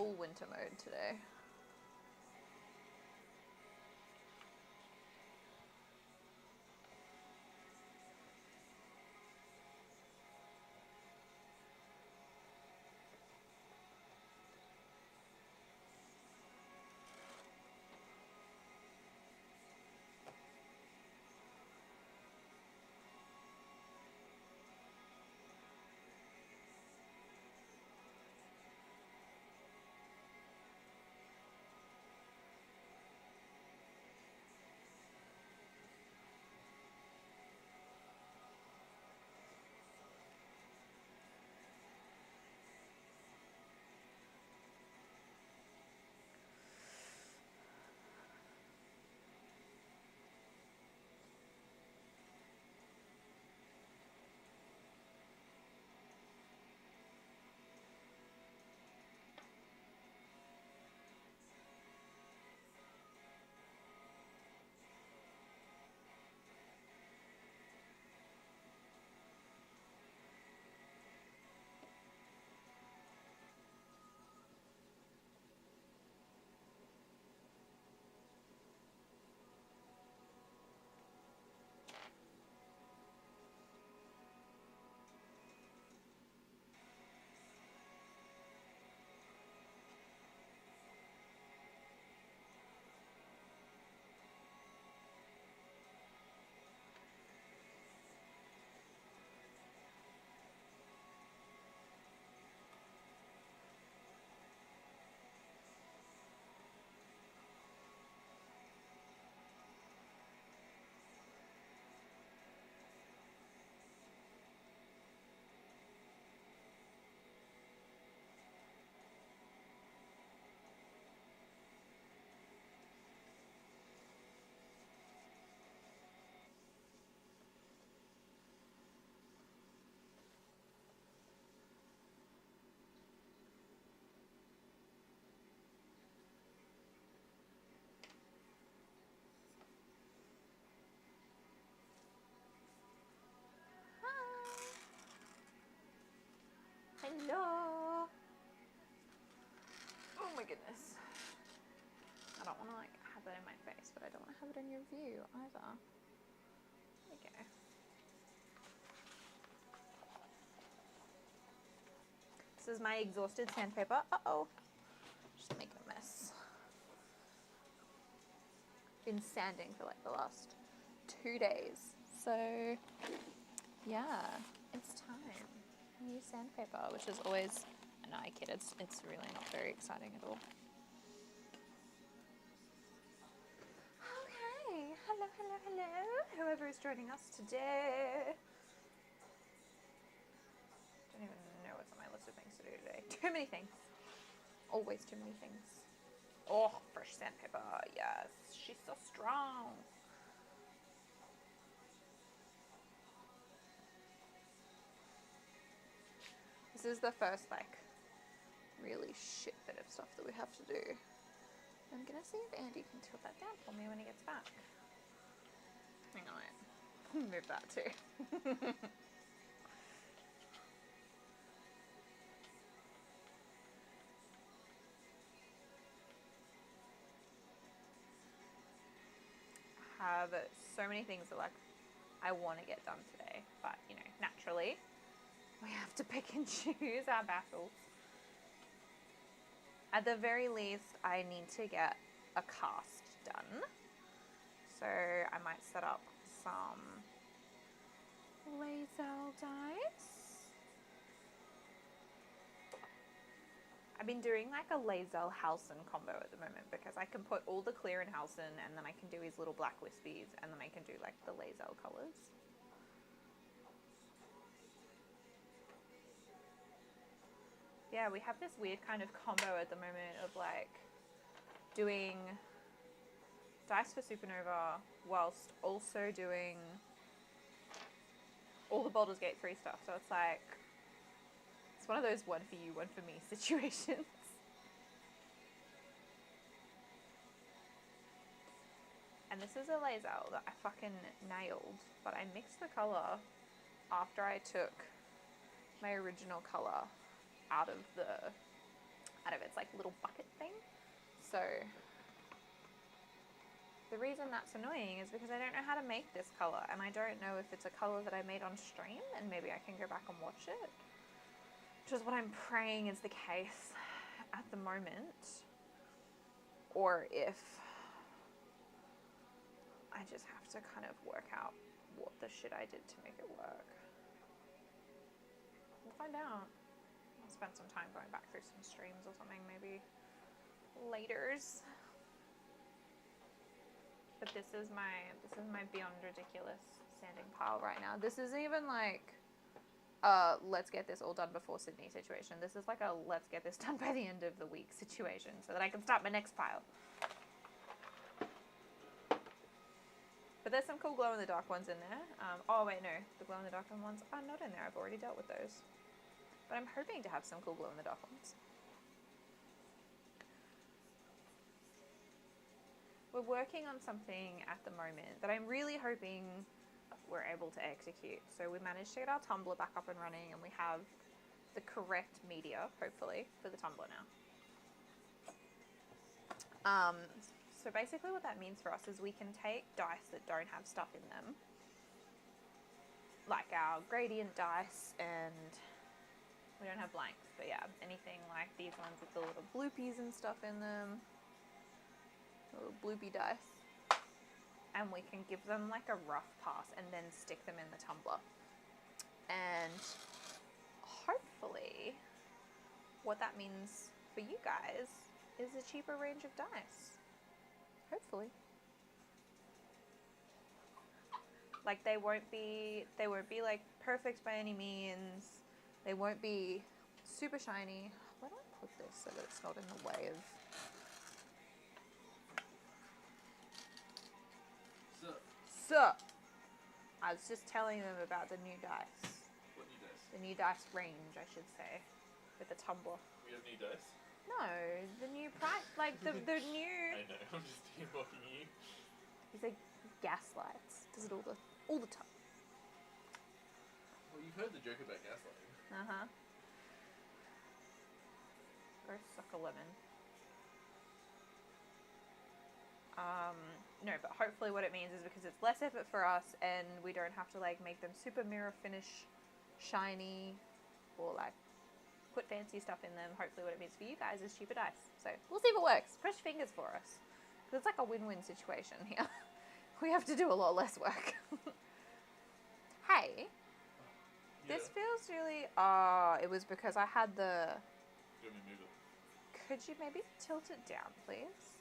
full winter mode today. Hello. Oh my goodness. I don't want to like have that in my face, but I don't want to have it in your view either. There we go. This is my exhausted sandpaper. Uh-oh. Just making a mess. Been sanding for like the last 2 days. So yeah, it's time. New sandpaper, which is always, no, I kid, it's really not very exciting at all. Okay, hello, hello, hello, whoever is joining us today. Don't even know what's on my list of things to do today. Too many things. Always too many things. Oh, fresh sandpaper, yes, she's so strong. This is the first, like, really shit bit of stuff that we have to do. I'm gonna see if Andy can tilt that down for me when he gets back. Hang on, wait. Move that too. I have so many things that, like, I want to get done today, but, you know, naturally, we have to pick and choose our battles. At the very least, I need to get a cast done. So I might set up some Resin Dice. I've been doing like a Lae'zel Halcyon combo at the moment because I can put all the clear in Halcyon and then I can do his little black wispies and then I can do like the Lae'zel colors. Yeah, we have this weird kind of combo at the moment of like doing Dice for Supernova whilst also doing all the Baldur's Gate 3 stuff. So it's like, it's one of those one for you, one for me situations. And this is a Lae'zel that I fucking nailed, but I mixed the color after I took my original color out of the out of its like little bucket thing. So the reason that's annoying is because I don't know how to make this color, and I don't know if it's a color that I made on stream, and maybe I can go back and watch it, which is what I'm praying is the case at the moment, or if I just have to kind of work out what the shit I did to make it work. We'll find out. I'll spend some time going back through some streams or something, maybe laters. But this is my beyond ridiculous sanding pile right now. This isn't even like let's get this all done before Sydney situation. This is like a let's get this done by the end of the week situation so that I can start my next pile. But there's some cool glow in the dark ones in there. Oh wait, no, the glow in the dark ones are not in there. I've already dealt with those. But I'm hoping to have some cool glow in the dark ones. We're working on something at the moment that I'm really hoping we're able to execute. So we managed to get our Tumblr back up and running, and we have the correct media, hopefully, for the Tumblr now. So basically what that means for us is we can take dice that don't have stuff in them, like our gradient dice, and we don't have blanks, but yeah, anything like these ones with the little bloopies and stuff in them. Little bloopy dice, and we can give them like a rough pass and then stick them in the tumbler, and hopefully what that means for you guys is a cheaper range of dice. Hopefully, like they won't be like perfect by any means. They won't be super shiny. Where do I put this so that it's not in the way of So, I was just telling them about the new dice. What new dice? The new dice range, I should say, with the tumbler. We have new dice? No, the new price, like the new. I know, I'm just mocking you. He's like gaslights. Does it all the time. Well, you've heard the joke about gaslighting. Go suck a lemon. No, but hopefully what it means is because it's less effort for us and we don't have to like make them super mirror finish shiny or like put fancy stuff in them. Hopefully what it means for you guys is cheaper dice. So we'll see if it works. Push fingers for us. Because it's like a win-win situation here. We have to do a lot less work. Hey, this feels really... it was because I had the... Do you want me to move it? Could you maybe tilt it down, please?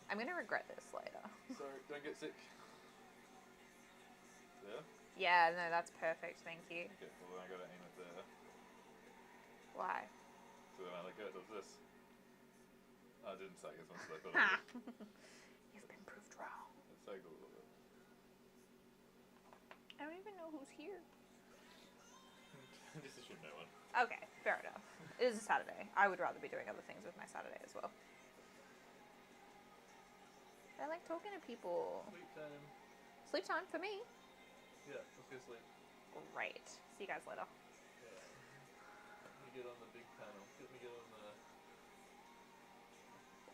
I'm going to regret this later. So, don't get sick. There? Yeah, no, that's perfect, thank you. Okay, well then I gotta aim it there. Why? So then I let go, it does this. Oh, it didn't sag as much as I thought it would. You've been proved wrong. It sagged a little bit. I don't even know who's here. Just assume no one. Okay, fair enough. It is a Saturday. I would rather be doing other things with my Saturday as well. I like talking to people. Sleep time. Sleep time for me. Yeah, let's go sleep. Great. See you guys later. Yeah. Let me get on the big panel. Let me get on the...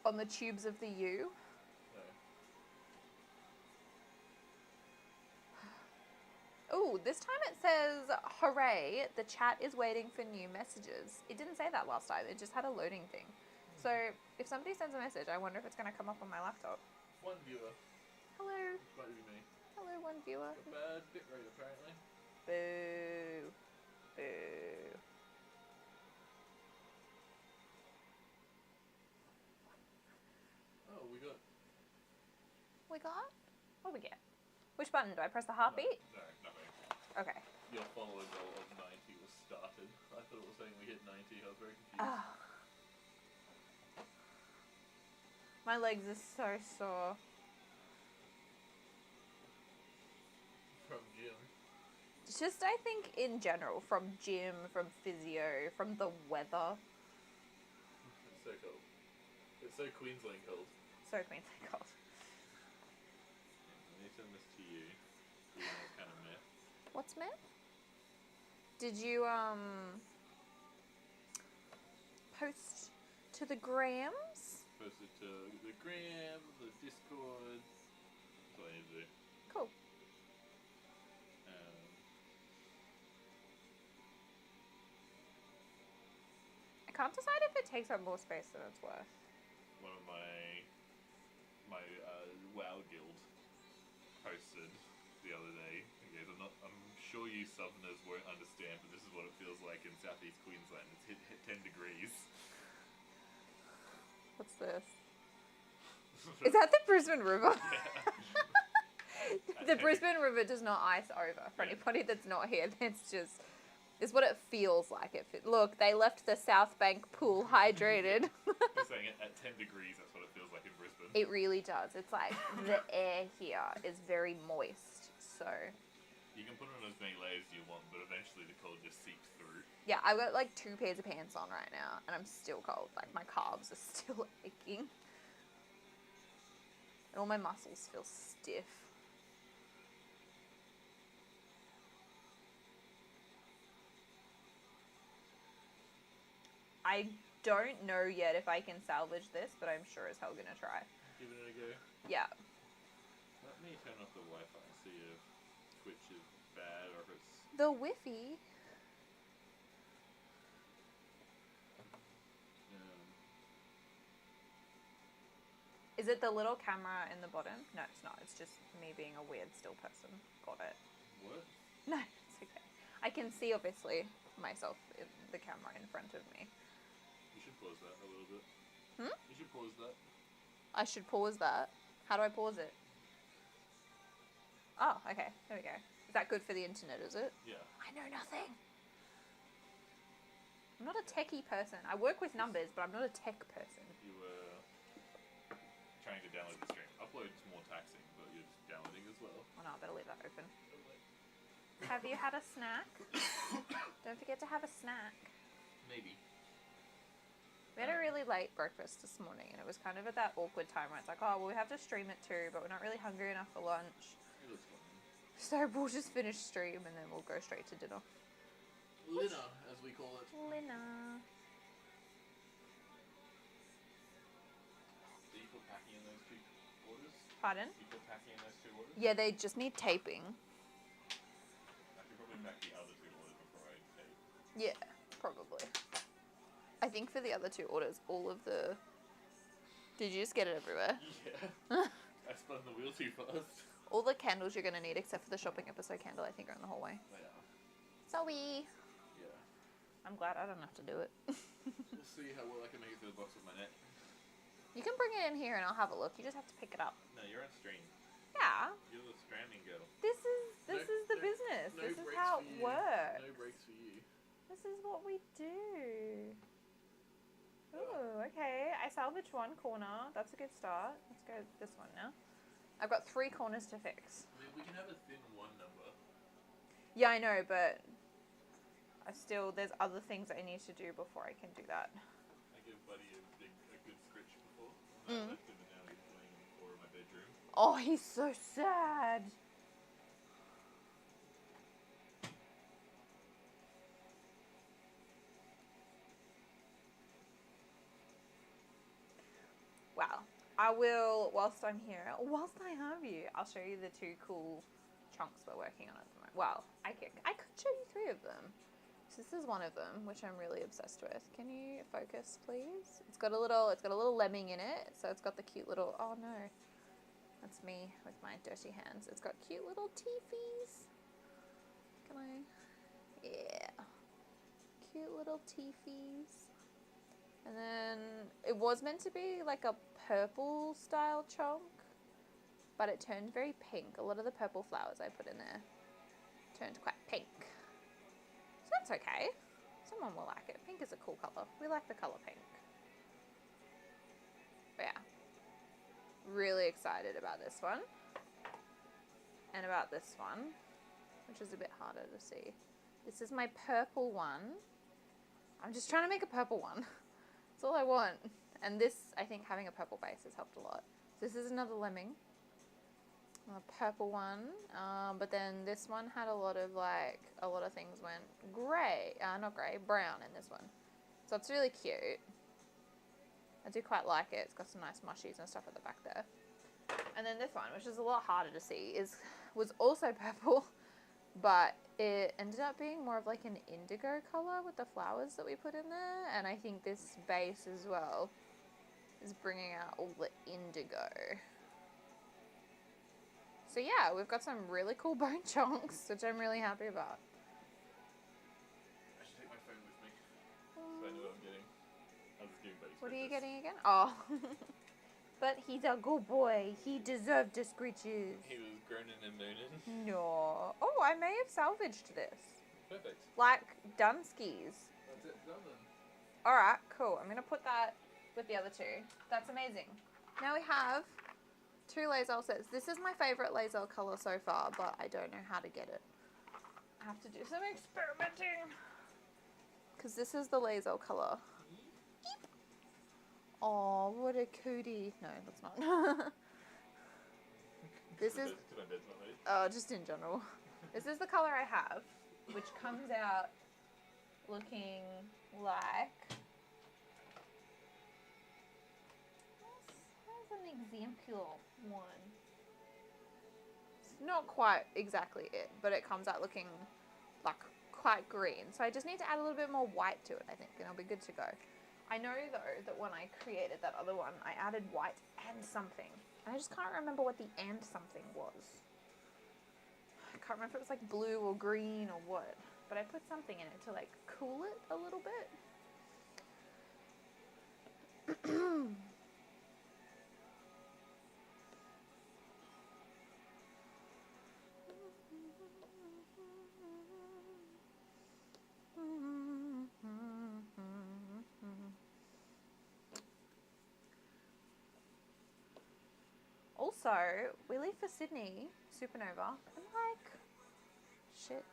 On the tubes of the U. No. Ooh, this time it says, hooray, the chat is waiting for new messages. It didn't say that last time. It just had a loading thing. So if somebody sends a message, I wonder if it's going to come up on my laptop. One viewer. Hello. Which might be me. Hello, one viewer. A bad bit rate, apparently. Boo. Boo. Oh, we got... We got? What do we get? Which button? Do I press the heartbeat? No, nothing. Okay. Your follower goal of 90 was started. I thought it was saying we hit 90. I was very confused. My legs are so sore. From gym. Just, I think, in general, from gym, from physio, from the weather. It's so cold. It's so Queensland cold. So Queensland cold. Let me send this to you. You know what kind of myth. What's myth? Did you, post To the grams? Post it to the gram, the Discord. That's all I need to do. Cool. I can't decide if it takes up more space than it's worth. One of my WoW guild posted the other day. He goes, I'm sure you Southerners won't understand, but this is what it feels like in southeast Queensland. It's hit 10 degrees. What's this? Is that the Brisbane River? Yeah. The Brisbane River does not ice over. For anybody that's not here, it's what it feels like. Look, they left the South Bank pool hydrated. You're saying at 10 degrees, that's what it feels like in Brisbane. It really does. It's like the air here is very moist, so... You can put on as many layers as you want, but eventually the cold just seeps through. Yeah, I've got like 2 pairs of pants on right now, and I'm still cold. Like, my calves are still aching. And all my muscles feel stiff. I don't know yet if I can salvage this, but I'm sure as hell gonna try. Give it a go. Yeah. Let me turn off the Wi-Fi and see if Twitch is bad or if it's... The Wi-Fi? Is it the little camera in the bottom? No, it's not. It's just me being a weird still person. Got it. What? No, it's okay. I can see, obviously, myself in the camera in front of me. You should pause that a little bit. Hmm? You should pause that. I should pause that. How do I pause it? Oh, okay. There we go. Is that good for the internet, is it? Yeah. I know nothing. I'm not a techie person. I work with numbers, but I'm not a tech person. You were trying to download the stream. Upload's more taxing, but you're just downloading as well. Oh no, I better leave that open. Have you had a snack? Don't forget to have a snack. Maybe. We had a really late breakfast this morning, and it was kind of at that awkward time where it's like, oh, well, we have to stream at 2, but we're not really hungry enough for lunch. It looks fun. So we'll just finish stream, and then we'll go straight to dinner. Linner, as we call it. Linner. Do you put packing in those 2 orders? Pardon? You put packing in those 2 orders? Yeah, they just need taping. I should probably pack the other 2 orders before I tape. Yeah, probably. I think for the other 2 orders, all of the... Did you just get it everywhere? Yeah. I spun the wheel too fast. All the candles you're going to need, except for the shopping episode candle, I think are in the hallway. They are. Sorry. Yeah. I'm glad I don't have to do it. We'll see how well I can make it through the box with my net. You can bring it in here and I'll have a look. You just have to pick it up. No, you're on stream. Yeah. You're the streaming girl. This is the business. No this is breaks how for it you. works. No breaks for you. This is what we do. Ooh, okay. I salvaged 1 corner. That's a good start. Let's go this one now. I've got 3 corners to fix. I mean, we can have a thin 1 number. Yeah, I know, but there's other things I need to do before I can do that. I gave Buddy a good scritch before. And I left him and now he's laying on the floor of my bedroom. Oh, he's so sad. Wow. I will, whilst I have you, I'll show you the 2 cool chunks we're working on at the moment. Well, I could show you 3 of them. So this is one of them, which I'm really obsessed with. Can you focus, please? It's got a little lemming in it, so it's got the cute little, oh no. That's me with my dirty hands. It's got cute little teefies. Can I? Yeah. Cute little teefies. And then it was meant to be like a purple style chunk, but it turned very pink. A lot of the purple flowers I put in there turned quite pink. So that's okay. Someone will like it. Pink is a cool color. We like the color pink. But yeah. Really excited about this one. And about this one, which is a bit harder to see. This is my purple one. I'm just trying to make a purple one. That's all I want. And this, I think having a purple base has helped a lot. So this is another lemming. A purple one. But then this one had a lot of things went grey. Not grey, brown in this one. So it's really cute. I do quite like it. It's got some nice mushies and stuff at the back there. And then this one, which is a lot harder to see, was also purple, but it ended up being more of like an indigo color with the flowers that we put in there. And I think this base as well is bringing out all the indigo. So yeah, we've got some really cool bone chunks, which I'm really happy about. I should take my phone with me, so I know what I'm getting. I was getting Betty What are you Scratches. getting again? Oh. But he's a good boy. He deserved the screeches. He was groaning and moaning. No. Oh, I may have salvaged this. Perfect. Like Dunskies. That's it, done then. Alright, cool. I'm going to put that with the other two. That's amazing. Now we have 2 laser sets. This is my favourite laser colour so far, but I don't know how to get it. I have to do some experimenting. Because this is the laser colour. Oh, what a cootie. No, that's not. This is... Oh, just in general. This is the colour I have, which comes out looking like... Where's an example one? It's not quite exactly it, but it comes out looking like quite green. So I just need to add a little bit more white to it, I think, and it'll be good to go. I know, though, that when I created that other one, I added white and something. And I just can't remember what the and something was. I can't remember if it was like blue or green or what. But I put something in it to like cool it a little bit. Also, we leave for Sydney, Supernova, in like,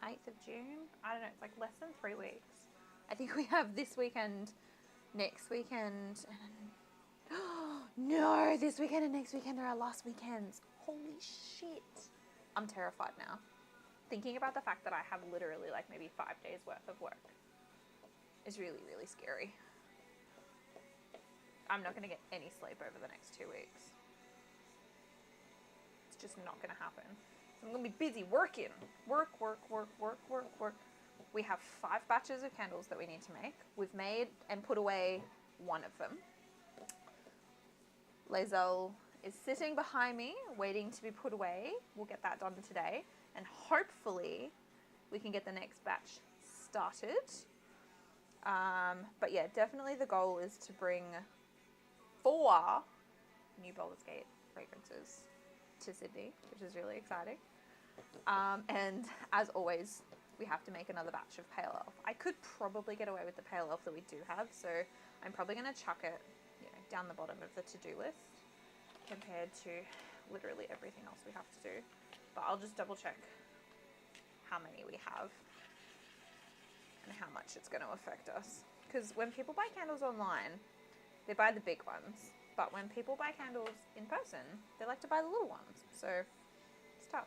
8th of June? I don't know, it's like less than 3 weeks. I think we have this weekend, next weekend, and no, this weekend and next weekend are our last weekends. Holy shit. I'm terrified now. Thinking about the fact that I have literally like maybe 5 days worth of work is really, really scary. I'm not going to get any sleep over the next 2 weeks. Just not gonna happen. So I'm gonna be busy working. Work. We have 5 batches of candles that we need to make. We've made and put away 1 of them. Lazel is sitting behind me, waiting to be put away. We'll get that done today. And hopefully we can get the next batch started. But yeah, definitely the goal is to bring 4 new Baldur's Gate fragrances to Sydney, which is really exciting. And as always, we have to make another batch of Pale Elf. I could probably get away with the Pale Elf that we do have, so I'm probably going to chuck it, down the bottom of the to-do list compared to literally everything else we have to do. But I'll just double check how many we have and how much it's going to affect us. Because when people buy candles online, they buy the big ones. But when people buy candles in person, they like to buy the little ones. So it's tough.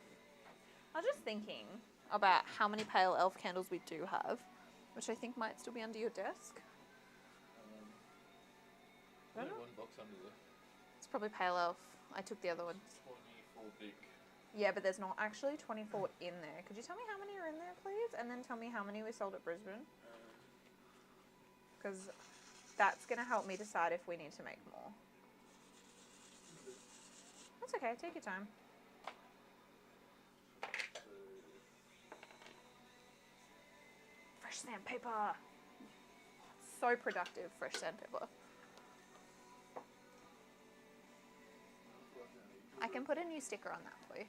I was just thinking about how many Pale Elf candles we do have, which I think might still be under your desk. I don't know. 1 box under there. It's probably Pale Elf. I took the other one. 24 big. Yeah, but there's not actually 24 in there. Could you tell me how many are in there, please? And then tell me how many we sold at Brisbane. Because that's going to help me decide if we need to make more. That's okay, take your time. Fresh sandpaper. So productive, fresh sandpaper. I can put a new sticker on that for you,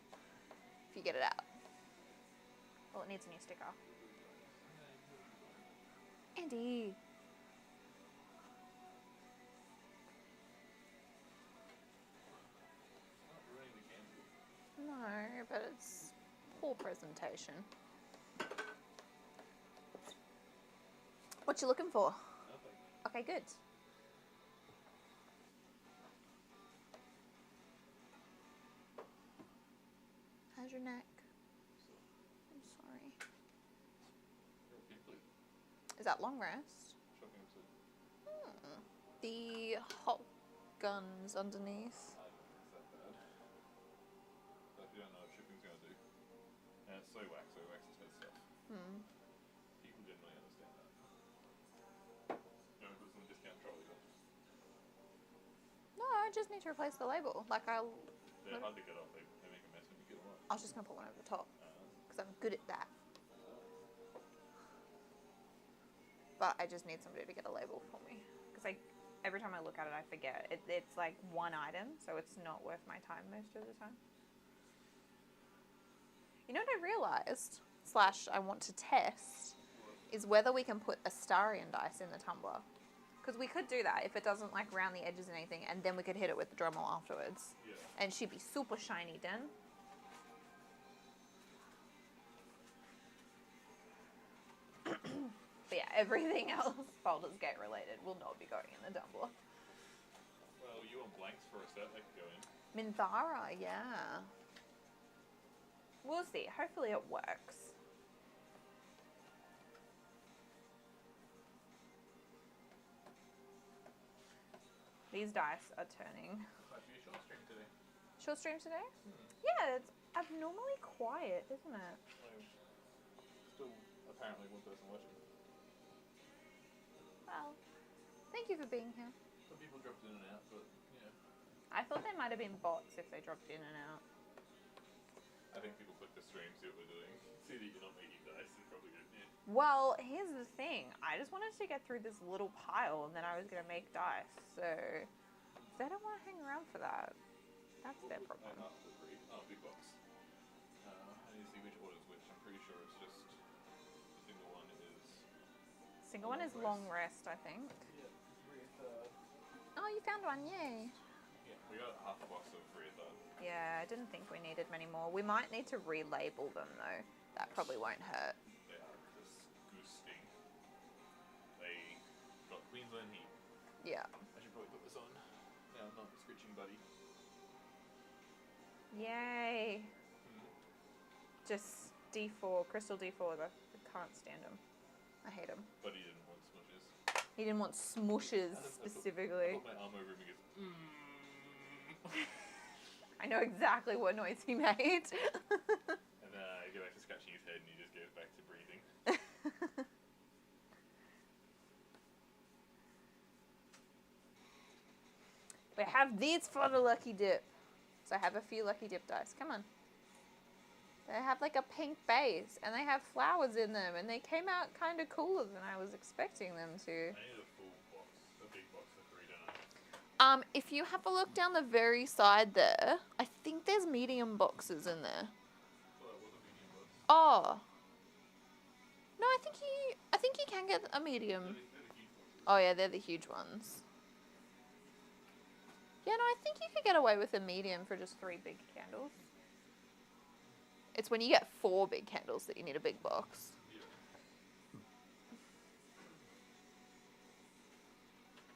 if you get it out. Well, it needs a new sticker. Andy. No, but it's poor presentation. What you looking for? Nothing. Okay, good. How's your neck? I'm sorry. Is that long rest? The hot guns underneath. I don't think it's that bad. But you don't know what shipping's going to do. And it's so wax is head stuff. People generally understand that. You know, put some discount trolley on. No, I just need to replace the label. Like They're hard to get off. They make a mess when you get them off. I was just gonna put one over the top because I'm good at that. But I just need somebody to get a label for me because every time I look at it, I forget. It's like one item, so it's not worth my time most of the time. You know what I realised, / I want to test, is whether we can put Astarian dice in the tumbler. Because we could do that if it doesn't like round the edges and anything, and then we could hit it with the Dremel afterwards. Yeah. And she'd be super shiny then. But yeah, everything else Baldur's Gate related will not be going in the tumbler. Well, you want blanks for a set, they could go in. Minthara, yeah. We'll see. Hopefully it works. These dice are turning. It's like your short stream today. Short stream today? Yeah, it's abnormally quiet, isn't it? Still, apparently, one person watching. Well, thank you for being here. Some people dropped in and out, but yeah. I thought there might have been bots if they dropped in and out. I think people click the stream, see what we're doing, see that you're not making dice, and probably go, yeah. Well, here's the thing. I just wanted to get through this little pile, and then I was going to make dice. So, if they don't want to hang around for that, that's their problem. Big box. I need to see which order's which. I'm pretty sure it's just the single one is... Single one is long rest, I think. Yeah, Oh, you found one, yay. yeah, we got half a box of Resin. Yeah, I didn't think we needed many more. We might need to relabel them, though. That probably won't hurt. They are disgusting. They got Queensland heat. Yeah. I should probably put this on. Now I'm not scritching buddy. Yay. Just D4, Crystal D4, I can't stand him. I hate him. But he didn't want smushes. He didn't want smooshes specifically. I put my arm over him and goes, I know exactly what noise he made. And then I go back to scratching his head and he just goes back to breathing. We have these for the lucky dip. So I have a few lucky dip dice. Come on. They have like a pink base and they have flowers in them and they came out kind of cooler than I was expecting them to. I need a full box, a big box of 3, don't I? If you have a look down the very side there, I think there's medium boxes in there. Well, that was a medium box. Oh. No, I think you can get a medium. They're the huge boxes. Oh yeah, they're the huge ones. Yeah, no, I think you could get away with a medium for just 3 big candles. It's when you get 4 big candles that you need a big box. Yeah.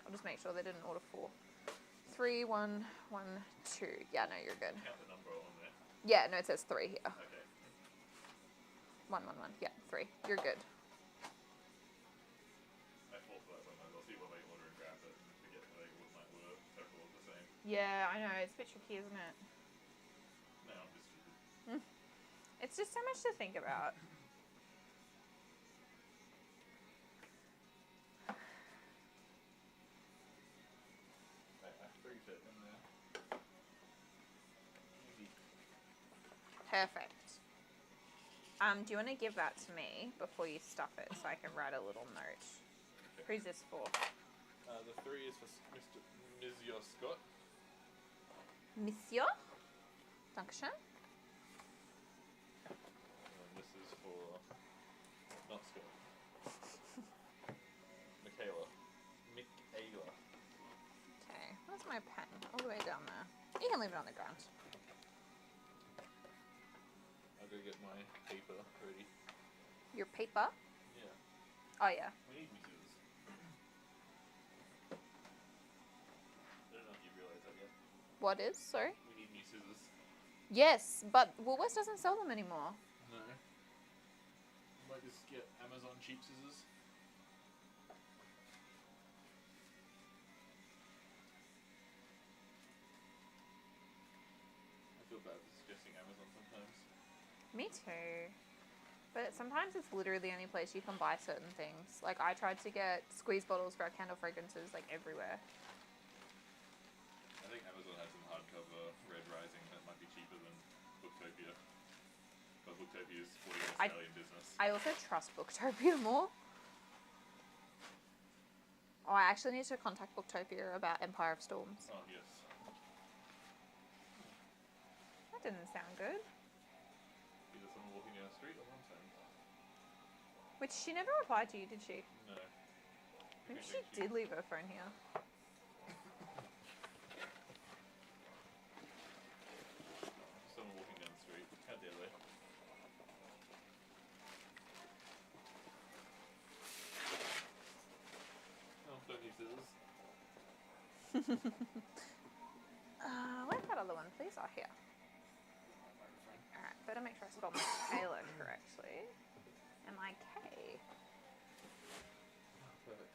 I'll just make sure they didn't order 4. 3, 1, 1, 2. Yeah, no, you're good. Count the number on there. Yeah, no, it says 3 here. Okay. 1, 1, 1. Yeah, 3. You're good. I fall for that sometimes. I'll see what they order and grab it and forget like what might were several of the same. Yeah, I know. It's a bit tricky, isn't it? No, I'm just stupid. It's just so much to think about. I 3 fit in there. Easy. Perfect. Do you want to give that to me before you stuff it so I can write a little note? Okay. Who's this for? The 3 is for Mr. Monsieur Scott. Monsieur? Dankeschön. And this is for not Scott. Michaela. Okay, where's my pen? All the way down there. You can leave it on the ground. I'll go get my paper ready. Your paper? Yeah. Oh yeah. We need scissors. I don't know if you realise that yet. What is? Sorry? We need new scissors. Yes, but Woolworths doesn't sell them anymore. No. Might just get Amazon cheap scissors. bad for suggesting Amazon sometimes. Me too. But sometimes it's literally the only place you can buy certain things. Like I tried to get squeeze bottles for our candle fragrances like everywhere. I think Amazon has some hardcover Red Rising that might be cheaper than Booktopia. But Booktopia is supporting an Australian business. I also trust Booktopia more. Oh, I actually need to contact Booktopia about Empire of Storms. Oh, yes. That didn't sound good. Either someone walking down the street or one time. Which she never replied to you, did she? No. Maybe she did leave her phone here. Someone walking down the street. How dare they? Oh, don't need scissors. Where's that other one, please? Oh, here. Alright, better make sure I spell my Taylor correctly. M-I-K. Oh, perfect.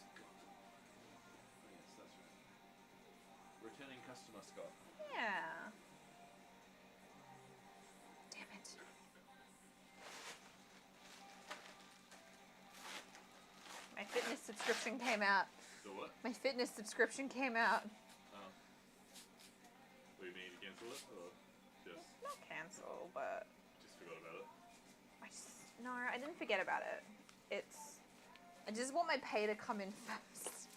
Scott. Oh, yes, that's right. Returning customer, Scott. Yeah. Damn it. My fitness subscription came out. The what? My fitness subscription came out. Oh. Do you need to cancel it or just Not cancel, but forgot about it? no, I didn't forget about it. I just want my pay to come in first.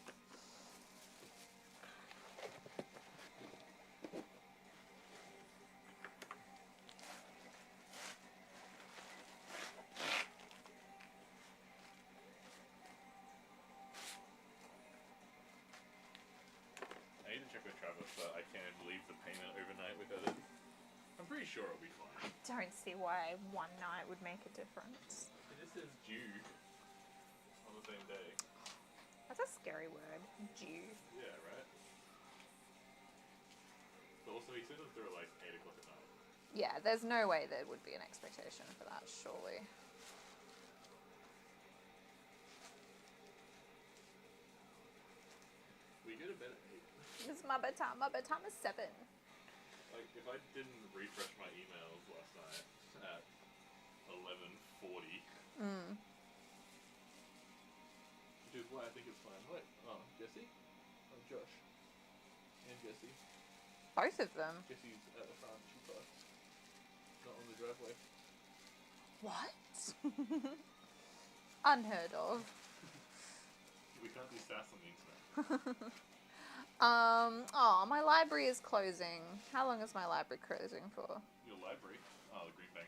I need to check with Travis that I can leave the payment overnight without it. I'm pretty sure it'll be fine. Don't see why one night would make a difference. It just says due on the same day. That's a scary word. Due. Yeah, right? But also he sent them through at like 8 o'clock at night. Yeah, there's no way there would be an expectation for that, surely. We go to bed at 8. It's my bedtime. My bedtime is 7. Like, if I didn't refresh my emails last night at 11:40, which is why I think it's fine. Wait, oh, Jesse? Oh, Josh. And Jesse. Both of them. Jesse's at the front, she parked. Not on the driveway. What? Unheard of. We can't do sass on the internet. Oh, my library is closing. How long is my library closing for? Your library? Oh, the Green Bank.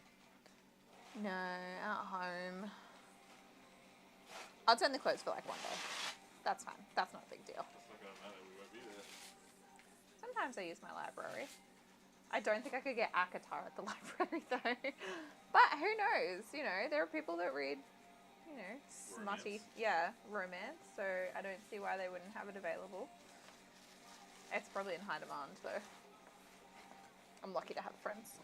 No, at home. I'll turn the close for like one day. That's fine. That's not a big deal. It's not gonna matter, we won't be there. Sometimes I use my library. I don't think I could get Akatar at the library though. But who knows? You know, there are people that read, you know, smutty, romance. So I don't see why they wouldn't have it available. It's probably in high demand though. I'm lucky to have friends.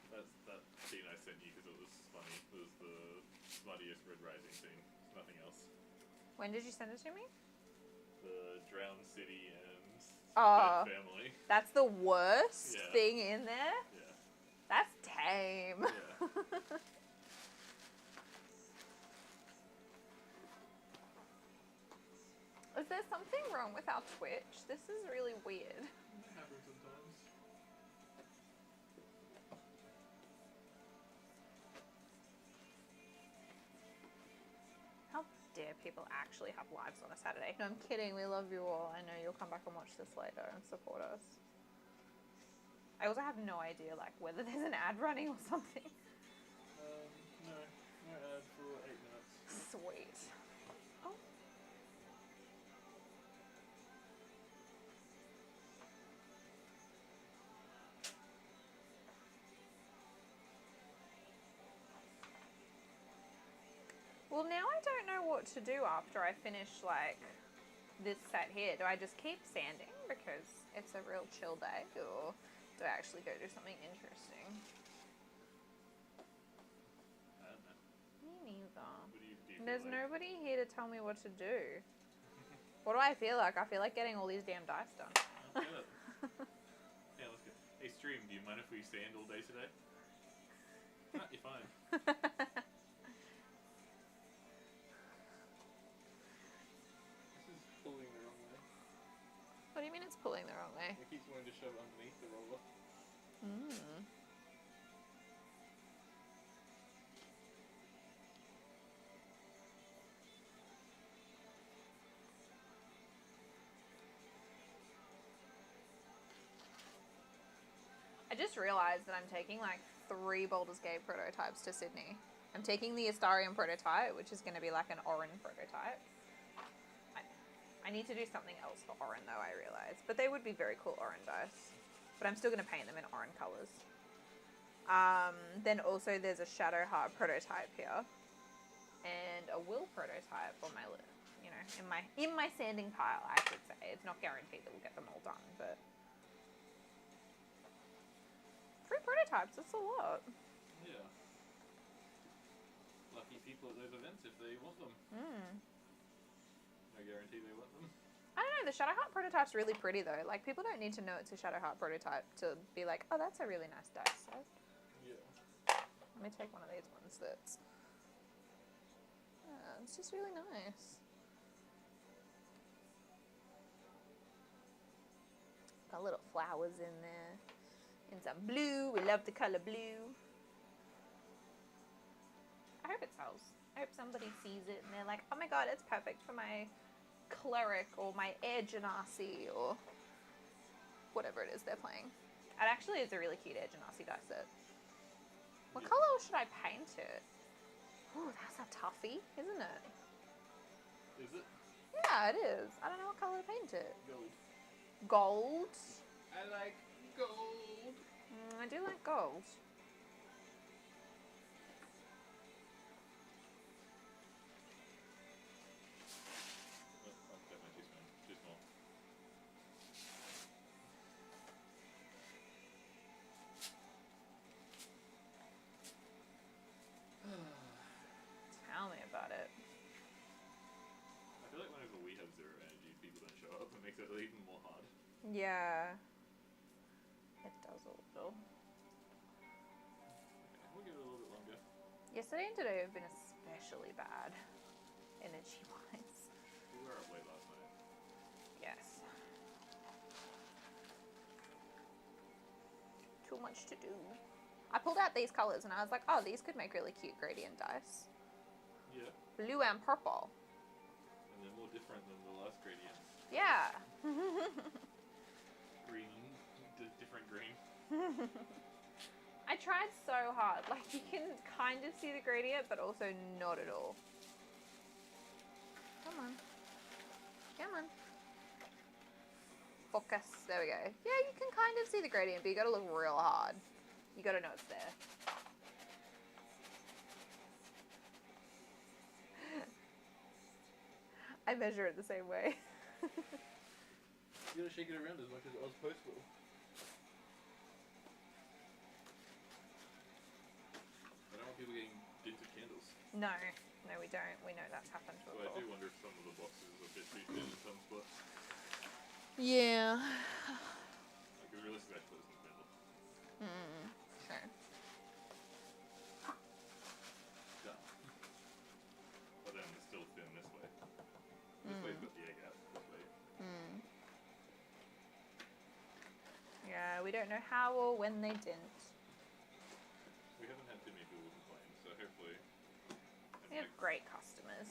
That scene I sent you because it was funny. It was the smuttiest Red Rising scene. Nothing else. When did you send it to me? The Drowned City and Oh, Dead Family. that's the worst thing in there? Yeah. That's tame. Yeah. Is there something wrong with our Twitch? This is really weird. It happens sometimes. How dare people actually have lives on a Saturday? No, I'm kidding. We love you all. I know you'll come back and watch this later and support us. I also have no idea, like, whether there's an ad running or something. No ad for 8 minutes. Sweet. Oh. Well, now I don't know what to do after I finish, like, this set here, do I just keep sanding because it's a real chill day, or do I actually go do something interesting? I don't know. Me neither. What do you feel There's like? nobody here to tell me what to do. What do I feel like? I feel like getting all these damn dice done. Let's get it. Yeah, let's go. Hey, stream, do you mind if we sand all day today? Ah, you're fine. This is pulling the wrong way. What do you mean it's pulling the wrong way? It keeps wanting to shove it underneath the roller. Mm. I just realised that I'm taking like 3 Baldur's Gate prototypes to Sydney. I'm taking the Astarion prototype, which is going to be like an Orin prototype. I need to do something else for Orin though, I realise. But they would be very cool Orin dice. But I'm still going to paint them in Orin colours. Then also there's a Shadowheart prototype here. And a Will prototype on my list. You know, in my sanding pile, I should say. It's not guaranteed that we'll get them all done, but 3 prototypes, that's a lot. Yeah. Lucky people at those events if they want them. No guarantee they want them. I don't know, the Shadowheart prototype's really pretty though. Like, people don't need to know it's a Shadowheart prototype to be like, oh, that's a really nice dice set. Yeah. Let me take one of these ones that's... it's just really nice. Got little flowers in there. And some blue. We love the colour blue. I hope it sells. I hope somebody sees it and they're like, oh my god, it's perfect for my cleric or my air genasi or whatever it is they're playing. And actually, it's a really cute air genasi dice set. What Yeah. colour should I paint it? Ooh, that's a toughie, isn't it? Is it? Yeah, it is. I don't know what colour to paint it. Gold. Gold? I like gold. I do like gold. Oh, definitely too small. Tell me about it. I feel like whenever we have 0 energy, people don't show up. It makes it even more hard. Yeah. It does a little. Okay, we'll give it a little bit longer. Yesterday and today have been especially bad, energy-wise. We were up late last night. Yes. Too much to do. I pulled out these colours and I was like, oh, these could make really cute gradient dice. Yeah. Blue and purple. And they're more different than the last gradients. Yeah. Green, different green. I tried so hard. Like, you can kind of see the gradient, but also not at all. Come on. Come on. Focus. There we go. Yeah, you can kind of see the gradient, but you gotta look real hard. You gotta know it's there. I measure it the same way. You gotta shake it around as much as Oz Post will. I don't want people getting dinted candles. No, we don't. We know that's happened So before. I do wonder if some of the boxes are a bit too thin in some spots. Yeah. Like, it's realistic I put this in the middle. Sure. Done. But then it's still thin this way. This way's got the egg out. This way. Yeah, we don't know how or when they didn't. We haven't had too many people complain, so hopefully. We have great customers.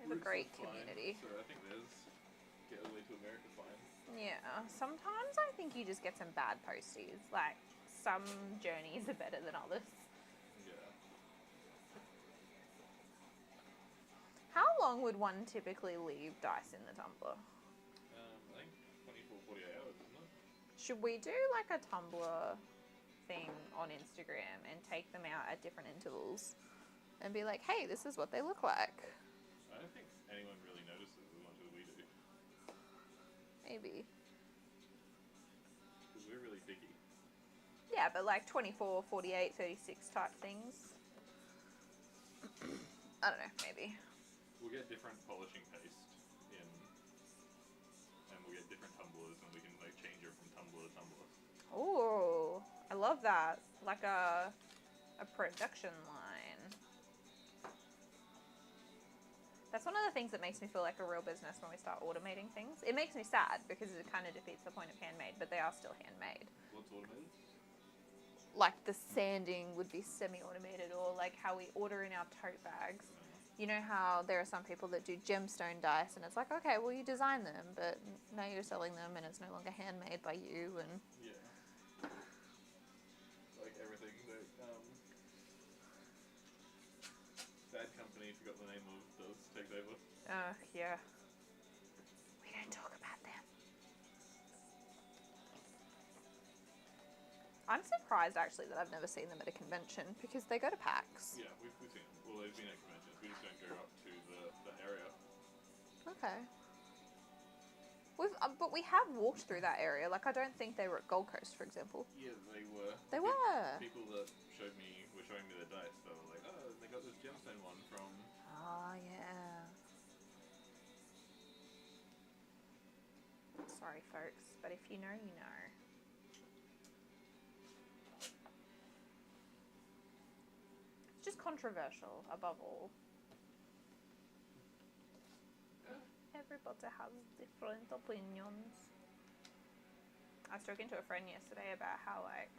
We have a great community. So I think there's Get Away to America fine. Yeah, sometimes I think you just get some bad posties. Like, some journeys are better than others. Yeah. How long would one typically leave dice in the tumbler? I think 24, 48 hours, isn't it? Should we do like a Tumblr thing on Instagram and take them out at different intervals and be like, hey, this is what they look like? I don't think anyone really notices as much as we do. maybe. Because we're really picky. Yeah, but like 24, 48, 36 type things. I don't know, maybe. We'll get different polishing paste in, and we'll get different tumblers, and we can like change it from tumbler to tumbler. Oh, I love that. Like a production line. That's one of the things that makes me feel like a real business when we start automating things. It makes me sad because it kind of defeats the point of handmade, but they are still handmade. What's automated? Like the sanding would be semi-automated, or like how we order in our tote bags. You know how there are some people that do gemstone dice, and it's like, okay, well, you design them, but now you're selling them, and it's no longer handmade by you. And Yeah. Like everything that Bad Company, forgot the name of, does take over. yeah. We don't talk about them. I'm surprised actually that I've never seen them at a convention because they go to PAX. Yeah, we've seen them. Well, they've been at conventions. We just don't go up to the area. Okay. But we have walked through that area. Like, I don't think they were at Gold Coast, for example. Yeah, they were. They were. People that were showing me their dice. They were like, oh, they got this gemstone one from. Oh, yeah. Sorry, folks, but if you know, you know. It's just controversial, above all. Everybody has different opinions. I was talking to a friend yesterday about how, like,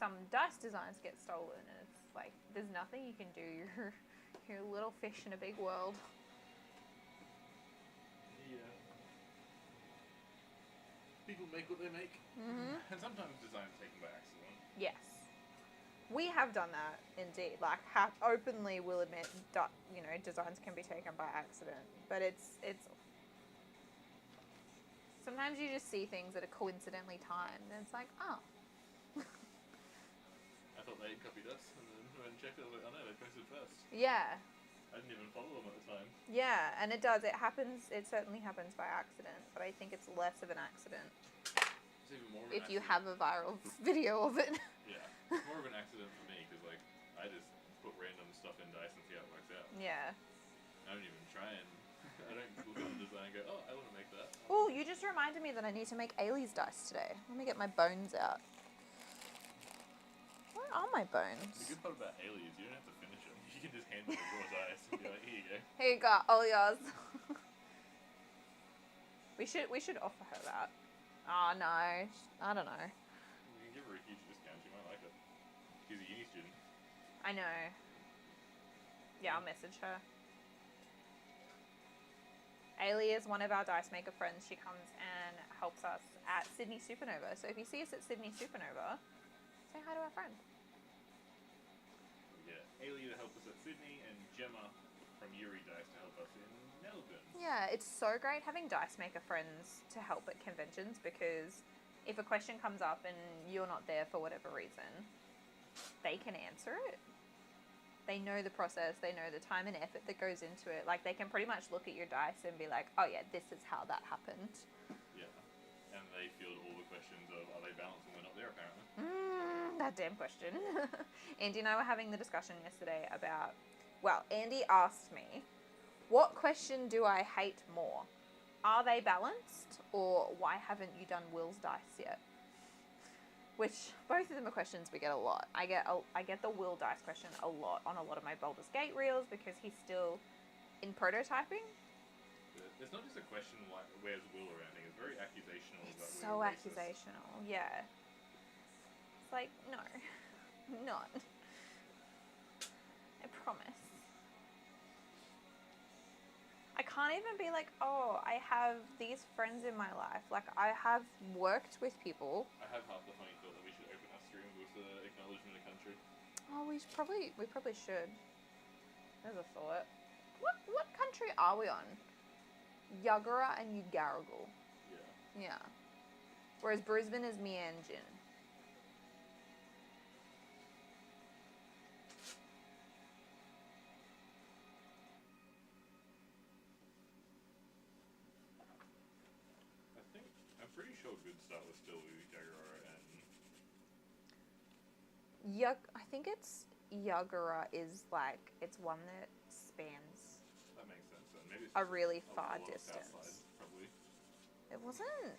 some dice designs get stolen, and it's like, there's nothing you can do. You're a little fish in a big world. Yeah. People make what they make. Mm-hmm. And sometimes designs taken by accident. Yes. We have done that, indeed. Like, openly will admit, designs can be taken by accident. But it's... Sometimes you just see things that are coincidentally timed, and it's like, oh. I thought they had copied us, and then went and checked it. I was like, oh no, they posted first. Yeah. I didn't even follow them at the time. Yeah, and it does. It happens. It certainly happens by accident, but I think it's less of an accident It's even more of an if you accident. have a viral video of it. Yeah. It's more of an accident for me, because, like, I just put random stuff in dice and see how it works out. Yeah. I don't even try and... I don't look at the design and go, oh, I want to make that. Oh, you just reminded me that I need to make Ailey's dice today. Let me get my bones out. Where are my bones? The good part about Ailey is you don't have to finish them. You can just hand them the raw dice and be like, here you go. Here you go, all yours. we should offer her that. Oh no, I don't know. You can give her a huge discount. She might like it. She's a uni student. I know. Yeah, I'll message her. Ailey is one of our dice maker friends. She comes and helps us at Sydney Supernova. So if you see us at Sydney Supernova, say hi to our friend. Yeah, Ailey to help us at Sydney, and Gemma from Yuri Dice to help us in Melbourne. Yeah, it's so great having dice maker friends to help at conventions, because if a question comes up and you're not there for whatever reason, they can answer it. They know the process, they know the time and effort that goes into it. Like, they can pretty much look at your dice and be like, oh yeah, this is how that happened. Yeah, and they field all the questions of, are they balanced when we're not there, apparently? That damn question. Andy and I were having the discussion yesterday about, well, Andy asked me, what question do I hate more? Are they balanced, or why haven't you done Will's dice yet? Which, both of them are questions we get a lot. I get the Will dice question a lot on a lot of my Baldur's Gate reels, because he's still in prototyping. It's not just a question like, where's Will or anything. It's very accusational. It's that so we're racist. accusational, yeah. It's like, no, not. I promise. I can't even be like, oh, I have these friends in my life. Like, I have worked with people. I have half the funny thought that we should open our stream with acknowledgement of country. Oh, we probably should. There's a thought. What country are we on? Yagara and Ugaragal. Yeah. Yeah. Whereas Brisbane is Mianjin. pretty sure Good Start was still Yagura and... I think it's Yagura is like, it's one that spans That makes sense. And maybe it's a just really a far lot of south distance. side, probably. It wasn't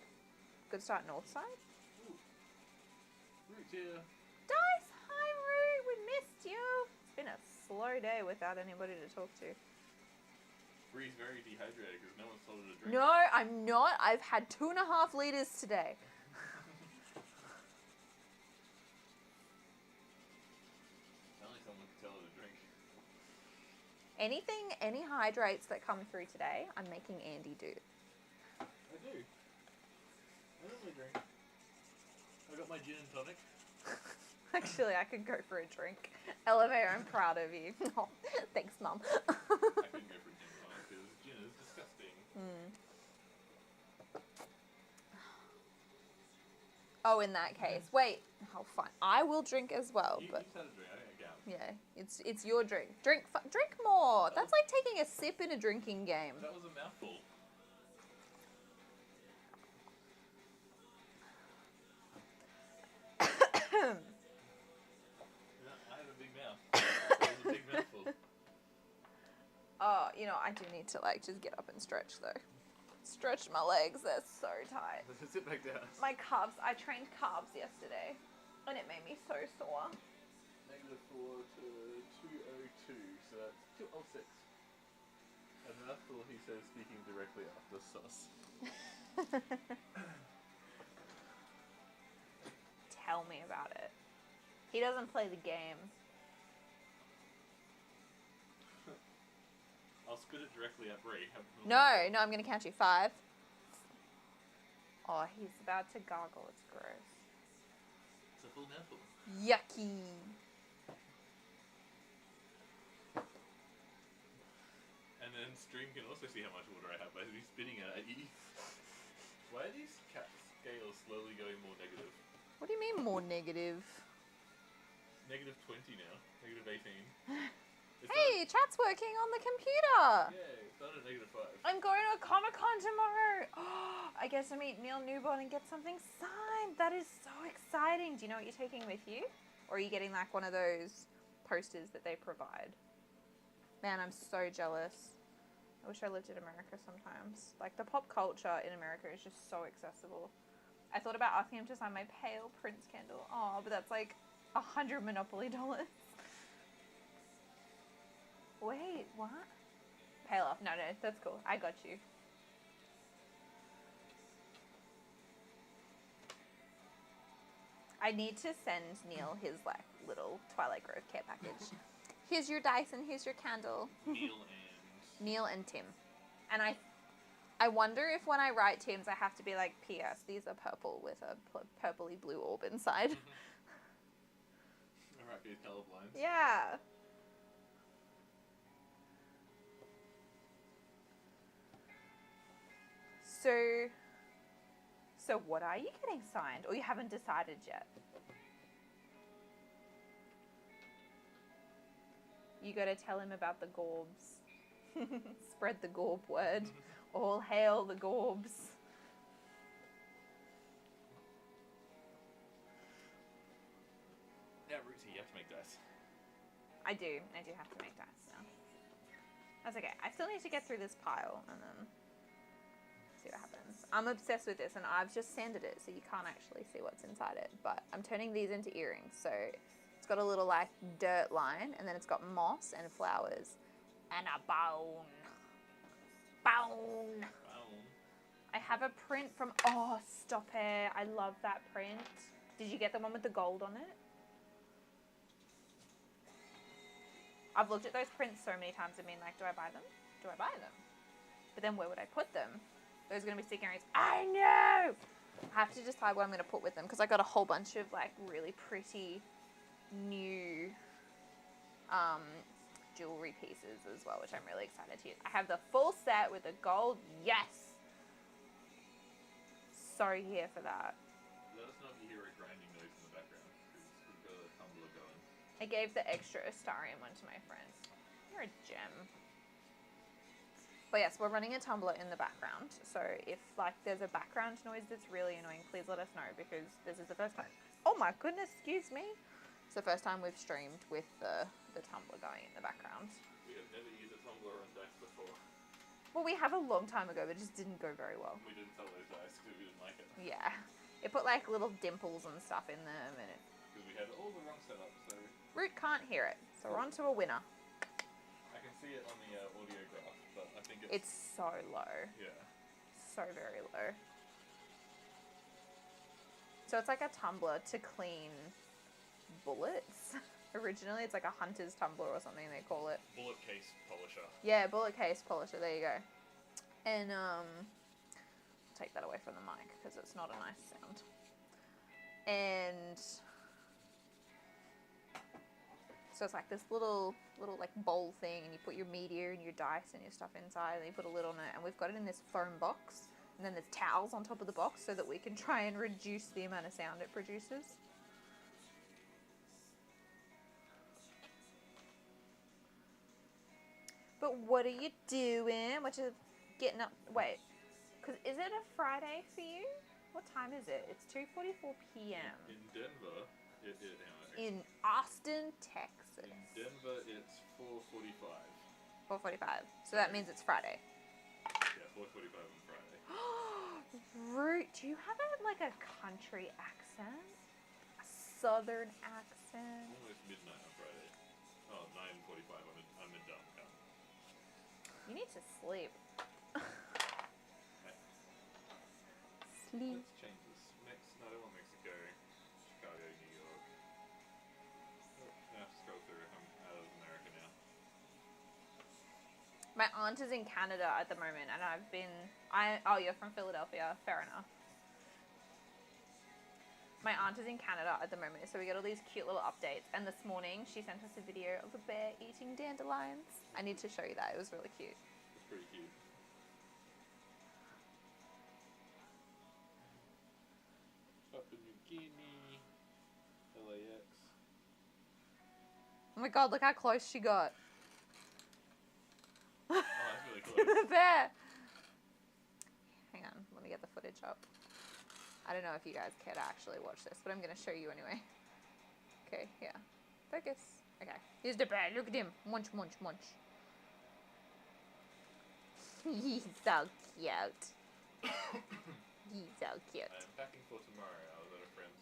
Good Start North Side? Ooh. Root's here. Dice! Hi, Roo! We missed you! It's been a slow day without anybody to talk to. Bree's very dehydrated because no one's told her to drink. No, I'm not. I've had 2.5 liters today. Only someone can tell her to drink. Any hydrates that come through today, I'm making Andy do. I do. I normally drink. I got my gin and tonic. Actually, I could go for a drink. Elevator, I'm proud of you. Oh, thanks, Mum. I couldn't go for gin and tonic because gin is disgusting. Oh, in that case. Wait. Oh, fine. I will drink as well, You but... just had a drink, I think I count. Yeah, it's your drink. Drink more. That's like taking a sip in a drinking game. That was a mouthful. Yeah, I have a big mouth. That was a big mouthful. Oh, I do need to like just get up and stretch though. Stretch my legs. They're so tight. Sit back down. My calves. I trained calves yesterday, and it made me so sore. -4 to 202, so that's 206. A mouthful, he says, speaking directly after sauce. Tell me about it. He doesn't play the game. I'll spit it directly at Bree. No, I'm gonna count you 5. Oh, he's about to gargle. It's gross. It's a full mouthful. Yucky. And then stream can also see how much water I have by me spitting it at you. Why are these cat scales slowly going more negative? What do you mean more negative? -20 now. -18. Hey, chat's working on the computer. Yay, it's not at -5. I'm going to a Comic-Con tomorrow. Oh, I get to meet Neil Newborn and get something signed. That is so exciting. Do you know what you're taking with you? Or are you getting like one of those posters that they provide? Man, I'm so jealous. I wish I lived in America sometimes. Like, the pop culture in America is just so accessible. I thought about asking him to sign my Pale Prince candle. Oh, but that's like $100 Monopoly dollars. Wait, what? Pale off. No, that's cool. I got you. I need to send Neil his like little Twilight Grove care package. Here's your dice and here's your candle. Neil and Tim. And I wonder if when I write Tim's I have to be like, P.S. these are purple with a purpley blue orb inside. Alright, these colorblind. Yeah. So what are you getting signed? Or you haven't decided yet? You gotta tell him about the Gorbs. Spread the Gorb word. All hail the Gorbs. Yeah, Rootsy, you have to make dice. I do have to make dice now. That's okay. I still need to get through this pile and then see what happens. I'm obsessed with this and I've just sanded it so you can't actually see what's inside it. But I'm turning these into earrings. So it's got a little like dirt line and then it's got moss and flowers and a bone. Bone. I have a print from, oh, stop it. I love that print. Did you get the one with the gold on it? I've looked at those prints so many times and been like, do I buy them? Do I buy them? But then where would I put them? Those are going to be sticky earrings. I know! I have to decide what I'm going to put with them because I got a whole bunch of like really pretty new jewelry pieces as well, which I'm really excited to use. I have the full set with the gold. Yes! So here for that. Let us know if you hear a grinding noise in the background because we've got a tumbler going. I gave the extra Astarium one to my friends. You're a gem. But yes, we're running a tumbler in the background. So if like there's a background noise that's really annoying, please let us know because this is the first time. Oh my goodness, excuse me. It's the first time we've streamed with the tumbler going in the background. We have never used a tumbler on dice before. Well, we have a long time ago, but it just didn't go very well. We didn't sell those dice because we didn't like it. Yeah. It put like little dimples and stuff in them and it... Because we had all the wrong setup, so... Root can't hear it, so we're on to a winner. I can see it on the audio graph, but I think It's so low. Yeah. So very low. So it's like a tumbler to clean bullets. Originally, it's like a hunter's tumbler or something they call it. Bullet case polisher. Yeah, bullet case polisher. There you go. And take that away from the mic because it's not a nice sound. And so it's like this little like bowl thing, and you put your meteor and your dice and your stuff inside, and you put a lid on it. And we've got it in this foam box, and then there's towels on top of the box so that we can try and reduce the amount of sound it produces. But what are you doing? What you getting up? Wait, because is it a Friday for you? What time is it? It's 2:44 p.m. In Denver, hang on. In Austin, Texas. In Denver, it's 4:45. 4:45. So that means it's Friday. Yeah, 4:45 on Friday. Root, do you have like a country accent? A southern accent? Almost midnight on Friday. Oh, 9:45. I'm in downtown. You need to sleep. Sleep. Let's change this. No, I don't want Mexico. Chicago, New York. Oh, I have to scroll through. I'm out of America now. My aunt is in Canada at the moment, and oh, you're from Philadelphia. Fair enough. My aunt is in Canada at the moment, so we get all these cute little updates. And this morning, she sent us a video of a bear eating dandelions. I need to show you that. It was really cute. It's pretty cute. Papua New Guinea, LAX. Oh my god, look how close she got. Oh, that's really close. The bear. Hang on, let me get the footage up. I don't know if you guys care to actually watch this, but I'm going to show you anyway. Okay, here. Focus. Okay, here's the bear. Look at him. Munch, munch, munch. He's so cute. He's so cute. I'm packing for tomorrow. I was at a friend's.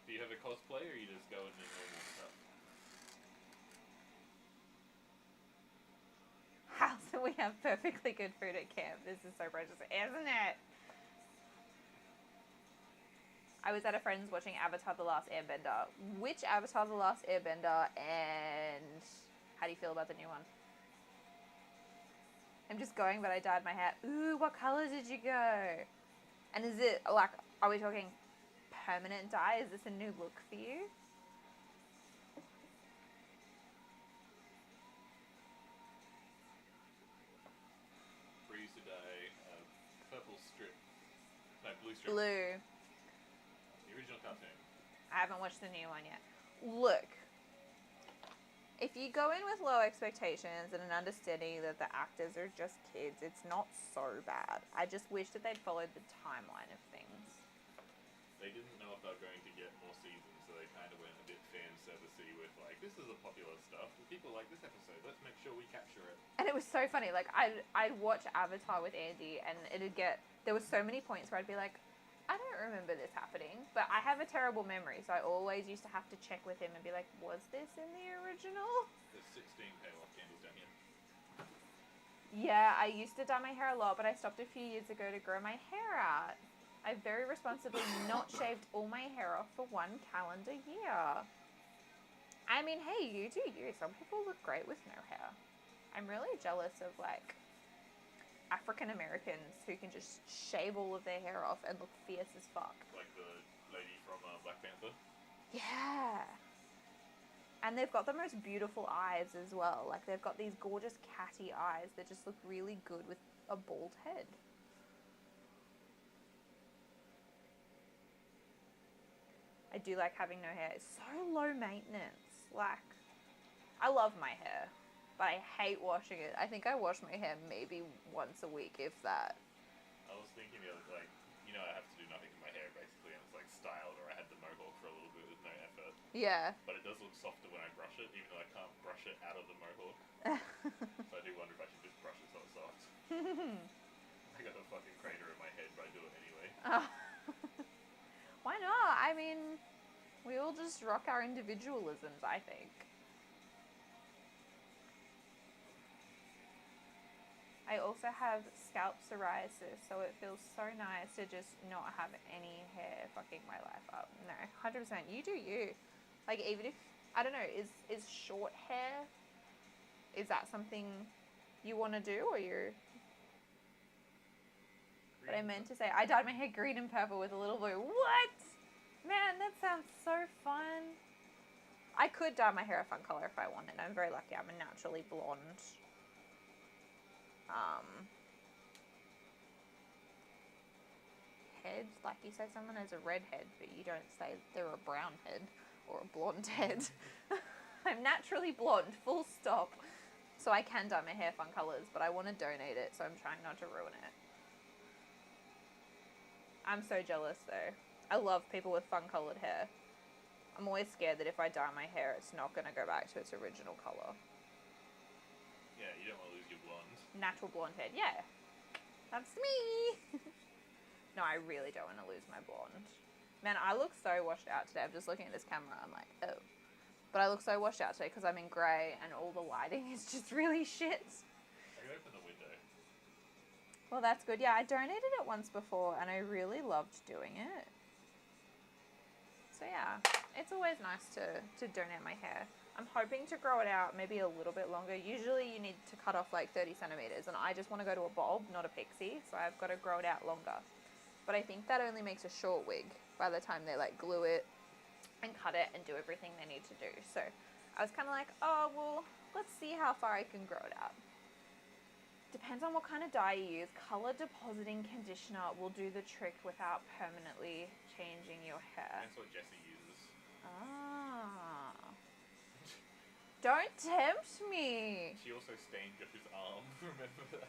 Do you have a cosplay, or you just go in your normal stuff? So we have perfectly good food at camp. This is so precious, isn't it? I was at a friend's watching Avatar: The Last Airbender. Which Avatar: The Last Airbender, and how do you feel about the new one? I'm just going, but I dyed my hair. Ooh, what color did you go? And is it, like, are we talking permanent dye? Is this a new look for you? Breeze today, purple strip. No, blue strip. Blue. The original cartoon. I haven't watched the new one yet. Look, if you go in with low expectations and an understanding that the actors are just kids, it's not so bad. I just wish that they'd followed the timeline of things. They didn't know if they were going to get more seasons, so they kind of went a bit fan servicey with like, this is the popular stuff, and people like this episode. Let's make sure we capture it. And it was so funny. Like I'd watch Avatar with Andy, and there were so many points where I'd be like, I don't remember this happening, but I have a terrible memory, so I always used to have to check with him and be like, was this in the original? There's 16 payoff candles down here. Yeah, I used to dye my hair a lot, but I stopped a few years ago to grow my hair out. I very responsibly not shaved all my hair off for 1 calendar year. I mean, hey, you do you. Some people look great with no hair. I'm really jealous of, like, African Americans who can just shave all of their hair off and look fierce as fuck. Like the lady from Black Panther. Yeah. And they've got the most beautiful eyes as well. Like, they've got these gorgeous catty eyes that just look really good with a bald head. I do like having no hair. It's so low maintenance. Like, I love my hair, but I hate washing it. I think I wash my hair maybe once a week, if that. I was thinking the other, like, you know, I have to do nothing to my hair basically, and it's like styled, or I had the mohawk for a little bit with no effort. Yeah. But it does look softer when I brush it, even though I can't brush it out of the mohawk. So I do wonder if I should just brush it so it's soft. I got a fucking crater in my head, but I do it anyway. Oh. Why not? I mean, we all just rock our individualisms, I think. I also have scalp psoriasis, so it feels so nice to just not have any hair fucking my life up. No, 100%. You do you. Like, even if, I don't know, is short hair, is that something you want to do, or you're... But I meant to say, I dyed my hair green and purple with a little blue. What? Man, that sounds so fun. I could dye my hair a fun color if I wanted. I'm very lucky. I'm a naturally blonde. Head. Like, you say someone has a red head, but you don't say they're a brown head or a blonde head. I'm naturally blonde, full stop. So I can dye my hair fun colors, but I want to donate it, so I'm trying not to ruin it. I'm so jealous, though. I love people with fun-coloured hair. I'm always scared that if I dye my hair, it's not going to go back to its original colour. Yeah, you don't want to lose your blonde. Natural blonde head, yeah. That's me! No, I really don't want to lose my blonde. Man, I look so washed out today. I'm just looking at this camera, I'm like, oh. But I look so washed out today because I'm in grey and all the lighting is just really shit. I can open the window. Well, that's good. Yeah, I donated it once before and I really loved doing it. So yeah, it's always nice to donate my hair. I'm hoping to grow it out maybe a little bit longer. Usually you need to cut off like 30 centimeters and I just want to go to a bob, not a pixie. So I've got to grow it out longer. But I think that only makes a short wig by the time they like glue it and cut it and do everything they need to do. So I was kind of like, oh, well, let's see how far I can grow it out. Depends on what kind of dye you use. Color depositing conditioner will do the trick without permanently changing your hair. That's what Jessie uses. Ah. Don't tempt me. She also stained Josh's arm. Remember that?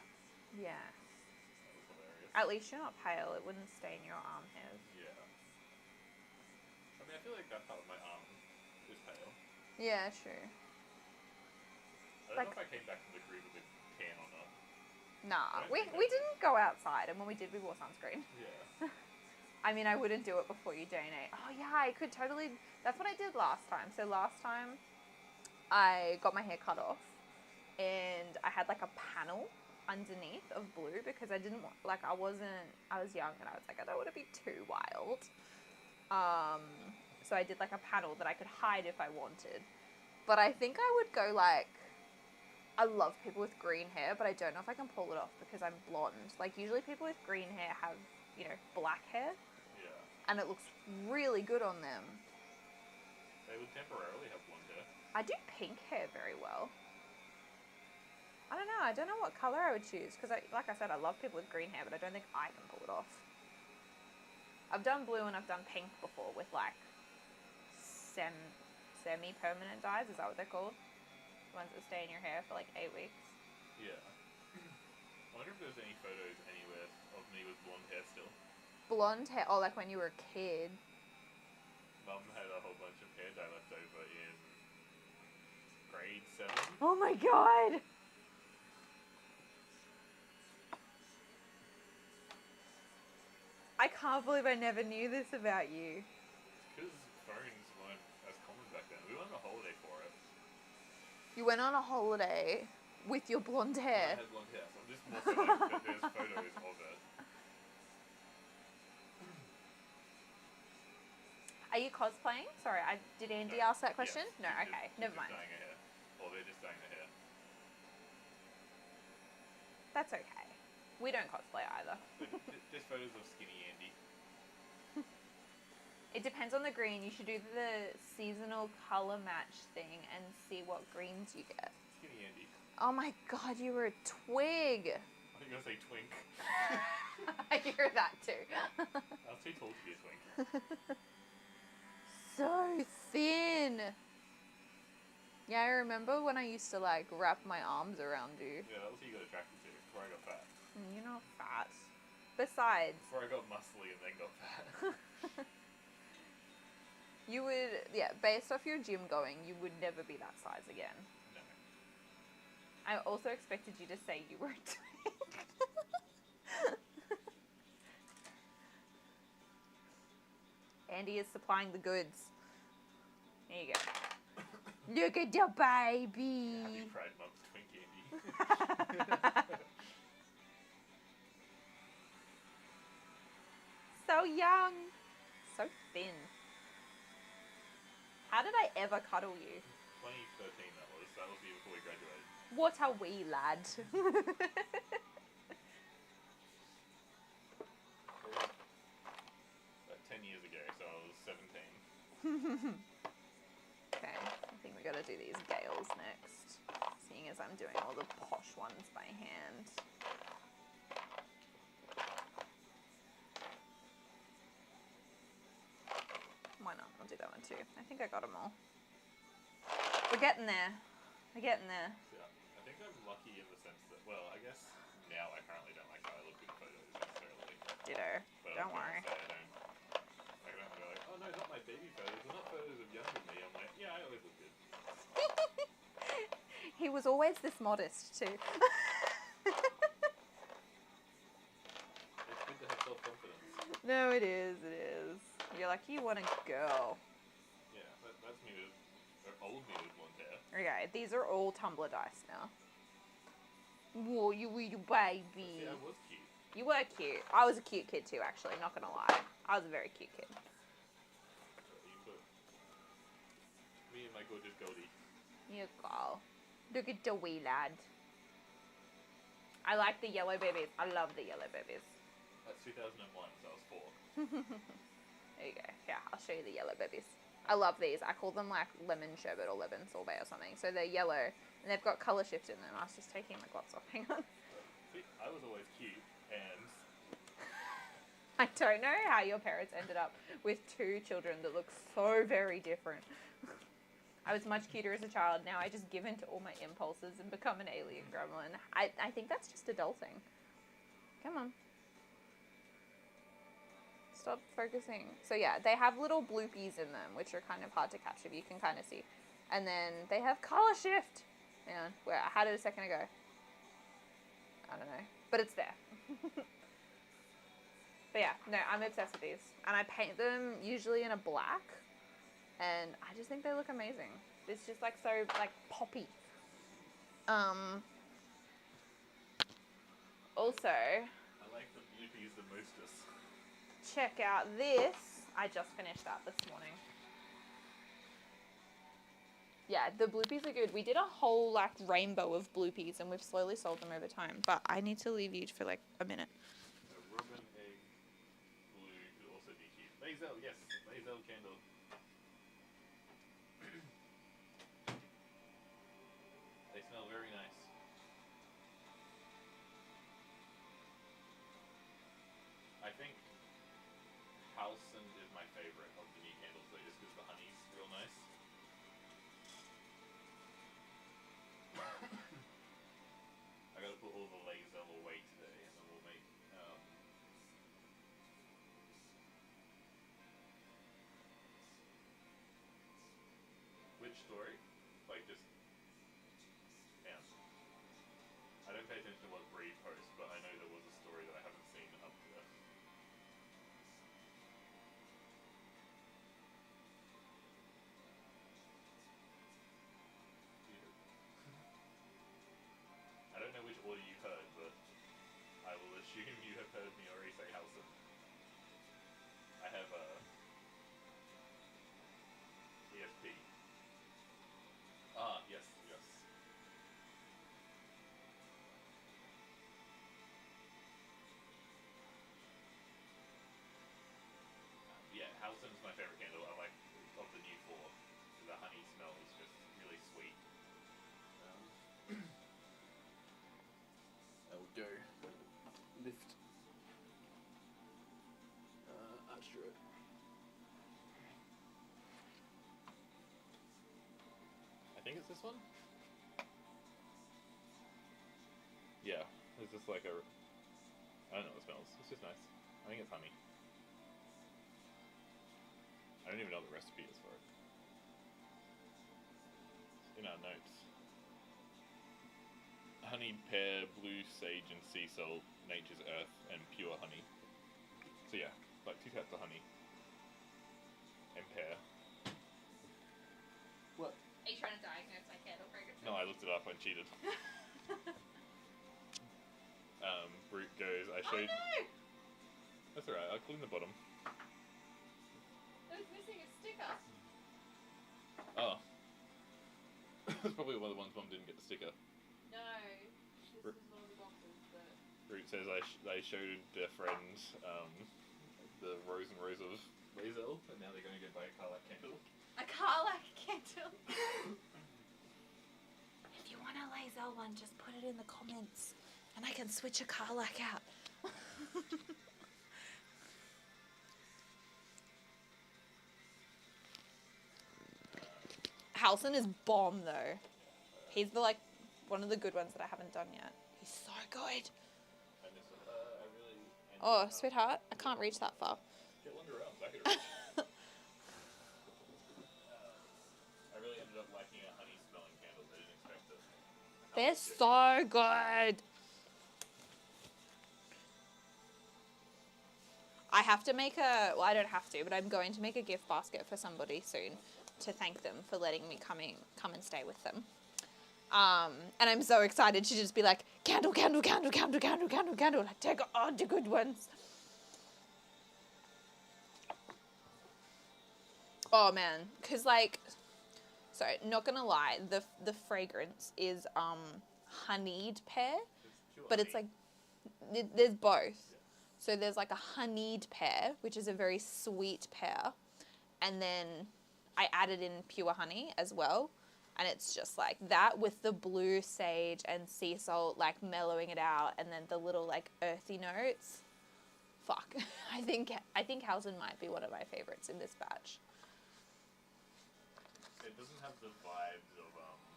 Yeah. That was hilarious. At least you're not pale. It wouldn't stain your arm hairs. Yeah. I mean, I feel like that part of my arm is pale. Yeah, true. I don't know if I came back from the cruise with a tan or not. Nah, we didn't go outside, and when we did, we wore sunscreen. Yeah. I mean, I wouldn't do it before you donate. Oh yeah, I could totally, that's what I did last time. So last time, I got my hair cut off, and I had like a panel underneath of blue, because I didn't want, like, I was young, and I was like, I don't want to be too wild. So I did like a panel that I could hide if I wanted. But I think I would go like, I love people with green hair, but I don't know if I can pull it off because I'm blonde. Like, usually people with green hair have, you know, black hair. Yeah. And it looks really good on them. They would temporarily have blonde hair. I do pink hair very well. I don't know. I don't know what color I would choose because, like I said, I love people with green hair, but I don't think I can pull it off. I've done blue and I've done pink before with, like, semi-permanent dyes. Is that what they're called? Ones that stay in your hair for like 8 weeks. Yeah. I wonder if there's any photos anywhere of me with blonde hair still. Blonde hair? Oh, like when you were a kid. Mum had a whole bunch of hair dye left over in grade 7. Oh my god! I can't believe I never knew this about you. Because phones weren't as common back then. We went on a holiday for it. You went on a holiday with your blonde hair. I had blonde hair, so I'm just more so like that there's photos of it. Are you cosplaying? Sorry, did Andy ask that question? Yes, No, okay, never mind. Dyeing her hair. Or they're just dyeing their hair. That's okay. We don't cosplay either. Just photos of skinny Andy. It depends on the green. You should do the seasonal color match thing and see what greens you get. Skinny Andy. Oh my god, you were a twig. I think I was going to say twink. I hear that too. I was too tall to be a twink. So thin. Yeah, I remember when I used to like wrap my arms around you. Yeah, that was who you got attracted to before I got fat. You're not fat. Besides, Before I got muscly and then got fat. you would, yeah, based off your gym going, you would never be that size again. No. I also expected you to say you were a twig. Andy is supplying the goods. There you go. Look at the baby. Happy Pride Month, Twink Andy. So young. So thin. How did I ever cuddle you? 2013 that was. That was the year before we graduated. What a wee lad. About 10 years ago, so I was 17. Okay, I think we gotta do these gales next. Seeing as I'm doing all the posh ones by hand. Why not? I'll do that one too. I think I got them all. We're getting there. We're getting there. Yeah, I think I'm lucky in the sense that, well, I guess now I currently don't like how I look in photos necessarily. Ditto. But Don't worry. I don't go like, oh no, not my baby photos, or not photos of younger me. I'm like, yeah, I always look good. He was always this modest too. It's good to have self-confidence. No, it is. It is. You're like, you want a girl. Yeah, that's me with, or old me with blonde hair. Okay, these are all tumbler dice now. Whoa, you baby. See, I was cute. You were cute. I was a cute kid too, actually. Not gonna lie. I was a very cute kid. You put me and my gorgeous Goldie. You go. Look at the wee lad. I like the yellow babies. I love the yellow babies. That's 2001, so I was 4. There you go. Yeah, I'll show you the yellow babies. I love these. I call them like lemon sherbet or lemon sorbet or something. So they're yellow and they've got colour shift in them. I was just taking my gloves off. Hang on. See, I was always cute, and I don't know how your parents ended up with 2 children that look so very different. I was much cuter as a child. Now I just give in to all my impulses and become an alien gremlin. I think that's just adulting. Come on. Stop focusing. So yeah, they have little bloopies in them, which are kind of hard to capture, but you can kind of see. And then they have color shift. Hang on, where I had it a second ago. I don't know, but it's there. But yeah, no, I'm obsessed with these. And I paint them usually in a black. And I just think they look amazing. It's just like so like poppy. Also, I like the bloopies the mostest. check out this. I just finished that this morning. Yeah, the bloopies are good. We did a whole like rainbow of bloopies and we've slowly sold them over time. But I need to leave you for like a minute. The Robin Egg Blue could also be cute. Basil, yes, basil candle. They smell very nice. I think Halcyon is my favorite of the new candles though, just because the honey's real nice. I gotta put all the laser away today and then we'll make which story? Like just yeah. I don't pay attention to what Bree posts, but I know there was a story that I haven't seen up there. I don't know which order you heard, but I will assume you have heard me already say Halcyon. I have ESP. Ah, yes, yes. Yeah, Halcyon's my favorite candle. I like of the new 4. The honey smell is just really sweet. I will go lift think it's this one. Yeah, it's just like a... I don't know what it smells. It's just nice. I think it's honey. I don't even know what the recipe is for it. It's in our notes. Honey, pear, blue sage, and sea salt, nature's earth, and pure honey. So yeah, like 2 taps of honey. And pear. What? Are you trying to diagnose my candle fragrance? No, I looked it up and cheated. Brute goes, I showed... Oh no! That's alright, I'll clean the bottom. It was missing a sticker. Oh. That's probably one of the ones Mum didn't get the sticker. No, this was one of the boxes that... Brute says I showed their friend the Rose and Rose of Lazel, and now they're going to go buy a Carlac candle. A Carlac candle. If you want a Lazel one, just put it in the comments, and I can switch a Carlac out. Halcyon is bomb though. He's the one of the good ones that I haven't done yet. He's so good. And this one, I really... Oh, sweetheart, I can't reach that far. Get one around, back it around. I really ended up liking a honey smelling candle. I didn't expect it. They're so good. I have to make well, I don't have to, but I'm going to make a gift basket for somebody soon to thank them for letting me come and stay with them. And I'm so excited to just be like, candle, candle, candle, candle, candle, candle, candle. Like, take all the good ones. Oh man, because sorry, not gonna lie, the fragrance is honeyed pear, but it's like there's both. So there's like a honeyed pear, which is a very sweet pear, and then I added in pure honey as well, and it's just like that with the blue sage and sea salt mellowing it out, and then the little earthy notes. Fuck, I think Halcyon might be one of my favorites in this batch. It doesn't have the vibes of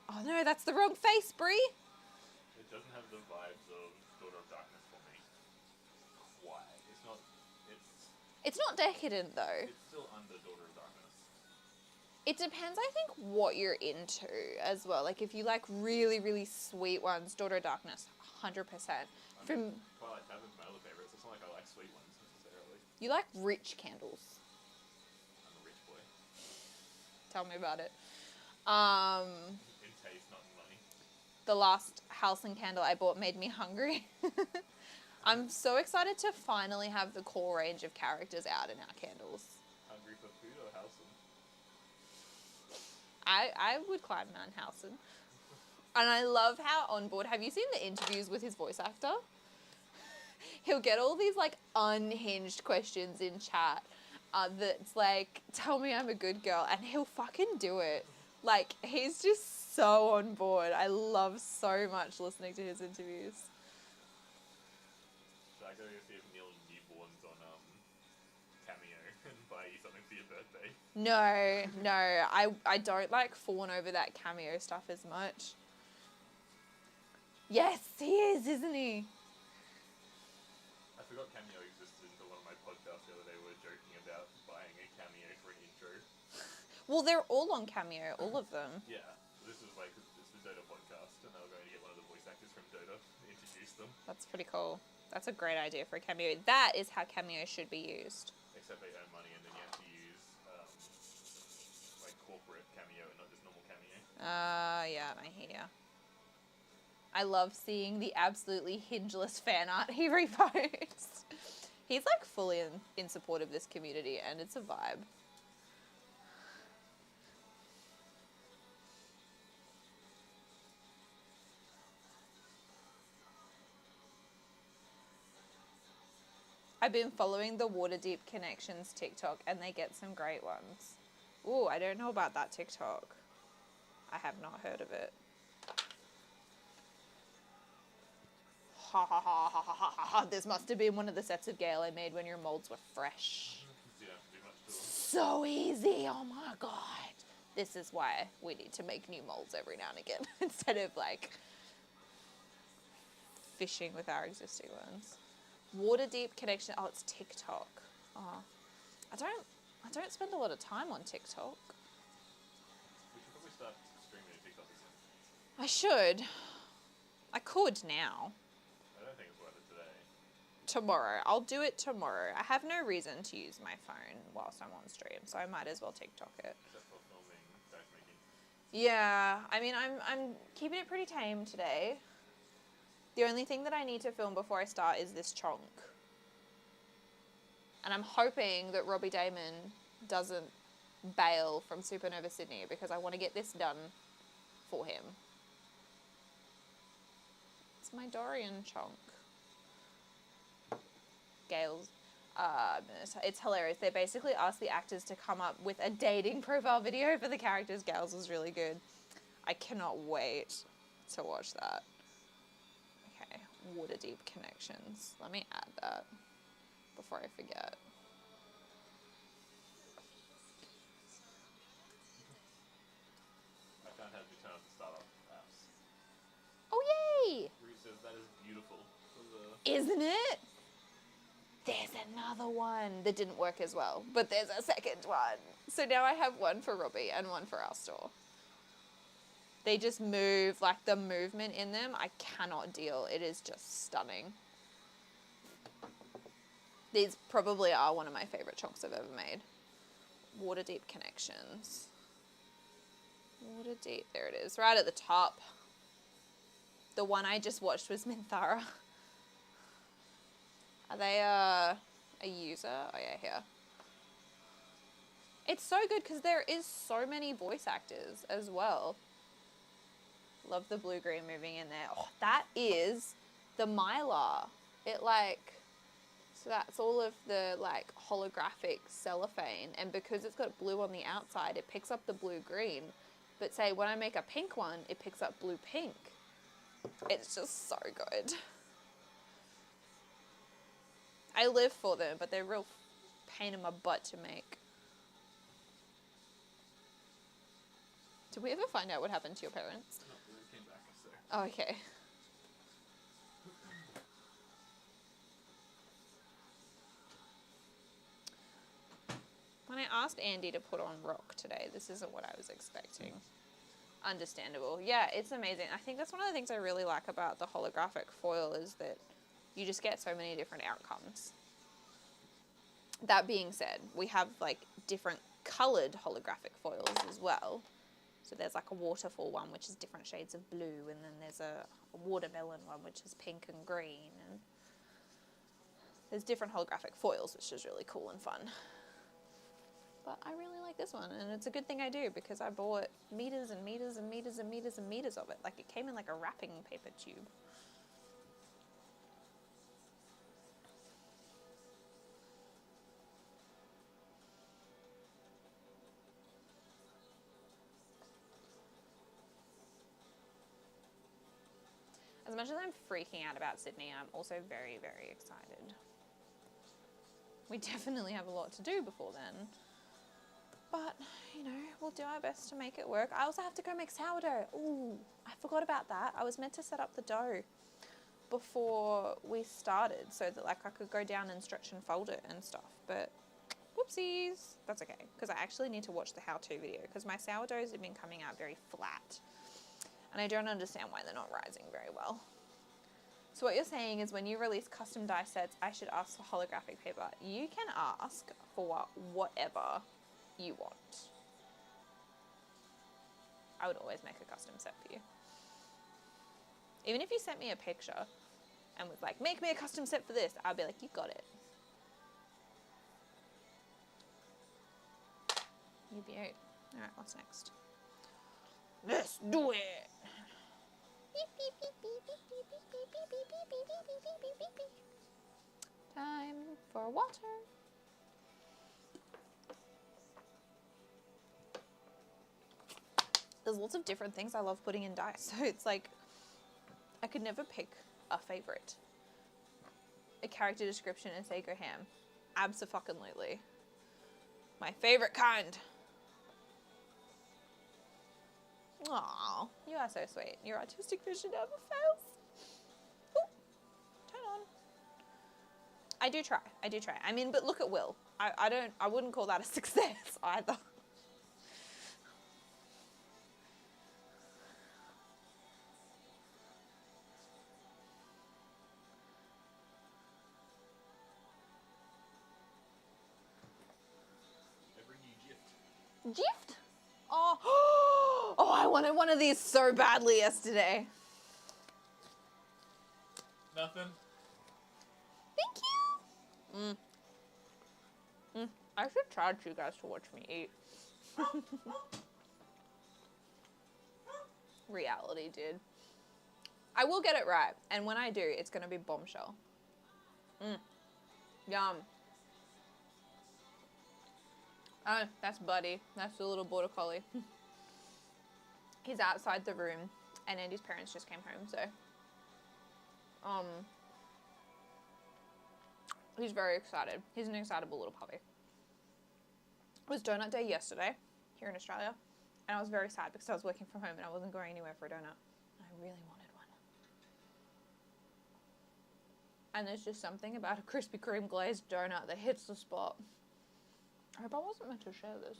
Oh no, that's the wrong face, Brie. It doesn't have the vibes of Daughter of Darkness for me. Why? It's not decadent though. It's still under Daughter of Darkness. It depends, I think, what you're into as well. Like if you like really, really sweet ones, Daughter of Darkness, 100%. From Twilight Tavern's my other favourites. It's not like I like sweet ones necessarily. You like rich candles. I'm a rich boy. Tell me about it. In taste, not in money. The last Halcyon candle I bought made me hungry. I'm so excited to finally have the core range of characters out in our candles. Hungry for food or Halcyon? I would climb Mount Halcyon. And I love how on board, have you seen the interviews with his voice actor? He'll get all these unhinged questions in chat that's like, tell me I'm a good girl, and he'll fucking do it. He's just so on board. I love so much listening to his interviews. Should I go see if Neil Newborn's on Cameo and buy you something for your birthday? No. I don't fawn over that Cameo stuff as much. Yes, he is, isn't he? I forgot Cameo existed until one of my podcasts the other day were joking about buying a Cameo for an intro. Well, they're all on Cameo, all of them. Yeah, this is it's the Dota podcast, and they were going to get one of the voice actors from Dota to introduce them. That's pretty cool. That's a great idea for a Cameo. That is how Cameo should be used. Except they earn money, and then you have to use corporate Cameo and not just normal Cameo. Yeah, I hear. I love seeing the absolutely hingeless fan art he reposts. He's fully in support of this community, and it's a vibe. I've been following the Waterdeep Connections TikTok, and they get some great ones. Ooh, I don't know about that TikTok. I have not heard of it. Ha ha ha ha ha ha ha. This must have been one of the sets of Gale I made when your molds were fresh. You don't have to do much to them. So easy, oh my god. This is why we need to make new molds every now and again instead of like fishing with our existing ones. Water deep connection. Oh, it's TikTok. Oh, I don't spend a lot of time on TikTok. We should probably start streaming a TikTok again. I should. I could now. I don't think it's worth it today. Tomorrow. I'll do it tomorrow. I have no reason to use my phone whilst I'm on stream, so I might as well TikTok it. Except for filming, dice making. Yeah, I mean, I'm keeping it pretty tame today. The only thing that I need to film before I start is this chonk. And I'm hoping that Robbie Damon doesn't bail from Supernova Sydney because I want to get this done for him. It's my Dorian chonk. Gale's. It's hilarious. They basically asked the actors to come up with a dating profile video for the characters. Gale's was really good. I cannot wait to watch that. Okay, water deep connections. Let me add that before I forget. I found how to turn on the startup apps. Oh, yay! Rue says that is beautiful. Isn't it? There's another one that didn't work as well, but there's a second one. So now I have one for Robbie and one for our store. They just move, like the movement in them, I cannot deal. It is just stunning. These probably are one of my favorite chonks I've ever made. Water deep connections. Water deep, there it is, right at the top. The one I just watched was Minthara. Are they a user? Oh yeah, here. It's so good because there is so many voice actors as well. Love the blue-green moving in there. Oh, that is the Mylar. It like, so that's all of the like holographic cellophane, and because it's got blue on the outside, it picks up the blue-green. But say when I make a pink one, it picks up blue-pink. It's just so good. I live for them, but they're real pain in my butt to make. Did we ever find out what happened to your parents? No, they came back, so. Oh, okay. When I asked Andy to put on rock today, this isn't what I was expecting. Understandable. Yeah, it's amazing. I think that's one of the things I really like about the holographic foil is that you just get so many different outcomes. That being said, we have like different colored holographic foils as well. So there's like a waterfall one, which is different shades of blue, and then there's a watermelon one, which is pink and green, and there's different holographic foils, which is really cool and fun. But I really like this one, and it's a good thing I do because I bought meters and meters and meters and meters and meters of it. Like it came in like a wrapping paper tube. As much as I'm freaking out about Sydney, I'm also very, very excited. We definitely have a lot to do before then. But, you know, we'll do our best to make it work. I also have to go make sourdough. Ooh, I forgot about that. I was meant to set up the dough before we started so that, like, I could go down and stretch and fold it and stuff. But, whoopsies. That's okay, because I actually need to watch the how-to video because my sourdoughs have been coming out very flat. And I don't understand why they're not rising very well. So what you're saying is when you release custom die sets, I should ask for holographic paper. You can ask for whatever you want. I would always make a custom set for you. Even if you sent me a picture and was like, make me a custom set for this, I'd be like, you got it. You beaut. Alright, what's next? Let's do it! Time for water. There's lots of different things I love putting in dice, so it's like I could never pick a favorite. A character description in Seiko Ham. Abso-fucking-lutely. My favorite kind. Aw, you are so sweet. Your artistic vision never fails. Ooh, turn on. I do try. I mean, but look at Will. I wouldn't call that a success either. They bring you gift. Gift? Oh, oh, I wanted one of these so badly yesterday. Nothing. Thank you. I should charge you guys to watch me eat. Reality, dude. I will get it right, and when I do, it's gonna be bombshell. Yum. Oh, that's Buddy. That's the little border collie. He's outside the room, and Andy's parents just came home, so he's very excited. He's an excitable little puppy. It was donut day yesterday here in Australia, and I was very sad because I was working from home and I wasn't going anywhere for a donut. I really wanted one. And there's just something about a Krispy Kreme glazed donut that hits the spot. I hope I wasn't meant to share this.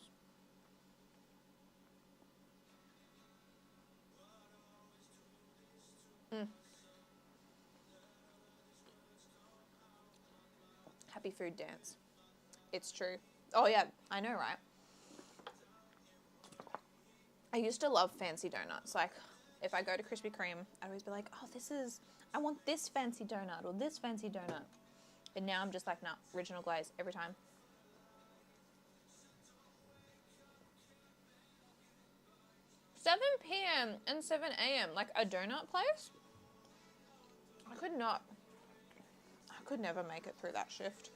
Happy food dance. It's true. Oh yeah, I know, right? I used to love fancy donuts. Like, if I go to Krispy Kreme, I'd always be like, oh, I want this fancy donut or this fancy donut. And now I'm just like, nah, original glaze every time. $7 p.m. and 7 a.m. Like a donut place? I could never make it through that shift.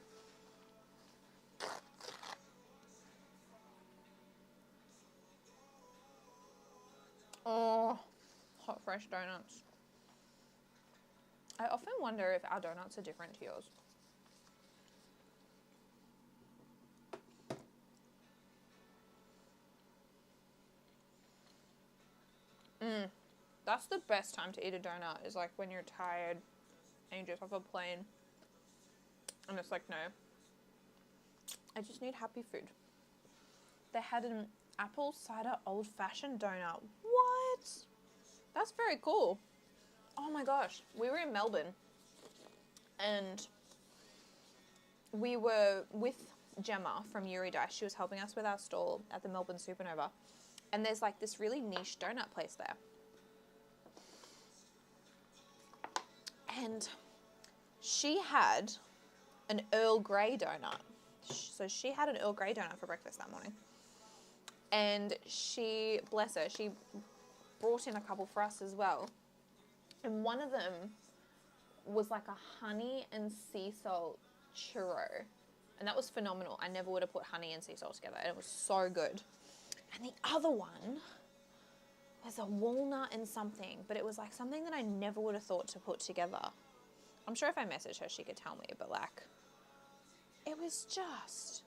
Oh, hot fresh donuts. I often wonder if our donuts are different to yours. That's the best time to eat a donut, is like when you're tired and you just have a plane. And it's like, no, I just need happy food. They had an apple cider old-fashioned donut. What? That's very cool. Oh my gosh. We were in Melbourne and we were with Gemma from Resin Dice. She was helping us with our stall at the Melbourne Supernova. And there's like this really niche donut place there. And she had an Earl Grey donut. So she had an Earl Grey donut for breakfast that morning. And she, bless her, she brought in a couple for us as well. And one of them was like a honey and sea salt churro. And that was phenomenal. I never would have put honey and sea salt together. And it was so good. And the other one was a walnut and something. But it was like something that I never would have thought to put together. I'm sure if I messaged her, she could tell me. But like, it was just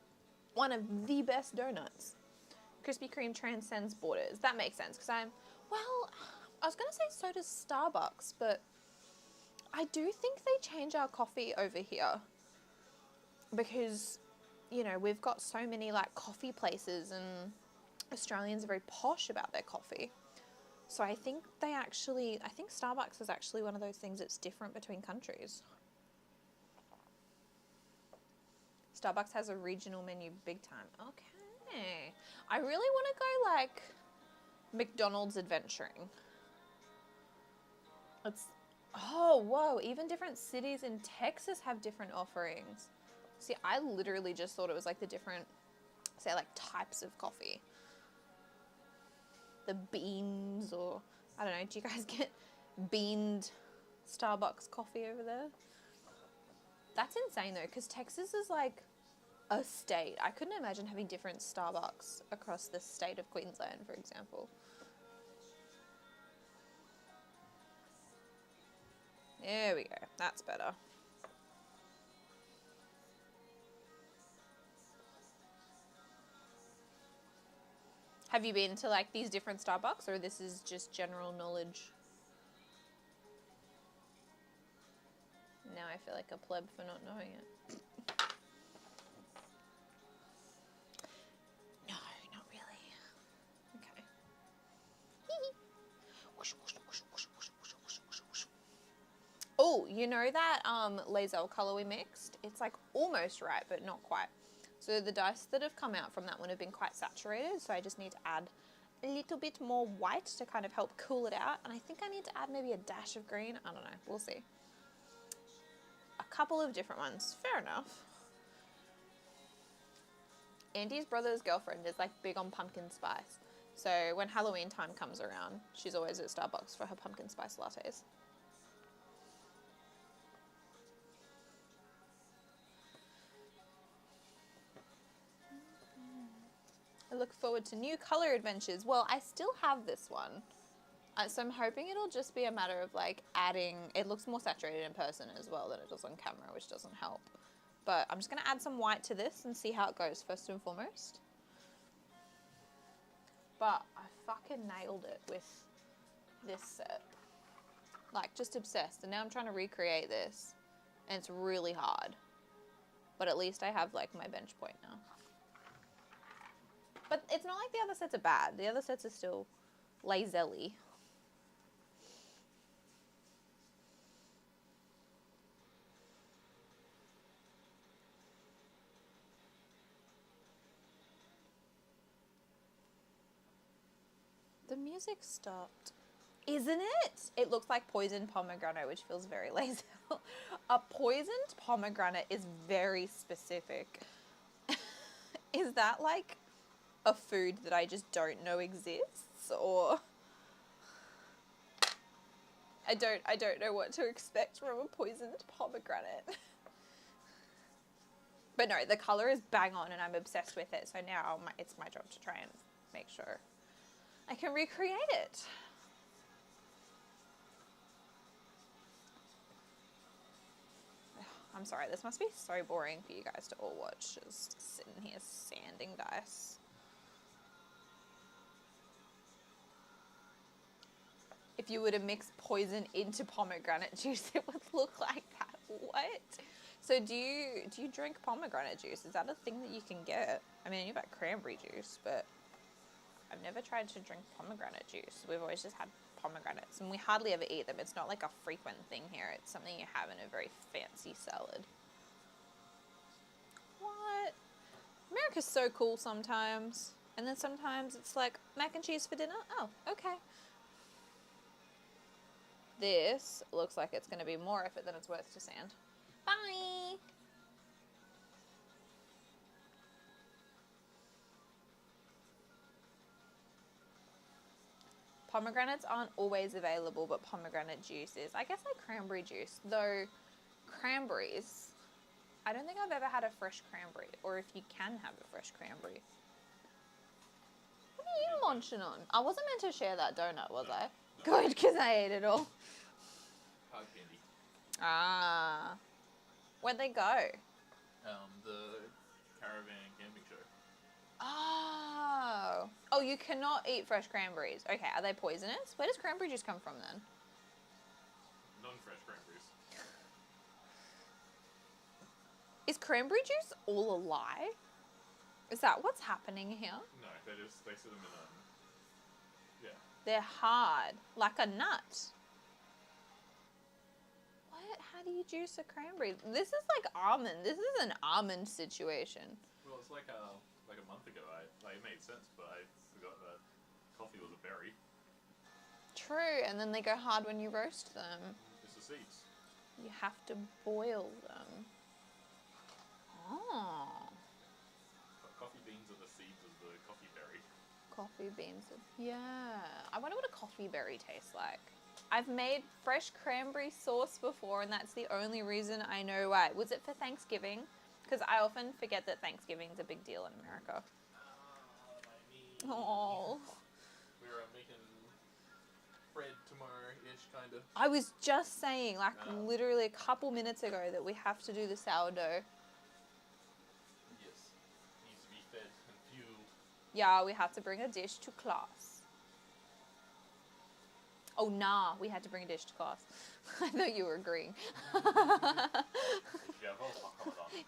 one of the best donuts. Krispy Kreme transcends borders. That makes sense. Because I was going to say so does Starbucks. But I do think they change our coffee over here. Because, you know, we've got so many like coffee places and Australians are very posh about their coffee. So I think Starbucks is actually one of those things that's different between countries. Starbucks has a regional menu big time. Okay. I really want to go like McDonald's adventuring. Oh, whoa. Even different cities in Texas have different offerings. See, I literally just thought it was like the different, say, like types of coffee. The beans or, I don't know, do you guys get beaned Starbucks coffee over there? That's insane though, because Texas is like a state. I couldn't imagine having different Starbucks across the state of Queensland, for example. There we go. That's better. Have you been to like these different Starbucks, or this is just general knowledge? Now I feel like a pleb for not knowing it. No, not really. Okay. Oh, you know that Lae'zel colour we mixed? It's like almost right, but not quite. So the dice that have come out from that one have been quite saturated, so I just need to add a little bit more white to kind of help cool it out. And I think I need to add maybe a dash of green. I don't know. We'll see. A couple of different ones. Fair enough. Andy's brother's girlfriend is like big on pumpkin spice. So when Halloween time comes around, she's always at Starbucks for her pumpkin spice lattes. I look forward to new colour adventures. Well, I still have this one. So I'm hoping it'll just be a matter of like adding, it looks more saturated in person as well than it does on camera, which doesn't help. But I'm just going to add some white to this and see how it goes first and foremost. But I fucking nailed it with this set. Like, just obsessed. And now I'm trying to recreate this. And it's really hard. But at least I have like my bench point now. But it's not like the other sets are bad. The other sets are still Lae'zel-y. The music stopped. Isn't it? It looks like poisoned pomegranate, which feels very Lae'zel. A poisoned pomegranate is very specific. Is that like a food that I just don't know exists, or I don't know what to expect from a poisoned pomegranate. But no, the color is bang on and I'm obsessed with it. So now it's my job to try and make sure I can recreate it. I'm sorry, this must be so boring for you guys to all watch, just sitting here sanding dice. If you were to mix poison into pomegranate juice, it would look like that. What? So do you drink pomegranate juice? Is that a thing that you can get? I mean, you've got cranberry juice, but I've never tried to drink pomegranate juice. We've always just had pomegranates, and we hardly ever eat them. It's not like a frequent thing here. It's something you have in a very fancy salad. What? America's so cool sometimes. And then sometimes it's like, mac and cheese for dinner? Oh, okay. This looks like it's going to be more effort than it's worth to sand. Bye! Pomegranates aren't always available, but pomegranate juice is. I guess like cranberry juice, though cranberries, I don't think I've ever had a fresh cranberry, or if you can have a fresh cranberry. What are you munching on? I wasn't meant to share that donut, was I? No. Good, because I ate it all. Hard candy. Ah. Where'd they go? The caravan camping show. Oh. Oh, you cannot eat fresh cranberries. Okay, are they poisonous? Where does cranberry juice come from then? Non-fresh cranberries. Is cranberry juice all a lie? Is that what's happening here? No, they sit them in yeah. They're hard, like a nut. What? How do you juice a cranberry? This is like almond. This is an almond situation. Well, it's like a month ago. It made sense, but I forgot that coffee was a berry. True, and then they go hard when you roast them. It's the seeds. You have to boil them. Oh. Coffee beans are the seeds of the coffee berry. Coffee beans. Yeah. I wonder what a coffee berry tastes like. I've made fresh cranberry sauce before, and that's the only reason I know why. Was it for Thanksgiving? Because I often forget that Thanksgiving's a big deal in America. Oh. We're making bread tomorrow-ish, kind of. I was just saying, like, literally a couple minutes ago that we have to do the sourdough. Yes. Needs to be fed and fueled. Yeah, we had to bring a dish to class. Oh, nah, we had to bring a dish to class. I thought you were agreeing.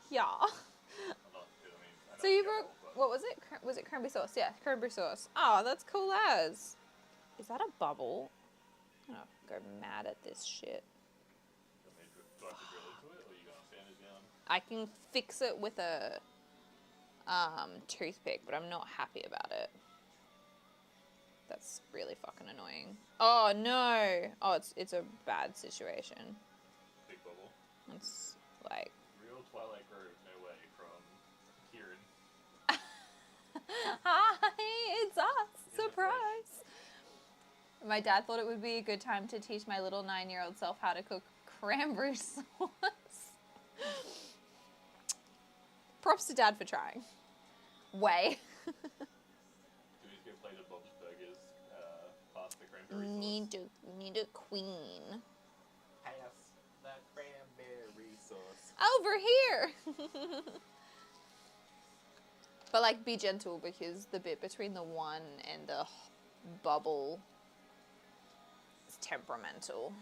Yeah. So you brought, what was it? Was it cranberry sauce? Yeah, cranberry sauce. Oh, that's cool as. Is that a bubble? I'm gonna go mad at this shit. I can fix it with a toothpick, but I'm not happy about it. That's really fucking annoying. Oh no! Oh, it's a bad situation. Big bubble. It's like Real Twilight Grove, no way, from Kieran. Hi, it's us. Surprise. My dad thought it would be a good time to teach my little 9-year-old self how to cook cranberry sauce. Props to Dad for trying. Way. Do we just go play the Bob's Burgers past the cranberry sauce? Need a queen. Pass that cranberry sauce. Over here. But like, be gentle because the bit between the one and the bubble is temperamental.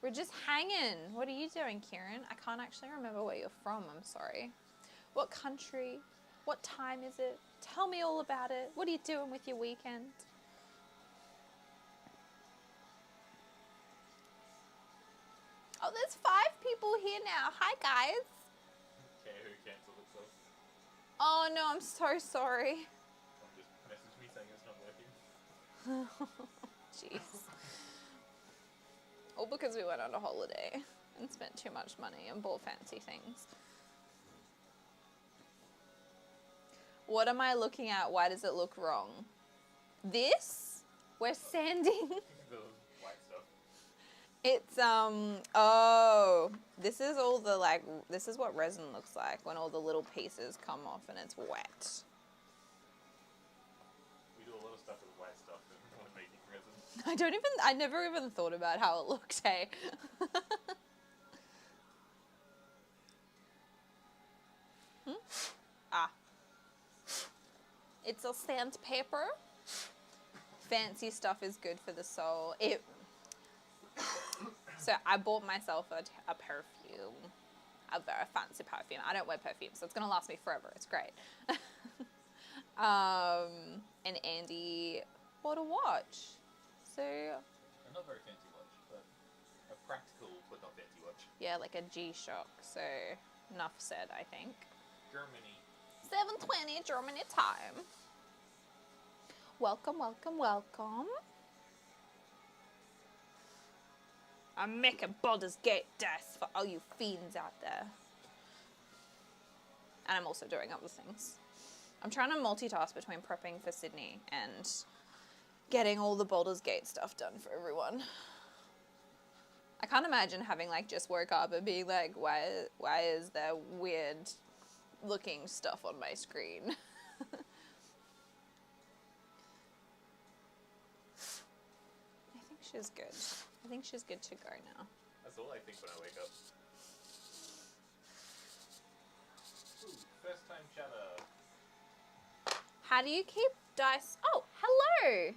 We're just hanging. What are you doing, Kieran? I can't actually remember where you're from. I'm sorry. What country? What time is it? Tell me all about it. What are you doing with your weekend? Oh, there's 5 people here now. Hi, guys. Okay, who cancelled itself? Oh, no, I'm so sorry. Just message me saying it's not working. Jeez. All because we went on a holiday and spent too much money and bought fancy things. What am I looking at? Why does it look wrong? This? We're sanding. The white stuff. It's, oh, this is all the, like, this is what resin looks like when all the little pieces come off and it's wet. We do a lot of stuff with white stuff when we're making resin. I never even thought about how it looked, hey. Ah. It's a sandpaper. Fancy stuff is good for the soul. So I bought myself a perfume. A very fancy perfume. I don't wear perfume, so it's going to last me forever. It's great. And Andy bought a watch. So... Not very fancy watch, but a practical but not fancy watch. yeah, like a G-Shock. So enough said, I think. Germany. 7:20 Germany time. Welcome, welcome, welcome. I'm making Baldur's Gate dice for all you fiends out there. And I'm also doing other things. I'm trying to multitask between prepping for Sydney and getting all the Baldur's Gate stuff done for everyone. I can't imagine having like just woke up and being like, why is there weird looking stuff on my screen? I think she's good. I think she's good to go now. That's all I think when I wake up. Ooh, first time chatter. How do you keep dice? Oh, hello!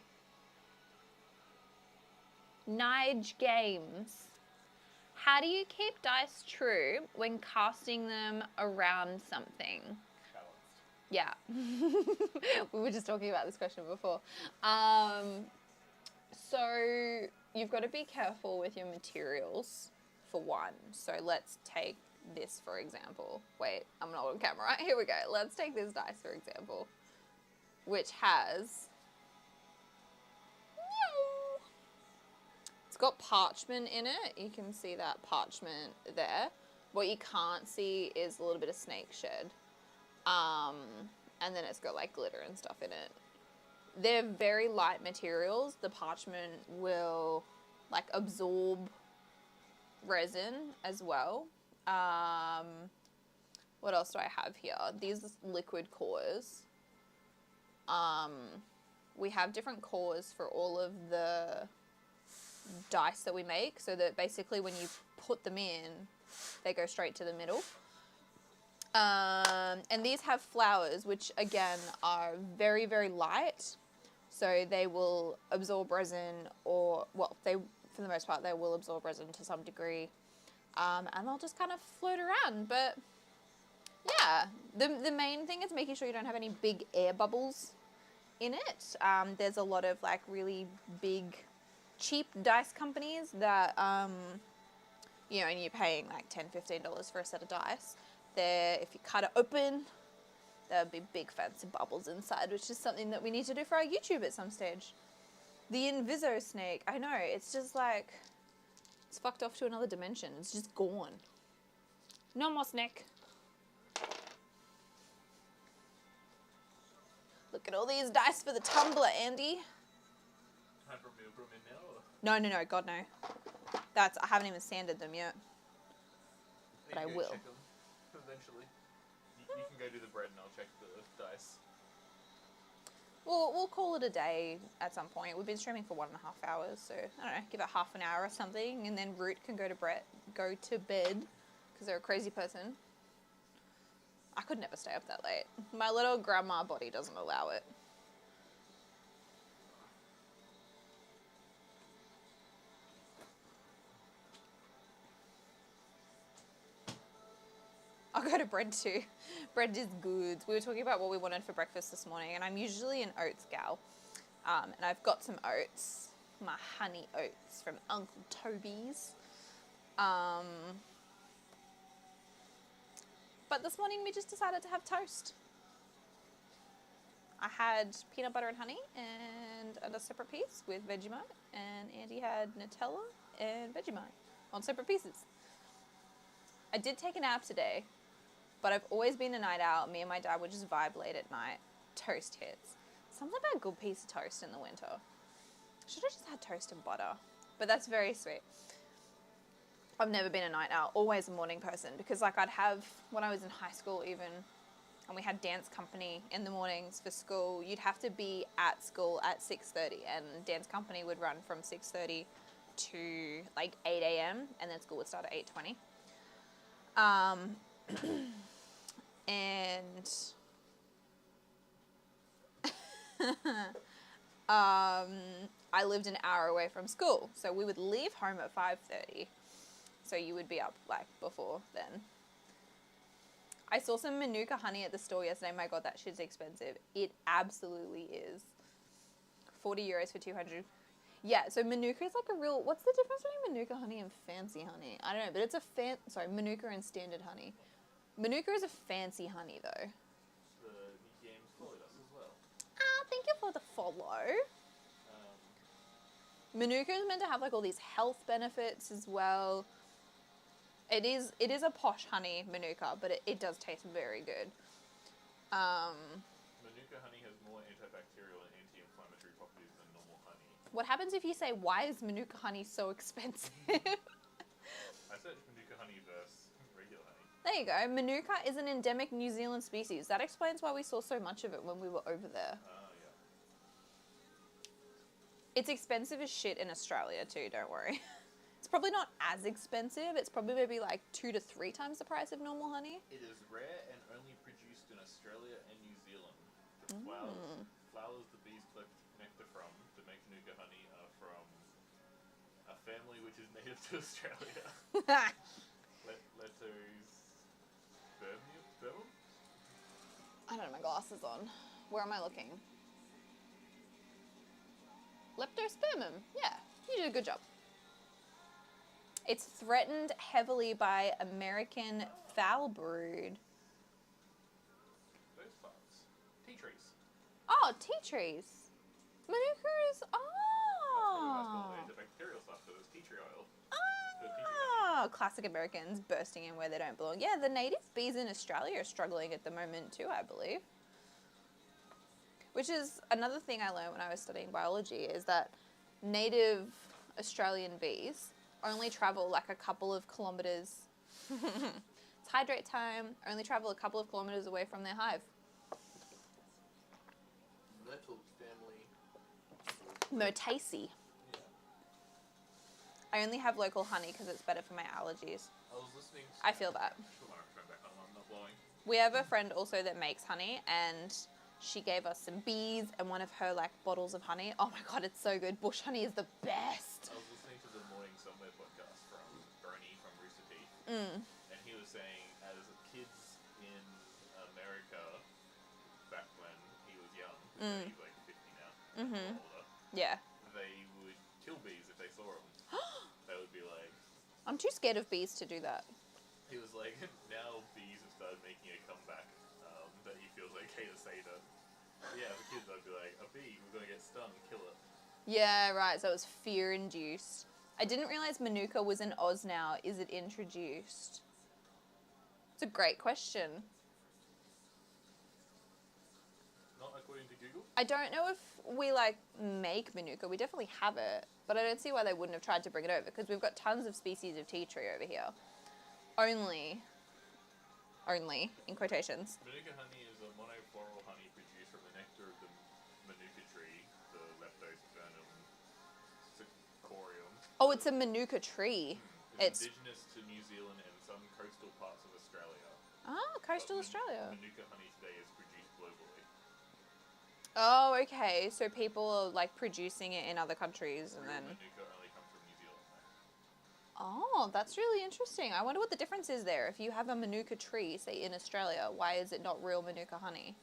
Nige Games. How do you keep dice true when casting them around something? Balanced. Yeah. We were just talking about this question before. So you've got to be careful with your materials, for one. So let's take this, for example. Wait, I'm not on camera. Here we go. Let's take this dice, for example, which has... It's got parchment in it. You can see that parchment there. What you can't see is a little bit of snake shed. And then it's got like glitter and stuff in it. They're very light materials. The parchment will like absorb resin as well. What else do I have here? These liquid cores. We have different cores for all of the dice that we make, so that basically when you put them in, they go straight to the middle. And these have flowers, which again are very, very light. So they will absorb resin, or, well, they, for the most part, they will absorb resin to some degree. And they'll just kind of float around. But yeah, the main thing is making sure you don't have any big air bubbles in it. There's a lot of like really big, cheap dice companies that, you know, and you're paying like $10, $15 for a set of dice. If you cut it open, there would be big fancy bubbles inside, which is something that we need to do for our YouTube at some stage. The Inviso snake, I know, it's just like, it's fucked off to another dimension. It's just gone. No more snake. Look at all these dice for the tumbler, Andy. Time for me to put them in now? Or? No, God no. I haven't even sanded them yet. But I will. Check them eventually. You can go do the bread and I'll check the dice. We'll call it a day at some point. We've been streaming for 1.5 hours, so I don't know, give it half an hour or something, and then Root can go to bed because they're a crazy person. I could never stay up that late. My little grandma body doesn't allow it. I'll go to bread too. Bread is good. We were talking about what we wanted for breakfast this morning, and I'm usually an oats gal. And I've got some oats, my honey oats from Uncle Toby's. But this morning we just decided to have toast. I had peanut butter and honey and a separate piece with Vegemite, and Andy had Nutella and Vegemite on separate pieces. I did take a nap today, but I've always been a night owl. Me and my dad would just vibe late at night. Toast hits. Something about a good piece of toast in the winter. Should have just had toast and butter, but that's very sweet. I've never been a night owl, always a morning person, because like I'd have, when I was in high school even, and we had dance company in the mornings for school, you'd have to be at school at 6:30, and dance company would run from 6:30 to like 8 a.m. and then school would start at 8:20. And I lived an hour away from school, so we would leave home at 5:30. So you would be up like before then. I saw some Manuka honey at the store yesterday. My God, that shit's expensive. It absolutely is. 40 euros for 200. Yeah, so Manuka is like a real, what's the difference between Manuka honey and fancy honey? I don't know, but it's a Manuka and standard honey. Manuka is a fancy honey though. The new games followed us as well. Ah, thank you for the follow. Manuka is meant to have like all these health benefits as well. It is a posh honey, Manuka, but it does taste very good. Manuka honey has more antibacterial and anti-inflammatory properties than normal honey. What happens if you say, why is Manuka honey so expensive? I searched Manuka honey versus regular honey. There you go. Manuka is an endemic New Zealand species. That explains why we saw so much of it when we were over there. Yeah. It's expensive as shit in Australia too, don't worry. It's probably not as expensive. It's probably maybe like 2 to 3 times the price of normal honey. It is rare and only produced in Australia and New Zealand. The flowers the bees collect nectar from to make Manuka honey are from a family which is native to Australia. Leptospermum? I don't have my glasses on. Where am I looking? Leptospermum. Yeah, you did a good job. It's threatened heavily by American foul brood. Those flowers. Tea trees. Oh, tea trees. Manukas. That's Oh. the bacterial stuff, so it's tea tree oil. Oh, classic Americans bursting in where they don't belong. Yeah, the native bees in Australia are struggling at the moment too, I believe. Which is another thing I learned when I was studying biology, is that native Australian bees only travel like a couple of kilometers. It's hydrate time. Only travel a couple of kilometers away from their hive. Myrtle family. Myrtaceae. Yeah. I only have local honey because it's better for my allergies. I was listening to... I feel that. Put my microphone back on, I'm not blowing. We have a friend also that makes honey, and she gave us some bees and one of her like bottles of honey. Oh my god, it's so good. Bush honey is the best. I was listening to the Morning Somewhere podcast from Bernie from Rooster Teeth, and he was saying as kids in America, back when he was young, he's like 50 now, older, Yeah. they would kill bees if they saw them. They would be like... I'm too scared of bees to do that. He was like, now bees have started making a comeback, that he feels okay to say that. Yeah, as a kid I'd be like, a bee, we're gonna get stung, kill it. Yeah, right, so it was fear-induced. I didn't realise Manuka was in Oz now. Is it introduced? It's a great question. Not according to Google? I don't know if we, like, make Manuka. We definitely have it. But I don't see why they wouldn't have tried to bring it over, because we've got tons of species of tea tree over here. Only, in quotations. Manuka honey is a monofloral honey produced from the nectar of the Manuka tree, the Leptospermum cichorium. Oh, it's a Manuka tree. It's indigenous to New Zealand and some coastal parts of Australia. Ah, coastal Australia. Manuka honey today is produced globally. Oh, okay. So people are like producing it in other countries, and then. Manuka only comes from New Zealand, though. Oh, that's really interesting. I wonder what the difference is there. If you have a Manuka tree, say in Australia, why is it not real Manuka honey?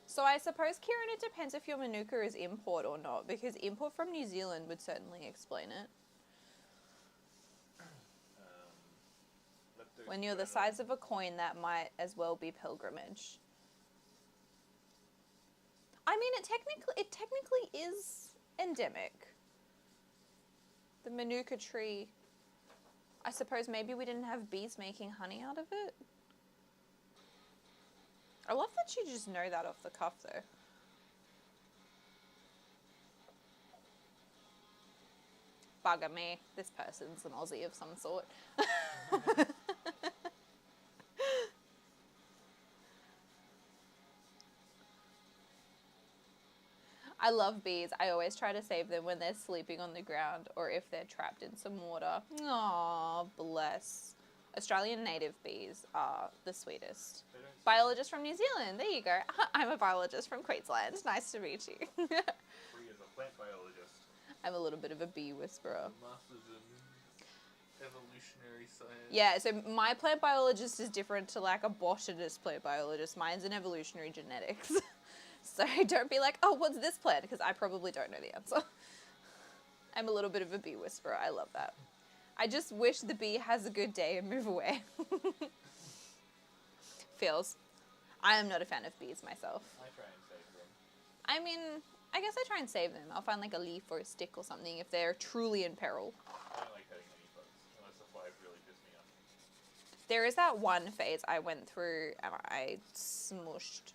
So I suppose, Kieran, it depends if your Manuka is import or not, because import from New Zealand would certainly explain it. When you're the size of a coin, that might as well be pilgrimage. I mean, it technically is endemic. The Manuka tree. I suppose maybe we didn't have bees making honey out of it. I love that you just know that off the cuff, though. Bugger me. This person's an Aussie of some sort. I love bees. I always try to save them when they're sleeping on the ground or if they're trapped in some water. Aw, bless. Australian native bees are the sweetest. Biologist from New Zealand. There you go. I'm a biologist from Queensland. Nice to meet you. Free as a plant biologist. I'm a little bit of a bee whisperer. Masters in evolutionary science. Yeah, so my plant biologist is different to like a botanist plant biologist. Mine's in evolutionary genetics. So don't be like, oh, what's this plant? Because I probably don't know the answer. I'm a little bit of a bee whisperer. I love that. I just wish the bee has a good day and move away. Feels. I am not a fan of bees myself. I try and save them. I mean, I guess I try and save them. I'll find like a leaf or a stick or something if they're truly in peril. I don't like hurting any bugs unless the flies really piss me off. There is that one phase I went through and I smushed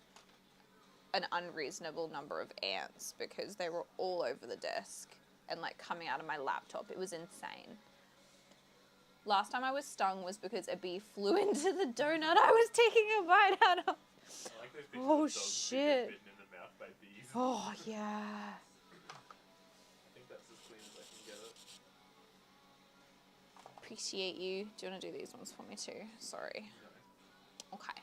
an unreasonable number of ants because they were all over the desk and like coming out of my laptop. It was insane. Last time I was stung was because a bee flew into the donut I was taking a bite out of. I like those pictures Oh, of dogs shit. bitten in the mouth by bees. Oh, yeah. I think that's as clean as I can get it. Appreciate you. Do you want to do these ones for me too? Sorry. No. Okay.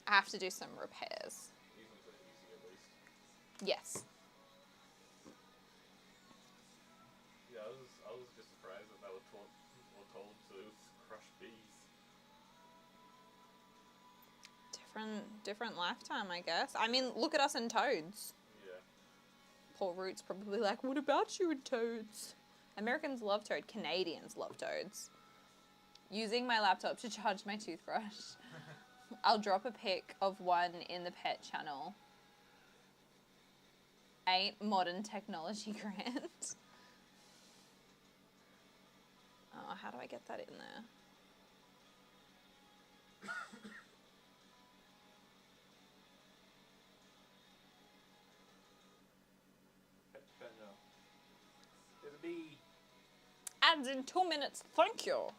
I have to do some repairs. These ones are easy at least. Yes. Yeah, I was just surprised that they were told to crush bees. Different lifetime, I guess. I mean, look at us and toads. Yeah. Poor Root's probably like, what about you and toads? Americans love toad. Canadians love toads. Using my laptop to charge my toothbrush. I'll drop a pic of one in the pet channel. 8 modern technology grant. Oh, how do I get that in there? No. There's a bee. Ads in 2 minutes, thank you.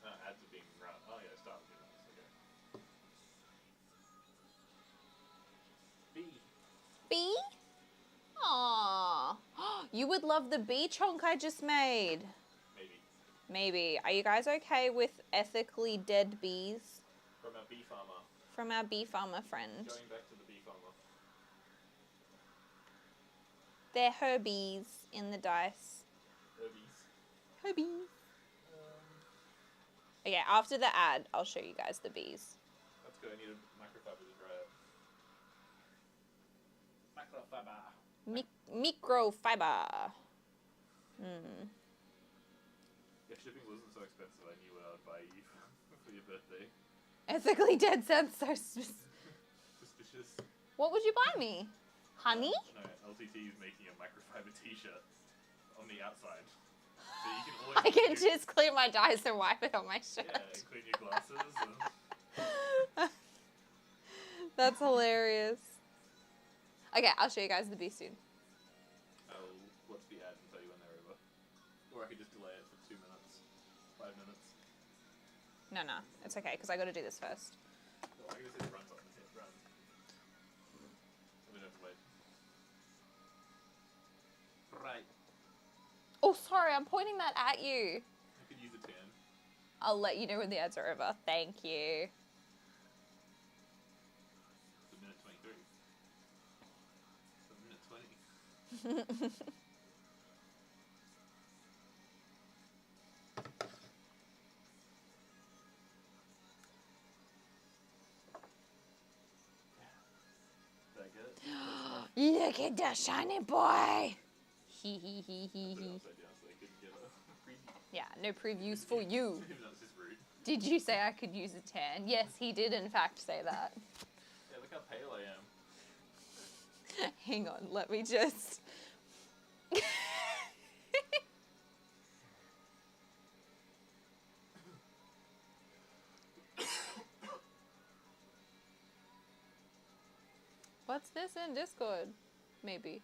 Ads are being run. Oh yeah, start with okay. Bee? Aww. You would love the bee chonk I just made. Maybe. Maybe. Are you guys okay with ethically dead bees? From our bee farmer. From our bee farmer friend. Going back to the bee farmer. They're her bees in the dice. Herbies. Her bees. Okay, after the ad, I'll show you guys the bees. That's good. I need a microfiber to dry it. Microfiber. Microfiber. If shipping wasn't so expensive, I knew what I would buy you for your birthday. Ethically dead sounds so Suspicious. What would you buy me? Honey? No, LTT is making a microfiber t-shirt on the outside. So you can always I can just clean my dice and wipe it on my shirt. Yeah, and clean your glasses. And... That's hilarious. Okay, I'll show you guys the bee soon. I'll watch the ad and tell you when they're over. Or I could just delay it for 2 minutes. 5 minutes. No, it's okay, because I got to do this first. Well, I can just hit the run button. Hit run. We don't have to wait. Right. Oh, sorry, I'm pointing that at you. I could use a tan. I'll let you know when the ads are over. Thank you. It's a minute 23. It's a minute 20. Did I get it? Look at the shiny boy. He. Put it upside down so I couldn't get a preview. Yeah, no previews for you. Even though it's just rude. Did you say I could use a tan? Yes, he did in fact say that. Yeah, look how pale I am. Hang on, let me just... What's this in Discord? Maybe.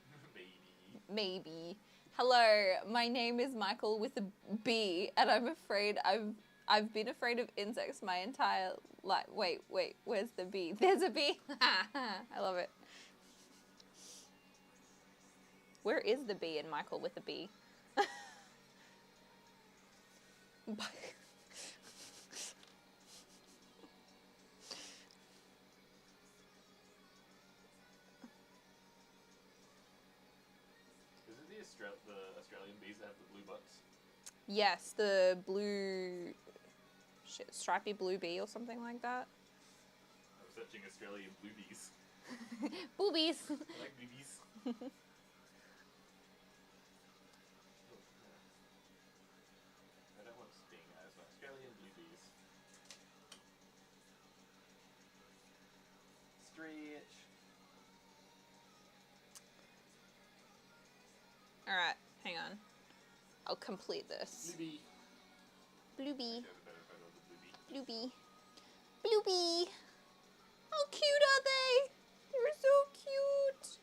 Maybe. Hello, my name is Michael with a B, and I'm afraid I've been afraid of insects my entire life. Wait, where's the bee? There's a bee. I love it. Where is the bee in Michael with a B? The Australian bees that have the blue butts? Yes, the blue... stripy blue bee or something like that. I'm searching Australian blue bees. Boobies. I like boobies. I don't want sting as my Australian blue bees. Stretch. Alright, hang on. I'll complete this. Blue bee. Blue bee. There's a better photo of the blue bee. Blue bee. Blue bee. How cute are they? They're so cute.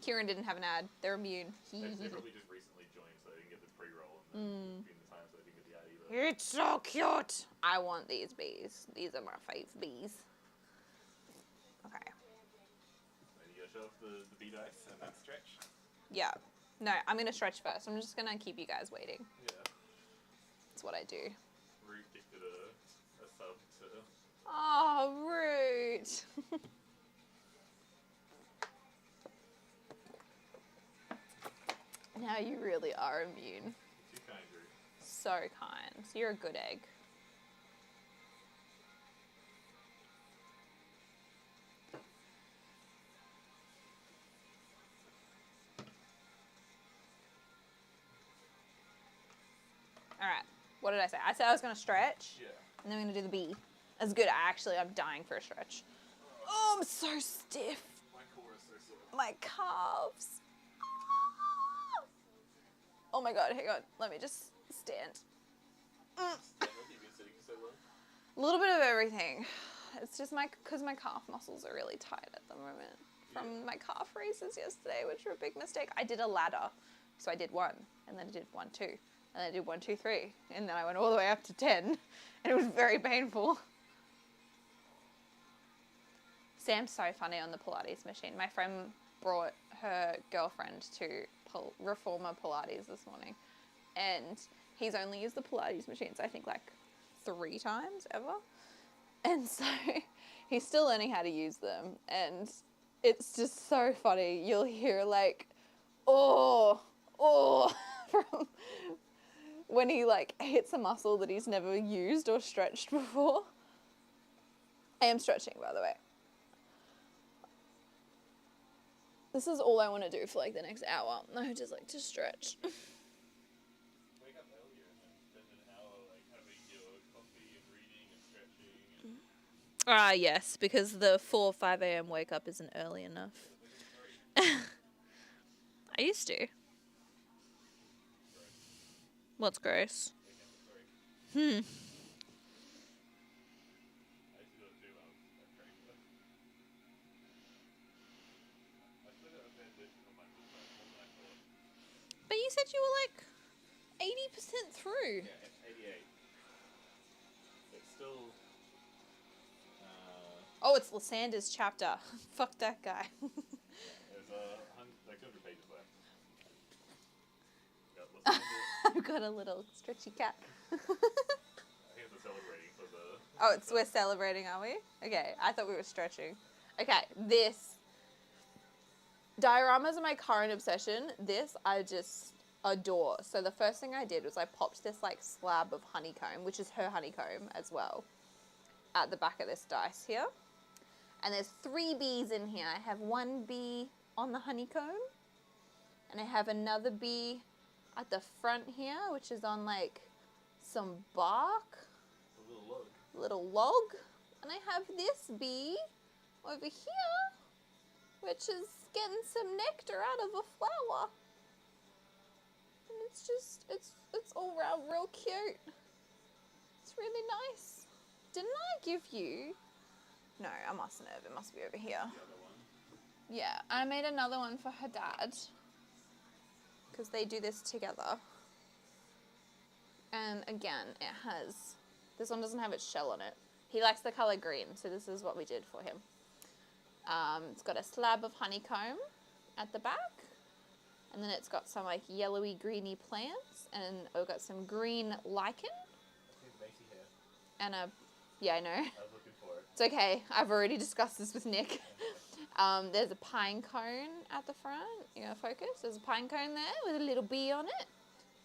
Kieran didn't have an ad. They're immune. They probably just recently joined, so they didn't get the pre-roll, and then between the time, so they didn't get the ad either. It's so cute. I want these bees. These are my fave bees. Okay. Then you gotta show off the bee dice and then stretch. Yeah. No, I'm going to stretch first. I'm just going to keep you guys waiting. Yeah. That's what I do. Root gifted a sub to... Oh, Root. Now you really are immune. Too kind, Root. So kind. You're a good egg. Alright, what did I say? I said I was going to stretch, Yeah. and then I'm going to do the bee. That's good. I'm dying for a stretch. Oh, I'm so stiff. My core is so sore. My calves. Oh my god, hang on. Let me just stand. Yeah, you've been sitting for so long. A little bit of everything. It's just because my calf muscles are really tight at the moment. From my calf races yesterday, which were a big mistake. I did a ladder. So I did 1, and then I did 1, 2. And then I did 1, 2, 3. And then I went all the way up to 10. And it was very painful. Sam's so funny on the Pilates machine. My friend brought her girlfriend to reformer Pilates this morning, and he's only used the Pilates machines, I think, like 3 times ever. And so he's still learning how to use them, and it's just so funny. You'll hear like, oh, from when he like hits a muscle that he's never used or stretched before. I am stretching, by the way. This is all I want to do for like the next hour. I just like to stretch. Wake up earlier and then spend an hour like having your coffee and reading and stretching. And Yes, because the 4 or 5 a.m. wake up isn't early enough. I used to. What's gross? I used to do it too. I was training for it. I still got a fair bit on my book, more than I thought. But you said you were like 80% through. Yeah, it's 88. It's still. Oh, it's Lysander's chapter. Fuck that guy. There's like 200 pages left. Got Lysander. I've got a little stretchy cat. I think it's celebrating for the. Oh, we're celebrating, are we? Okay, I thought we were stretching. Okay, this. Dioramas are my current obsession. This I just adore. So the first thing I did was I popped this like slab of honeycomb, which is her honeycomb as well, at the back of this dice here. And there's 3 bees in here. I have 1 bee on the honeycomb, and I have another bee at the front here, which is on like some bark, little log. And I have this bee over here, which is getting some nectar out of a flower. And it's just, it's all around real cute. It's really nice. Didn't I give you... No, I mustn't have. It must be over here. The other one. Yeah, I made another one for her dad, because they do this together. And again, it has... This one doesn't have its shell on it. He likes the colour green, so this is what we did for him. It's got a slab of honeycomb at the back, and then it's got some like yellowy greeny plants, and I've got some green lichen, and a... Yeah, I know. I was looking for it. It's okay. I've already discussed this with Nick. There's a pine cone at the front. You know, focus. There's a pine cone there with a little bee on it.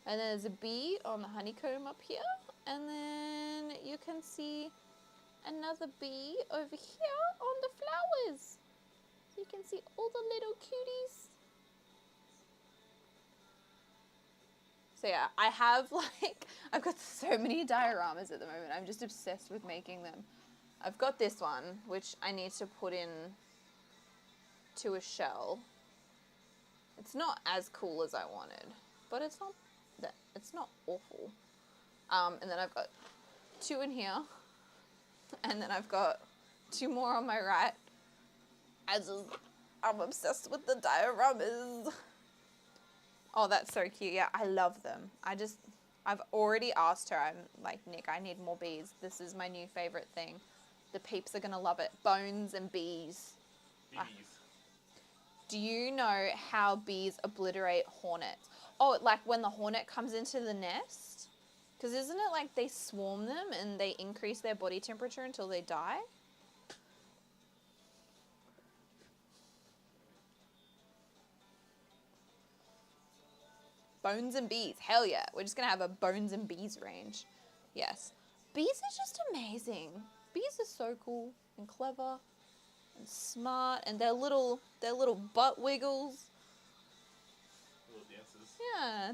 And there's a bee on the honeycomb up here. And then you can see another bee over here on the flowers. So you can see all the little cuties. So yeah, I have like, I've got so many dioramas at the moment. I'm just obsessed with making them. I've got this one, which I need to put in to a shell. It's not as cool as I wanted, but it's not awful. And then I've got 2 in here, and then I've got 2 more on my right. I'm obsessed with the dioramas. Oh, that's so cute. Yeah, I love them. I've already asked her. I'm like, Nick, I need more bees. This is my new favorite thing. The peeps are going to love it. Bones and bees. Bees. Do you know how bees obliterate hornets? Oh, like when the hornet comes into the nest? Because isn't it like they swarm them and they increase their body temperature until they die? Bones and bees. Hell yeah. We're just going to have a bones and bees range. Yes. Bees are just amazing. Bees are so cool and clever and smart, and their little butt wiggles. Little dances. Yeah.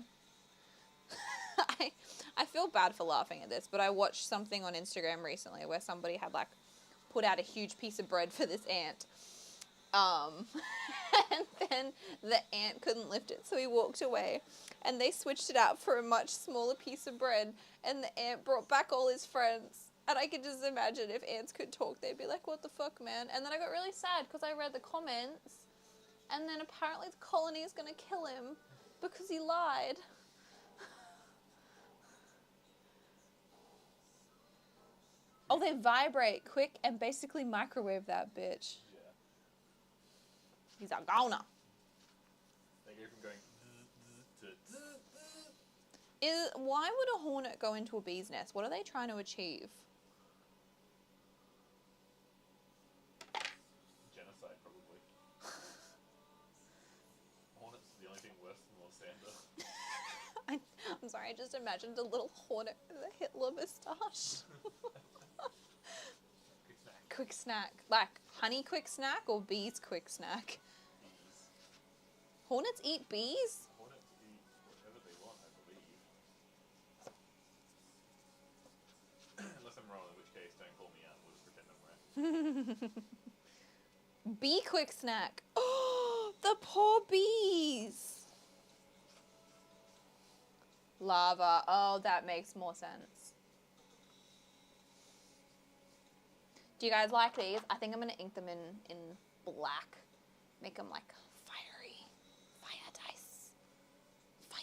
I feel bad for laughing at this, but I watched something on Instagram recently where somebody had like put out a huge piece of bread for this ant. And then the ant couldn't lift it, so he walked away. And they switched it out for a much smaller piece of bread, and the ant brought back all his friends. And I could just imagine if ants could talk, they'd be like, what the fuck, man? And then I got really sad because I read the comments, and then apparently the colony is going to kill him because he lied. Oh, they vibrate quick and basically microwave that bitch. Yeah. He's a goner. They go from going to Why would a hornet go into a bee's nest? What are they trying to achieve? genocide, probably. Hornets are the only thing worse than Lysander. I'm sorry, I just imagined a little hornet with a Hitler moustache. Quick snack. Quick snack. Like honey quick snack or bees quick snack? Bees. Hornets eat bees? Hornets eat whatever they want, I believe. Unless I'm wrong, in which case don't call me out. We'll just pretend I'm right. Bee quick snack. Oh, the poor bees. Lava. Oh, that makes more sense. Do you guys like these? I think I'm going to ink them in black. Make them like fiery. Fire dice. Fire.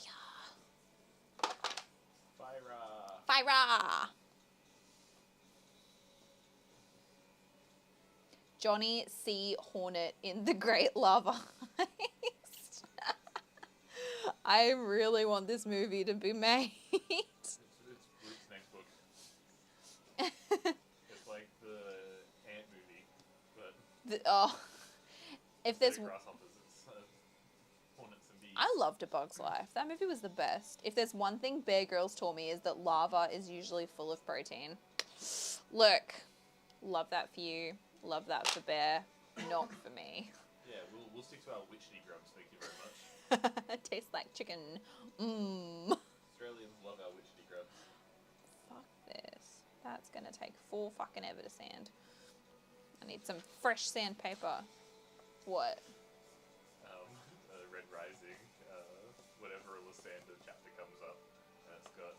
Fire. Fire. Johnny C. Hornet in the Great Lava Heist. I really want this movie to be made. It's Root's next book. It's like the Ant movie, but if instead there's, of grasshoppers, it's hornets and bees. I loved A Bug's Life. That movie was the best. If there's one thing Bear Grylls taught me is that lava is usually full of protein. Look, love that for you. Love that for Bear. Not for me. Yeah, we'll stick to our witchy grubs. Thank you very much. Tastes like chicken. Australians love our witchy grubs. Fuck this. That's gonna take full fucking ever to sand. I need some fresh sandpaper. What? Red Rising, whatever Lysander chapter comes up, and it's got,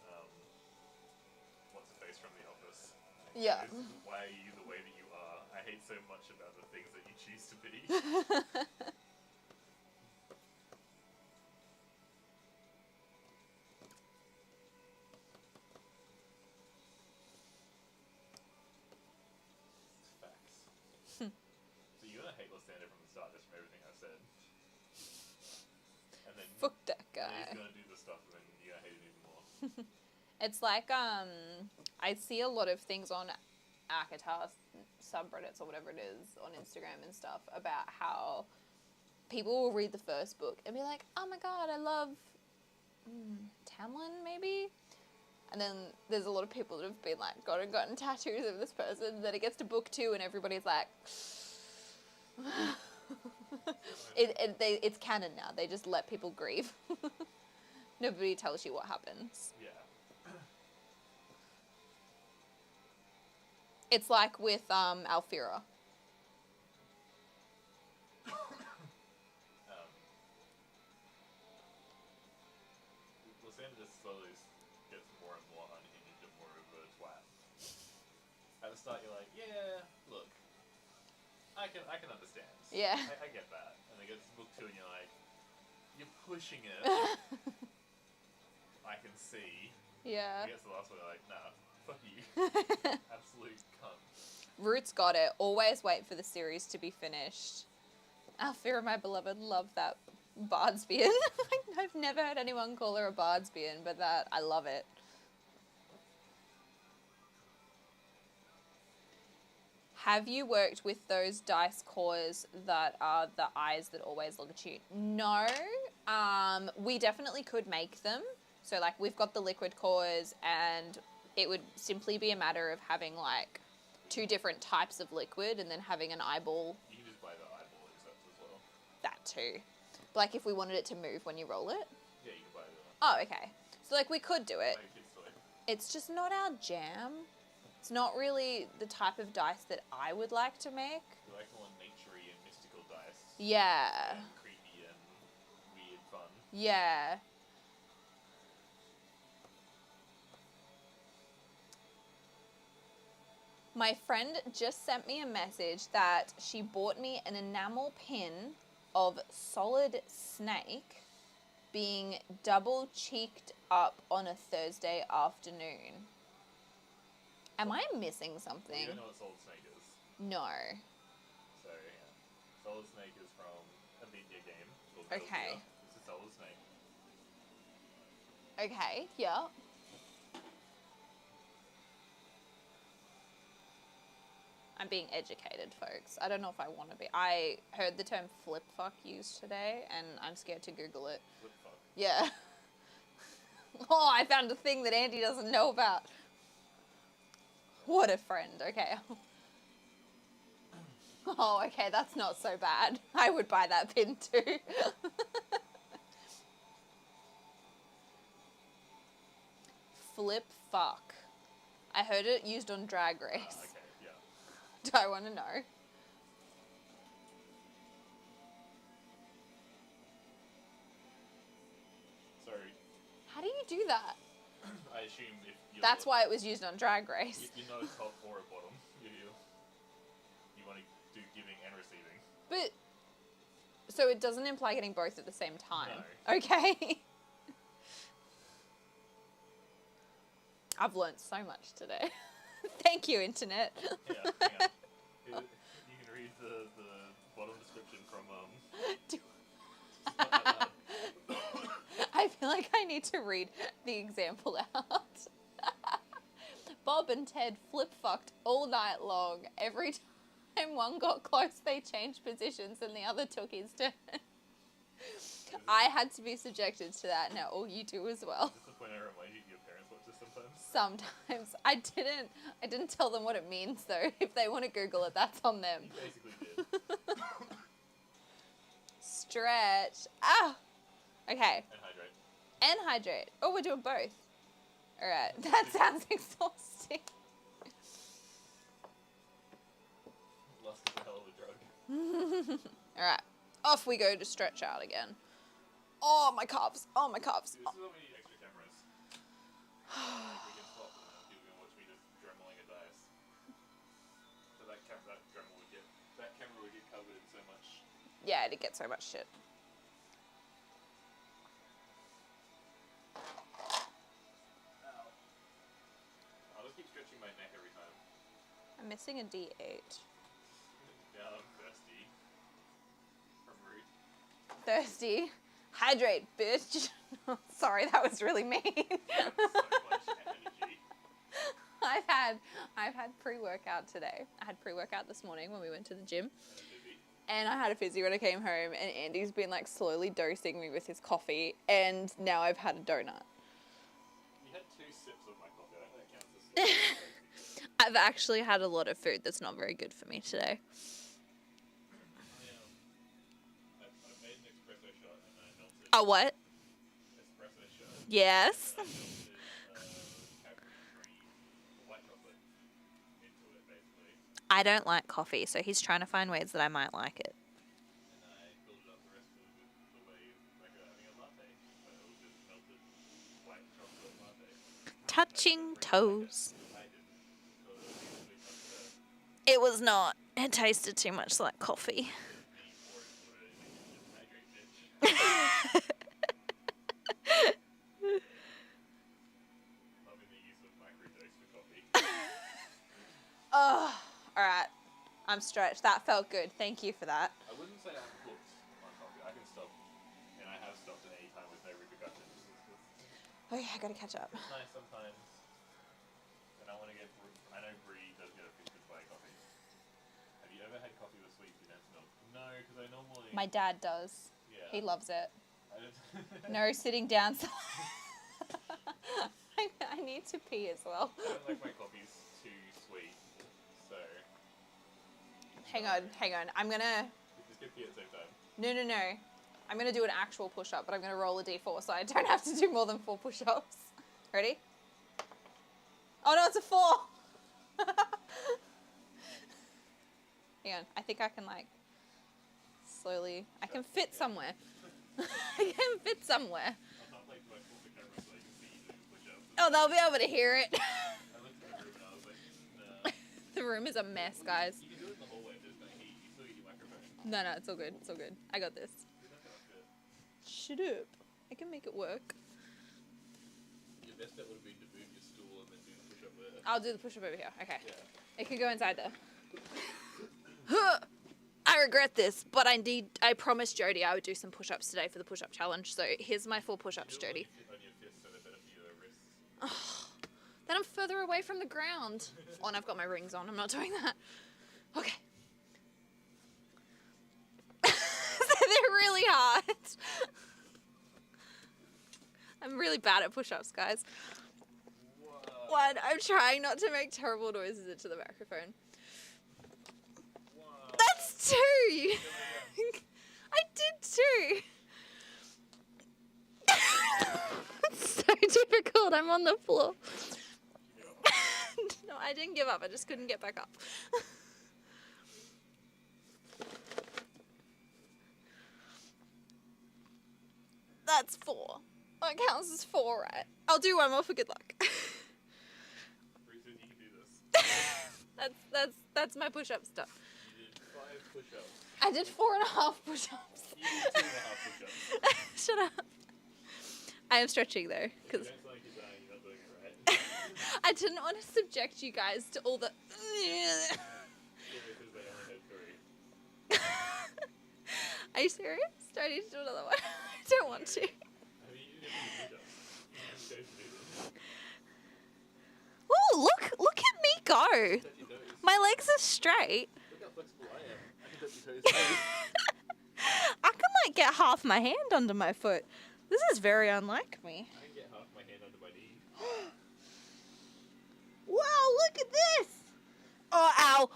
what's the face from The Office? Yeah. Why are you the way that you are? I hate so much about the things that you choose to be. Facts. So you're gonna hate Lysander from the start, just from everything I've said. And then Fuck that he's guy. gonna do the stuff, and then you're gonna hate it even more. It's like, I see a lot of things on ACOTAR subreddits or whatever it is on Instagram and stuff about how people will read the first book and be like, oh my god, I love Tamlin, maybe? And then there's a lot of people that have been like, gotten tattoos of this person. Then it gets to book 2 and everybody's like, it's canon now. They just let people grieve. Nobody tells you what happens. Yeah. It's like with Alfira. Lysander just slowly gets more and more unhinged and more of a twat. At the start, you're like, yeah, look, I can understand. Yeah. I get that. And then get to book 2 and you're like, you're pushing it. I can see. Yeah. You get to the last one, you're like, nah, fuck you. Absolute cunt. Root's got it. Always wait for the series to be finished. Alfira, my beloved, love that Bardsbian. I've never heard anyone call her a Bardsbian, but I love it. Have you worked with those dice cores that are the eyes that always look at you? No. We definitely could make them. So, like, we've got the liquid cores, and it would simply be a matter of having, like, 2 different types of liquid and then having an eyeball. You can just buy the eyeball accepts as well. That too. But, like, if we wanted it to move when you roll it. Yeah, you can buy the... Oh, okay. So, like, we could do it. Buy your kid's toy. It's just not our jam. It's not really the type of dice that I would like to make. You like more naturey and mystical dice. Yeah. And creepy and weird fun. Yeah. My friend just sent me a message that she bought me an enamel pin of Solid Snake being double cheeked up on a Thursday afternoon. Am I missing something? You don't know what Solid Snake is. No. So, yeah. Solid Snake is from a video game called Okay. Metal Gear. It's seller's name. Okay, yeah. I'm being educated, folks. I don't know if I want to be. I heard the term flip fuck used today, and I'm scared to Google it. Flip fuck. Yeah. Oh, I found a thing that Andy doesn't know about. What a friend. Okay. Oh, okay, that's not so bad. I would buy that pin too. Flip fuck. I heard it used on Drag Race. Okay, yeah. Do I want to know? Sorry. How do you do that? I assume if you're... That's why it was used on Drag Race. If you know top or a bottom, you want to do giving and receiving. But, so it doesn't imply getting both at the same time? No. Okay. I've learnt so much today. Thank you, Internet. Yeah, hang on. You can read the bottom description from... I feel like I need to read the example out. Bob and Ted flip-fucked all night long. Every time one got close, they changed positions and the other took his turn. I had to be subjected to that. Now all you do as well. Is this the point I remind you your parents watch this sometimes? Sometimes. I didn't tell them what it means though. If they want to Google it, that's on them. You basically did. Stretch. Ah! Okay. And hydrate. And hydrate. Oh, we're doing both. Alright. That sounds exhausting. Lust is a hell of a drug. Alright. Off we go to stretch out again. Oh, my calves. Oh, my calves. See, this is why we need extra cameras. Like we can swap and then people can watch me just dremeling a dice. So that camera would get covered in so much. Yeah, it'd get so much shit. I'll just keep stretching my neck every time. I'm missing a D8. Now I'm thirsty. From Root. Thirsty. Hydrate, bitch. Sorry, that was really mean. So much energy. I've had pre-workout today. I had pre-workout this morning when we went to the gym. Busy. And I had a fizzy when I came home, and Andy's been like slowly dosing me with his coffee, and now I've had a donut. You had 2 sips of my coffee. I don't think that counts as I've actually had a lot of food that's not very good for me today. I made an espresso shot and I melted A what? espresso shot. Yes. I melted Cadbury cream, white chocolate into it basically, I don't like coffee, so he's trying to find ways that I might like it. and I filled it up the rest of the way like having a latte, but it was just melted white chocolate latte. Touching toes. I didn't, so it was easily touched It was not. It tasted too much like coffee. me pouring water in it and just hydrate bitch. Loving the use of microdose for coffee. Oh, all right. I'm stretched. That felt good. Thank you for that. I wouldn't say I'm hooked on coffee. I can stop, and I have stopped at any time with no repercussions. Okay, I gotta catch up. It's nice sometimes. And I want to get. I know Brie does get offended by coffee. Have you ever had coffee with sweet condensed milk? No, because I normally. My dad does. Yeah. He loves it. I don't. No sitting down. I need to pee as well. I don't like my coffees too sweet, so. Hang on. I'm gonna. You just get pee at the same time. No. I'm gonna do an actual push-up, but I'm gonna roll a d4 so I don't have to do more than 4 push-ups. Ready? Oh no, it's a 4! Hang on. I think I can like slowly. I can fit somewhere. I can fit somewhere. I'll not like flip the camera so I can see you doing push-ups. Oh, they'll be able to hear it. I looked in the room and I was like, nah. The room is a mess, guys. You can do it in the hallway. There's no heat. You still get your microphone. No, it's all good. It's all good. I got this. You're not gonna fit. Shut up. I can make it work. Your best bet would have been to move your stool and then do the push-up there. I'll do the push-up over here. Okay. Yeah. It can go inside there. I regret this, but I promised Jody I would do some push-ups today for the push-up challenge. So here's my 4 push-ups, Jody. On your fists, so they're better for your wrists. Then I'm further away from the ground. Oh, and I've got my rings on. I'm not doing that. Okay. They're really hard. I'm really bad at push-ups, guys. Whoa. 1, I'm trying not to make terrible noises into the microphone. Whoa. That's 2! I did 2! It's so difficult. I'm on the floor. No, I didn't give up. I just couldn't get back up. That's 4. That counts as 4, right? I'll do 1 more for good luck. Reese says you can do this. That's my push-up stuff. You did 5 push-ups. I did 4.5 push-ups. You did 2.5 push-ups. Shut up. I am stretching though, If you because don't sound like you're dying, you're not doing it right. I didn't want to subject you guys to all the. Yeah, because they only had 3. Are you serious? Do I need to do another one? I don't want to. I mean, you didn't have to do push-ups. You chose to do this. Oh, look at me go. Touch your toes. My legs are straight. Look how flexible I am. I can touch your toes too. I can like get half my hand under my foot. This is very unlike me. I can get half my hand under my knee. Wow, look at this. Oh, ow.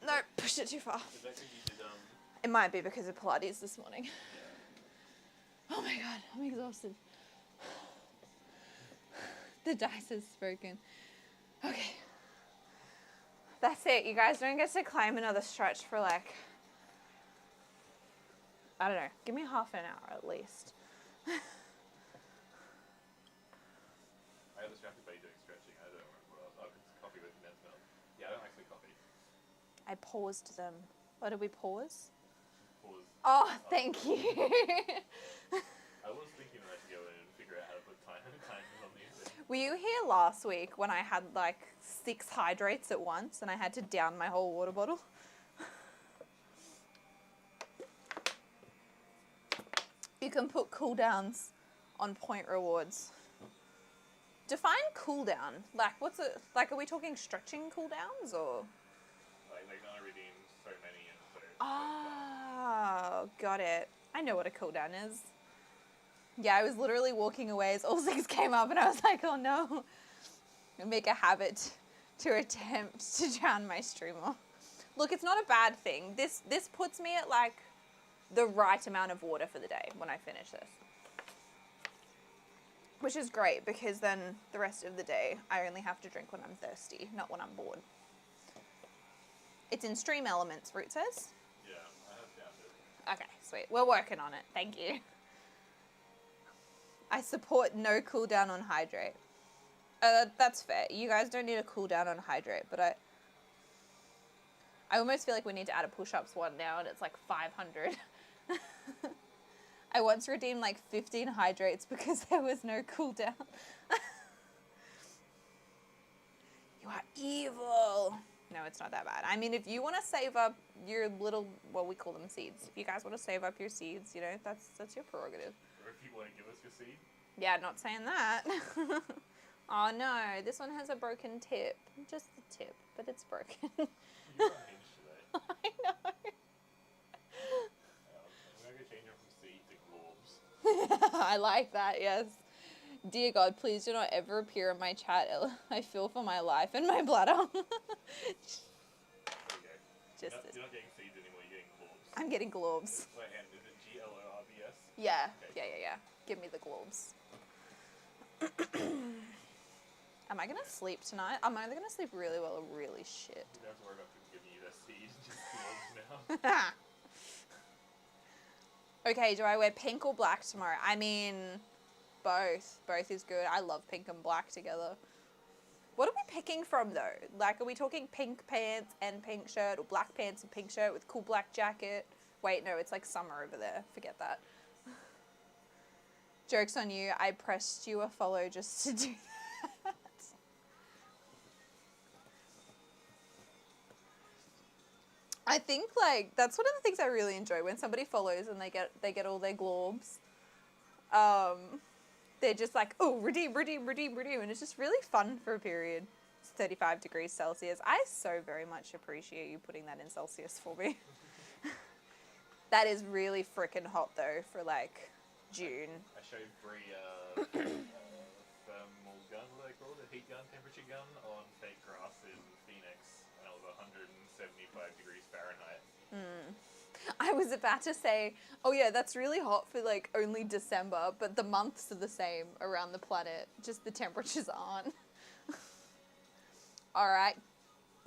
No, pushed it too far. Is that because you did, It might be because of Pilates this morning. yeah. Oh my god, I'm exhausted. The dice is broken. Okay. That's it. You guys don't get to claim another stretch for like, I don't know, give me half an hour at least. I got distracted by you doing stretching. I don't remember what else. Oh, it's coffee with men's milk. Yeah, I don't actually coffee. I paused them. What did we pause? Pause. Oh, thank you. I was thinking that I should go in and figure out how to put timers on these things. Were you here last week when I had like 6 hydrates at once and I had to down my whole water bottle? You can put cooldowns on point rewards. Define cooldown. Like, what's it? Like, are we talking stretching cooldowns or? Like, they can only redeem so many and so. Oh, got it. I know what a cooldown is. Yeah, I was literally walking away as all 6 came up and I was like, oh no. Make a habit to attempt to drown my streamer. Look, it's not a bad thing. This puts me at like the right amount of water for the day when I finish this. Which is great because then the rest of the day I only have to drink when I'm thirsty, not when I'm bored. It's in stream elements, Root says. Yeah, I have found it. Okay, sweet. We're working on it. Thank you. I support no cooldown on hydrate. That's fair. You guys don't need a cooldown on hydrate, but I almost feel like we need to add a push-ups one now and it's like 500. I once redeemed like 15 hydrates because there was no cooldown. You are evil. No, it's not that bad. I mean, if you want to save up your little, well, we call them seeds. If you guys want to save up your seeds, you know, that's your prerogative. Or if you want to give us your seed. Yeah, not saying that. Oh no, this one has a broken tip. Just the tip, but it's broken. You're unhinged today. I know. I'm going to go change them from seed to globs. I like that, yes. Dear God, please do not ever appear in my chat. I feel for my life and my bladder. There you go. Just You're not getting seeds anymore, you're getting globs. I'm getting globes. Wait, and is it GLORBS? Yeah, Okay. yeah. Give me the globes. Am I gonna sleep tonight? I'm either gonna sleep really well or really shit. You don't have to worry about people giving you their seed, just globs now. Okay, do I wear pink or black tomorrow? I mean, both. Both is good. I love pink and black together. What are we picking from though? Like, are we talking pink pants and pink shirt or black pants and pink shirt with cool black jacket? Wait, no, it's like summer over there. Forget that. Joke's on you. I pressed you a follow just to do that. I think like that's one of the things I really enjoy when somebody follows and they get all their globs. They're just like, oh, redeem, redeem, redeem, redeem, and it's just really fun for a period. It's 35 degrees Celsius. I so very much appreciate you putting that in Celsius for me. That is really freaking hot though for like June. I showed Brie thermal gun, what do they call it? A heat gun, temperature gun on fake grass in Phoenix, and it was 175 degrees Fahrenheit. I was about to say, oh yeah, that's really hot for like only December, but the months are the same around the planet, just the temperatures aren't. All right,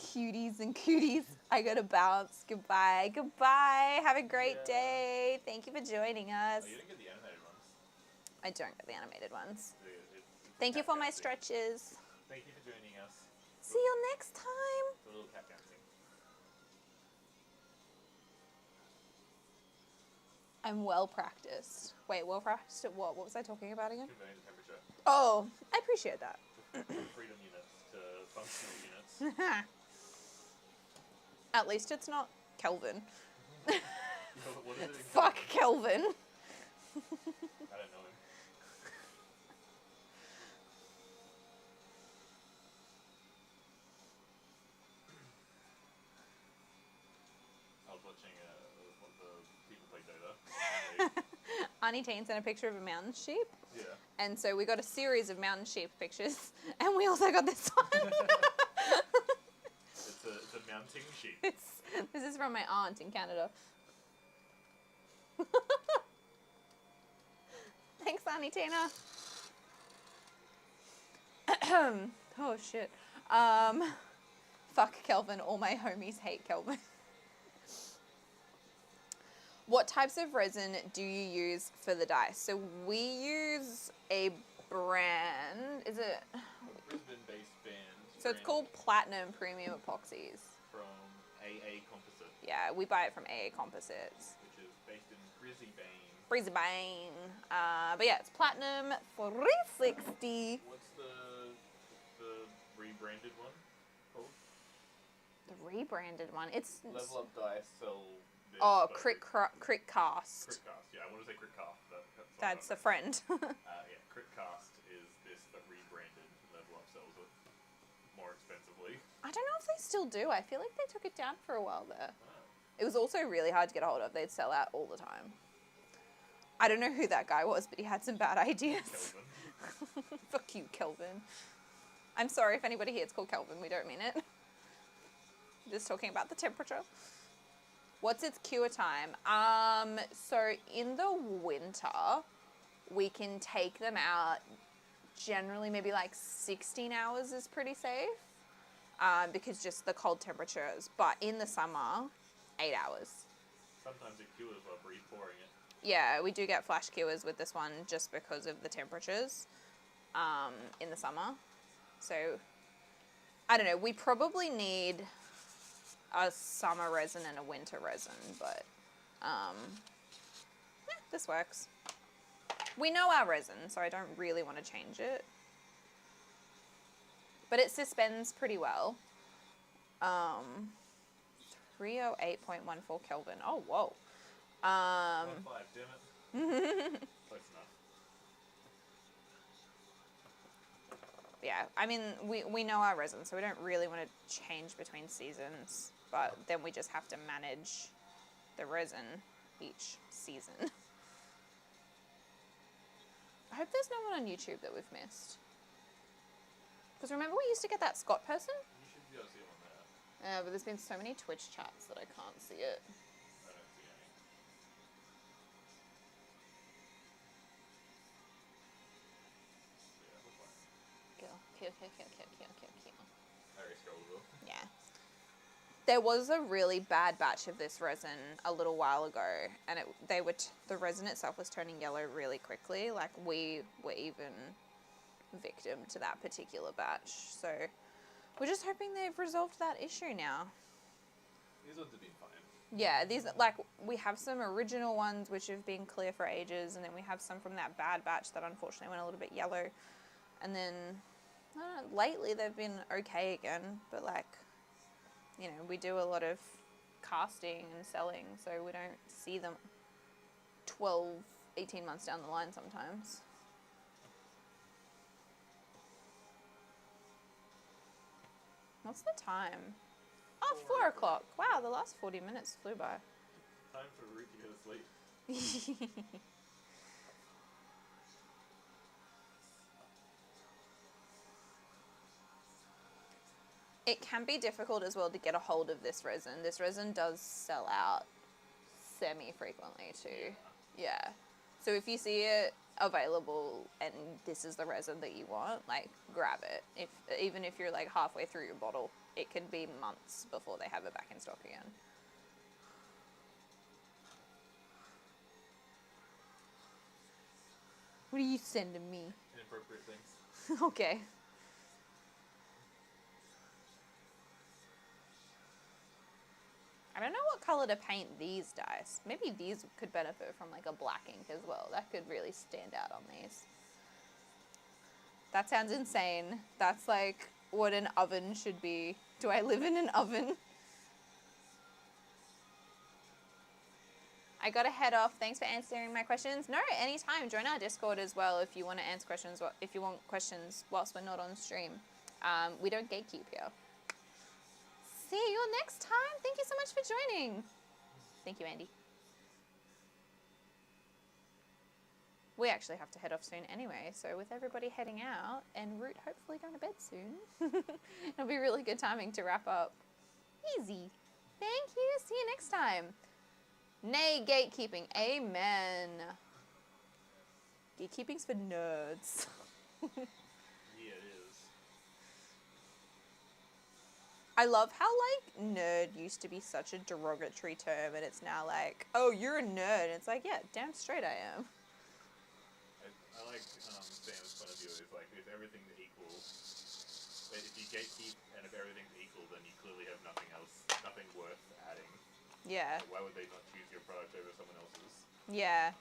cuties and cooties, I gotta bounce. Goodbye, goodbye. Have a great day. Thank you for joining us. Oh, you didn't get the animated ones? I don't get the animated ones. It's Thank you cat for my dancing. stretches. Thank you for joining us. See you next time. It's a little cat dancing. I'm well practiced. Wait, well practiced at what? What was I talking about again? Converting the temperature. Oh, I appreciate that. Freedom units to functional units. At least it's not Kelvin. What is it in Fuck Kelvin? Kelvin. I don't know him. I was watching what the people play Dota. Auntie Teen sent a picture of a mountain sheep. Yeah. And so we got a series of mountain sheep pictures. And we also got this one. It's a mounting sheep. This is from my aunt in Canada. Thanks, Auntie Tina. Oh, shit. Fuck Kelvin. All my homies hate Kelvin. What types of resin do you use for the dice? So we use a brand. Is it? Brisbane-based band. So it's called Platinum Premium Epoxies. From AA Composite, Yeah, we buy it from AA Composites. which is based in Brisbane. Brisbane. But yeah, it's Platinum 360. What's the rebranded one called? The rebranded one. It's Level Up Dice sell this. oh, but Crit Cast. Critcast. Yeah, I want to say Critcast. That's a friend. Yeah, Critcast is this, but rebranded. Level Up sells it more expensively. I don't know if they still do. I feel like they took it down for a while there. Oh. It was also really hard to get a hold of. They'd sell out all the time. I don't know who that guy was, but he had some bad ideas. Kelvin. Fuck you, Kelvin. I'm sorry if anybody here is called Kelvin. We don't mean it. Just talking about the temperature. What's its cure time? So in the winter, we can take them out. Generally, maybe like 16 hours is pretty safe. Because just the cold temperatures. But in the summer, 8 hours. Sometimes it cures by re-pouring it. Yeah, we do get flash cures with this one just because of the temperatures in the summer. So, I don't know. We probably need a summer resin and a winter resin, but yeah, this works. We know our resin, so I don't really want to change it. But it suspends pretty well. 308.14 Kelvin. Oh, whoa. 1.5, damn it. Close enough. Yeah, I mean, we know our resin, so we don't really want to change between seasons, but then we just have to manage the resin each season. I hope there's no one on YouTube that we've missed. Because remember we used to get that Scott person? You should be able to see it on there. Yeah, but there's been so many Twitch chats that I can't see it. I don't see any. Yeah, we're fine. Kill. I already scrolled it. Yeah. There was a really bad batch of this resin a little while ago, and the resin itself was turning yellow really quickly. Like, we were even victim to that particular batch. So we're just hoping they've resolved that issue now. These ones have been fine. Yeah, these, like, we have some original ones which have been clear for ages, and then we have some from that bad batch that unfortunately went a little bit yellow. And then, I don't know, lately they've been okay again, but like, you know, we do a lot of casting and selling, so we don't see them 12, 18 months down the line sometimes. What's the time? Oh, 4 o'clock. Wow, the last 40 minutes flew by. Time for Root to go to sleep. It can be difficult as well to get a hold of this resin. This resin does sell out semi-frequently too. Yeah. So if you see it available and this is the resin that you want, like, grab it. Even if you're like halfway through your bottle, it can be months before they have it back in stock again. What are you sending me? Inappropriate things. Okay. I don't know what color to paint these dice. Maybe these could benefit from like a black ink as well. That could really stand out on these. That sounds insane. That's like what an oven should be. Do I live in an oven? I gotta head off. Thanks for answering my questions. No, anytime. Join our Discord as well if you want to answer questions. If you want questions whilst we're not on stream. We don't gatekeep here. See you next time. Thank you so much for joining. Thank you, Andy. We actually have to head off soon anyway, so with everybody heading out and Root hopefully going to bed soon, it'll be really good timing to wrap up. Easy. Thank you. See you next time. Nay, gatekeeping. Amen. Gatekeeping's for nerds. Yeah, it is. I love how, like, nerd used to be such a derogatory term, and it's now like, oh, you're a nerd. And it's like, yeah, damn straight I am. I like Sam's point of view is like, if everything equals, if you gatekeep and if everything's equal, then you clearly have nothing else, nothing worth adding. Yeah. Like, why would they not choose your product over someone else's? Yeah.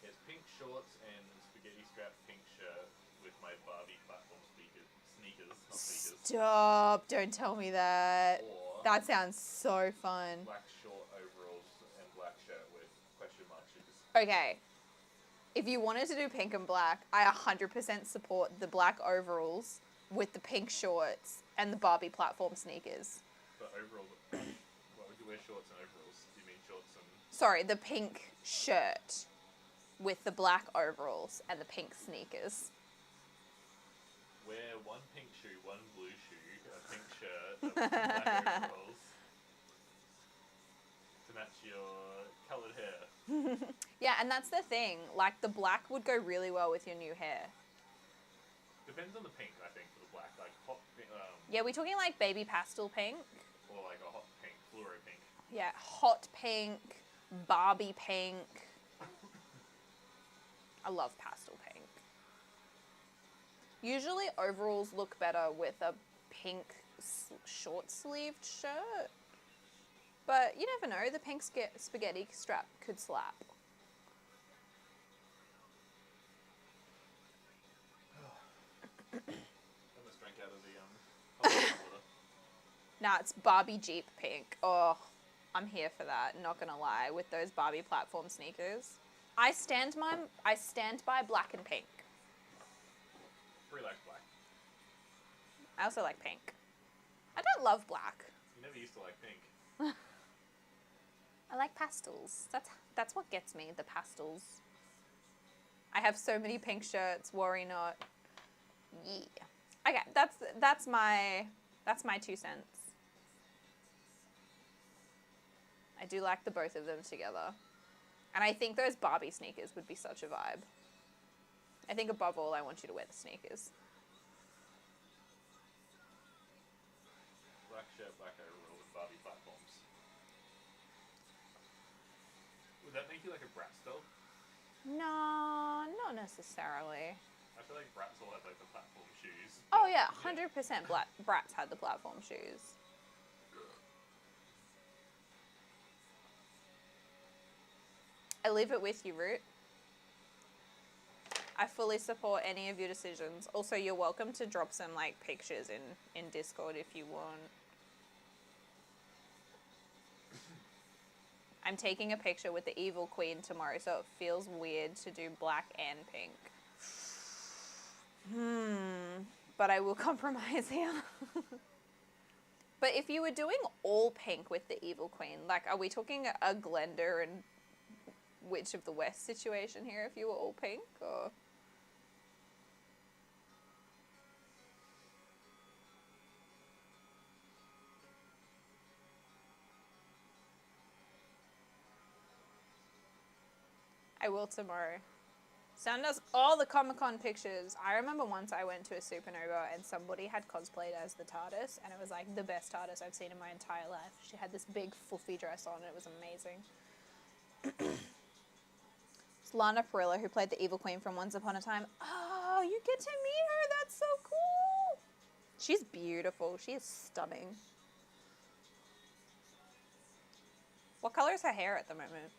It's pink shorts and spaghetti strap pink shirt with my Barbie platform sneakers, not sneakers. Stop. Don't tell me that. Or That sounds so fun. black short overalls and black shirt with question mark shoes. Okay. If you wanted to do pink and black, I 100% support the black overalls with the pink shorts and the Barbie platform sneakers. But overall, why would you wear shorts and overalls? Do you mean shorts and... Sorry, the pink shirt with the black overalls and the pink sneakers. Wear one pink shoe, one blue shoe, a pink shirt, a black overalls to match your coloured hair. Yeah, and that's the thing. Like, the black would go really well with your new hair. Depends on the pink, I think, for the black. Like hot pink, Yeah, we're talking like baby pastel pink. or like a hot pink, fluoro pink. Yeah, hot pink, Barbie pink. I love pastel pink. Usually overalls look better with a pink short-sleeved shirt. But you never know, the pink spaghetti strap could slap. Almost drank out of the hot water. Nah, it's Barbie Jeep pink. Oh, I'm here for that, not gonna lie, with those Barbie platform sneakers. I stand by black and pink. Pretty like black. I also like pink. I don't love black. You never used to like pink. I like pastels. That's what gets me, the pastels. I have so many pink shirts, worry not. Yeah. Okay, that's my 2 cents. I do like the both of them together. And I think those Barbie sneakers would be such a vibe. I think above all, I want you to wear the sneakers. Black shirt, black overall with Barbie platforms. Would that make you like a Bratz doll? No, not necessarily. I feel like Bratz all have like the platform shoes. Oh yeah, 100% Bratz had the platform shoes. I leave it with you, Root. I fully support any of your decisions. Also, you're welcome to drop some like pictures in Discord if you want. I'm taking a picture with the Evil Queen tomorrow, so it feels weird to do black and pink. But I will compromise here. But if you were doing all pink with the Evil Queen, like, are we talking a Glenda and Witch of the West situation here if you were all pink, or? I will tomorrow. Sam does all the Comic-Con pictures. I remember once I went to a Supernova and somebody had cosplayed as the TARDIS, and it was like the best TARDIS I've seen in my entire life. She had this big fluffy dress on, and it was amazing. It's Lana Parrilla, who played the Evil Queen from Once Upon a Time. Oh, you get to meet her. That's so cool. She's beautiful. She is stunning. What color is her hair at the moment?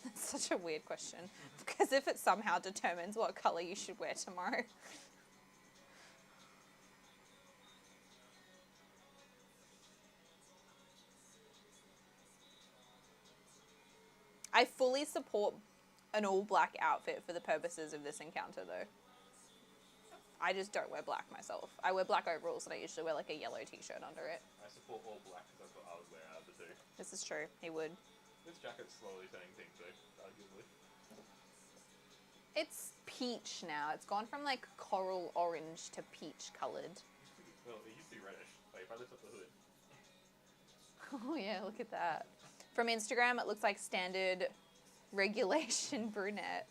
That's such a weird question, because if it somehow determines what color you should wear tomorrow. I fully support an all black outfit for the purposes of this encounter, though. I just don't wear black myself. I wear black overalls, and I usually wear like a yellow t-shirt under it. I support all black because that's what I would wear out of the two. This is true. He would. This jacket's slowly turning pink though, arguably. It's peach now. It's gone from like coral orange to peach colored. Well, it used to be reddish. Like if I lift up the hood. Oh yeah, look at that. From Instagram, it looks like standard regulation brunette.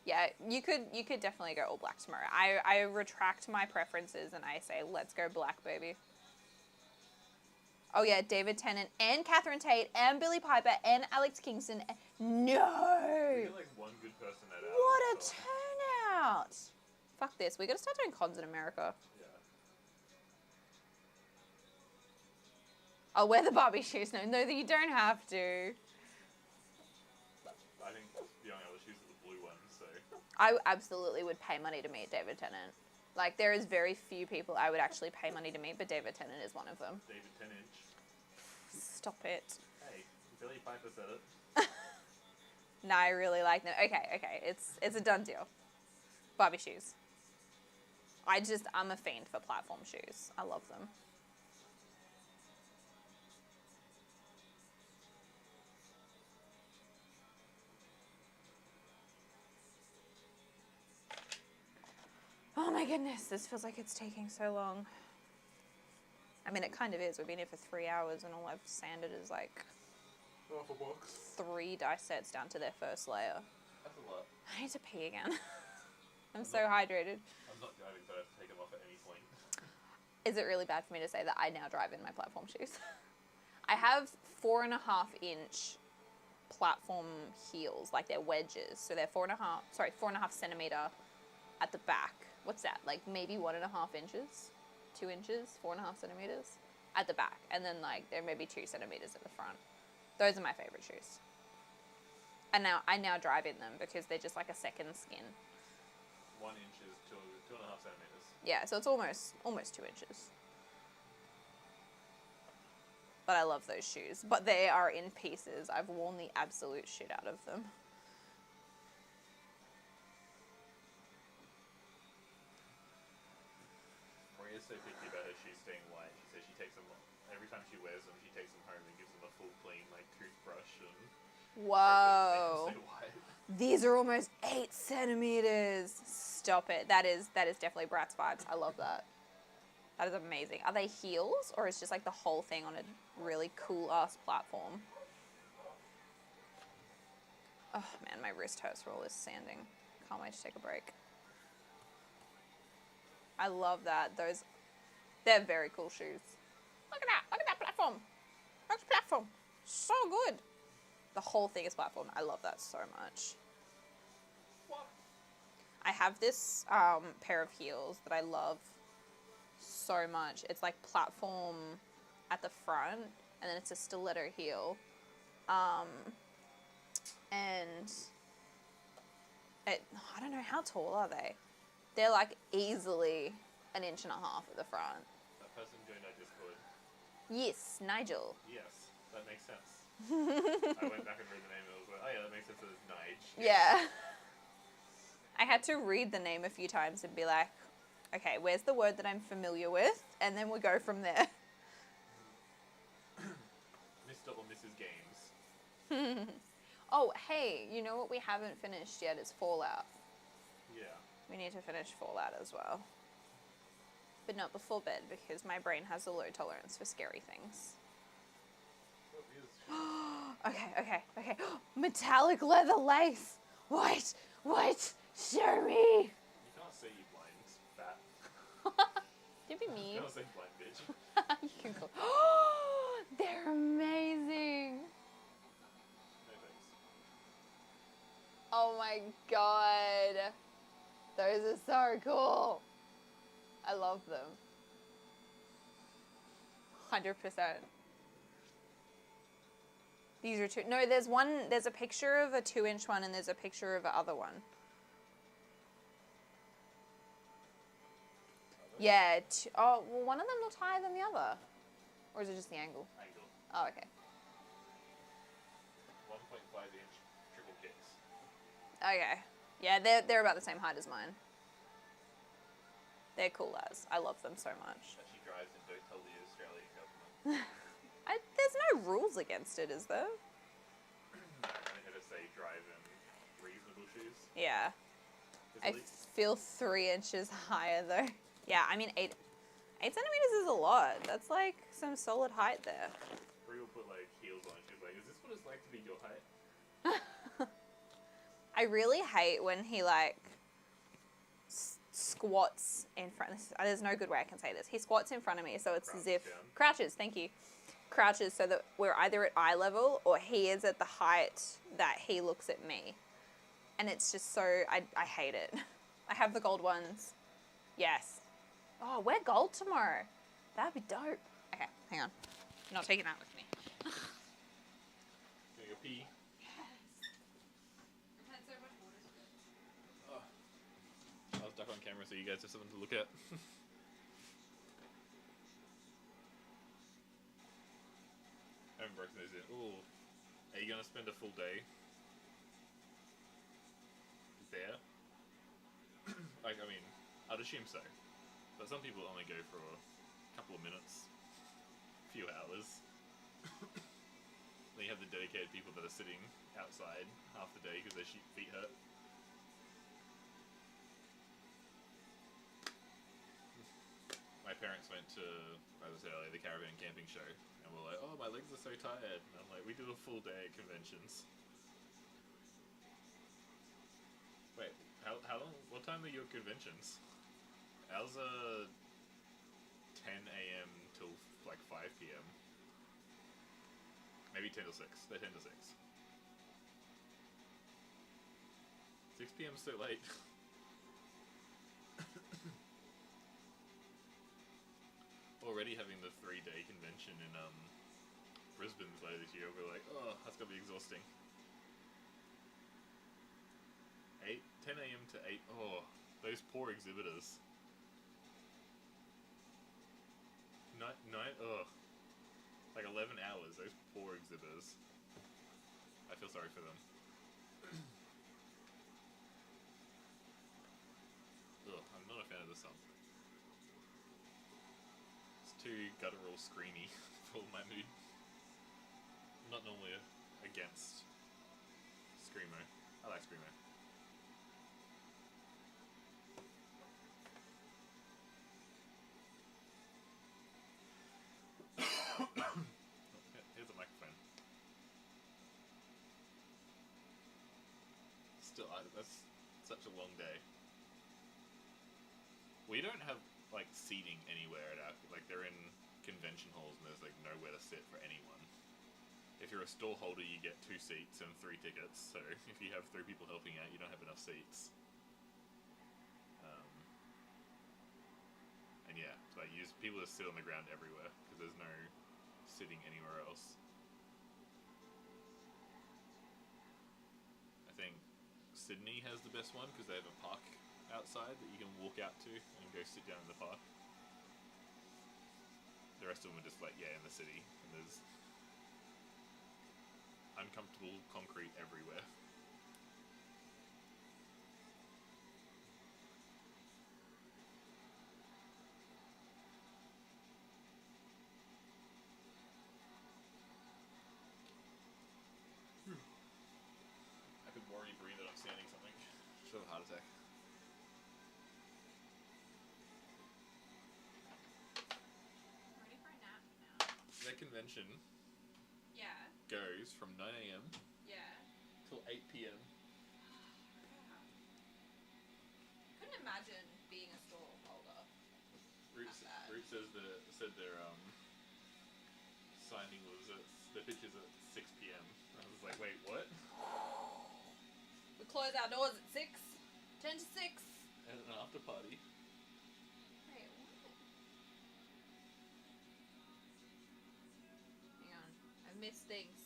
Yeah, you could definitely go all black tomorrow. I retract my preferences and I say, let's go black, baby. Oh yeah, David Tennant and Catherine Tate and Billie Piper and Alex Kingston. No! We get like one good person that out. What a turnout! Fuck this. We gotta start doing cons in America. Yeah. I'll wear the Barbie shoes. No, you don't have to. I think the only other shoes are the blue ones, so. I absolutely would pay money to meet David Tennant. Like, there is very few people I would actually pay money to meet, but David Tennant is one of them. David Tennant. Stop it. Hey, Billie Piper said it. No, I really like them. Okay, it's a done deal. Barbie shoes. I'm a fiend for platform shoes. I love them. Oh my goodness, this feels like it's taking so long. I mean, it kind of is. We've been here for 3 hours and all I've sanded is like Half a box. 3 dice sets down to their first layer. That's a lot. I need to pee again. I'm so hydrated. I'm not driving, so I have to take them off at any point. Is it really bad for me to say that I now drive in my platform shoes? I have 4.5-inch platform heels, like they're wedges. So they're 4.5 centimeter at the back. What's that? Like maybe 1.5 inches, 2 inches, 4.5 centimeters at the back. And then like there may be 2 centimeters at the front. Those are my favorite shoes. And now I drive in them because they're just like a second skin. 1 inch is 2.5 centimeters. Yeah, so it's almost 2 inches. But I love those shoes. But they are in pieces. I've worn the absolute shit out of them. Maria's so picky about her shoes staying white. She says she takes them, every time she wears them, she takes them home and gives them a full clean, like, toothbrush and... Whoa. Make them stay white. These are almost 8 centimeters. Stop it. That is definitely Bratz vibes. I love that. That is amazing. Are they heels or is just like the whole thing on a really cool ass platform? Oh man, my wrist hurts for all this sanding. Can't wait to take a break. I love that. They're very cool shoes. Look at that platform. That's platform. So good. The whole thing is platform. I love that so much. What? I have this pair of heels that I love so much. It's like platform at the front, and then it's a stiletto heel. And I don't know, how tall are they? They're like easily 1.5 inches at the front. That person joined our Discord. Yes, Nigel. Yes, that makes sense. I went back and read the name and I was like, oh yeah, that makes sense. It's Nige. Yeah. I had to read the name a few times and be like, okay, where's the word that I'm familiar with? And then we go from there. Mr. or Mrs. Games. Oh, hey, you know what we haven't finished yet is Fallout. Yeah. We need to finish Fallout as well. But not before bed, because my brain has a low tolerance for scary things. Okay. Metallic leather lace! Wait! Show me! You can't say you blind, fat. Don't be mean. You can't say blind bitch. You can go. They're amazing! No thanks. Oh my god. Those are so cool. I love them. 100%. These are two. No, there's a picture of a 2-inch one and there's a picture of the other one. Yeah. Oh, well, one of them looks higher than the other. Or is it just the angle? Angle. Oh, okay. 1.5-inch triple kicks. Okay. Yeah, they're about the same height as mine. They're cool as. I love them so much. That she drives and don't tell the Australian government. There's no rules against it, is there? No, I had to say drive in reasonable shoes. Yeah. I At least feel 3 inches higher though. Yeah, I mean 8 centimeters is a lot. That's like some solid height there. Brie will put like heels on. She's like, is this what it's like to be your height? I really hate when he like squats in front. There's no good way I can say this. He squats in front of me, so it's as if crouches. Thank you. Crouches so that we're either at eye level or he is at the height that he looks at me, and it's just so I hate it. I have the gold ones. Yes. Oh, wear gold tomorrow. That'd be dope. Okay, hang on. I'm not taking that with me. Gonna go pee. I was stuck on camera so you guys have something to look at. I haven't broken those in. Ooh. Are you gonna spend a full day there? I mean, I'd assume so. But some people only go for a couple of minutes, a few hours. Then you have the dedicated people that are sitting outside half the day because their feet hurt. My parents went to, as I said earlier, the caravan camping show, and we're like, oh, my legs are so tired. And I'm like, we did a full day at conventions. Wait, how long? What time are your conventions? Ours are 10 a.m. till like 5 p.m. Maybe 10 till 6. They're 10 to 6. 6 p.m. is so late. Already having the 3-day convention in Brisbane later this year, we're like, oh, that's gonna be exhausting. 10 a.m. to 8. Oh, those poor exhibitors. 9. Ugh. Like 11 hours. Those poor exhibitors. I feel sorry for them. Ugh, I'm not a fan of the song. It's too guttural, screamy for my mood. I'm not normally against screamo. I like screamo. Here's a microphone. Still, that's such a long day. We don't have like seating anywhere at our, like they're in convention halls and there's like nowhere to sit for anyone. If you're a stall holder, you get 2 seats and 3 tickets. So if you have 3 people helping out, you don't have enough seats. And yeah, it's like people just sit on the ground everywhere because there's no sitting anywhere else. I think Sydney has the best one because they have a park outside that you can walk out to and go sit down in the park. The rest of them are just like, yeah, in the city. And there's uncomfortable concrete everywhere. I could already breathe that I'm standing something. Should have a heart attack. Ready for a nap now. Their convention Yeah. goes from 9 a.m. Yeah. till 8 p.m. Couldn't imagine being a stall holder. Root said their signing was their pitch is at 6 p.m. I was like, wait, what? We close our doors at 6. 10 to 6. And an after party. Wait, what? Hang on. I've missed things.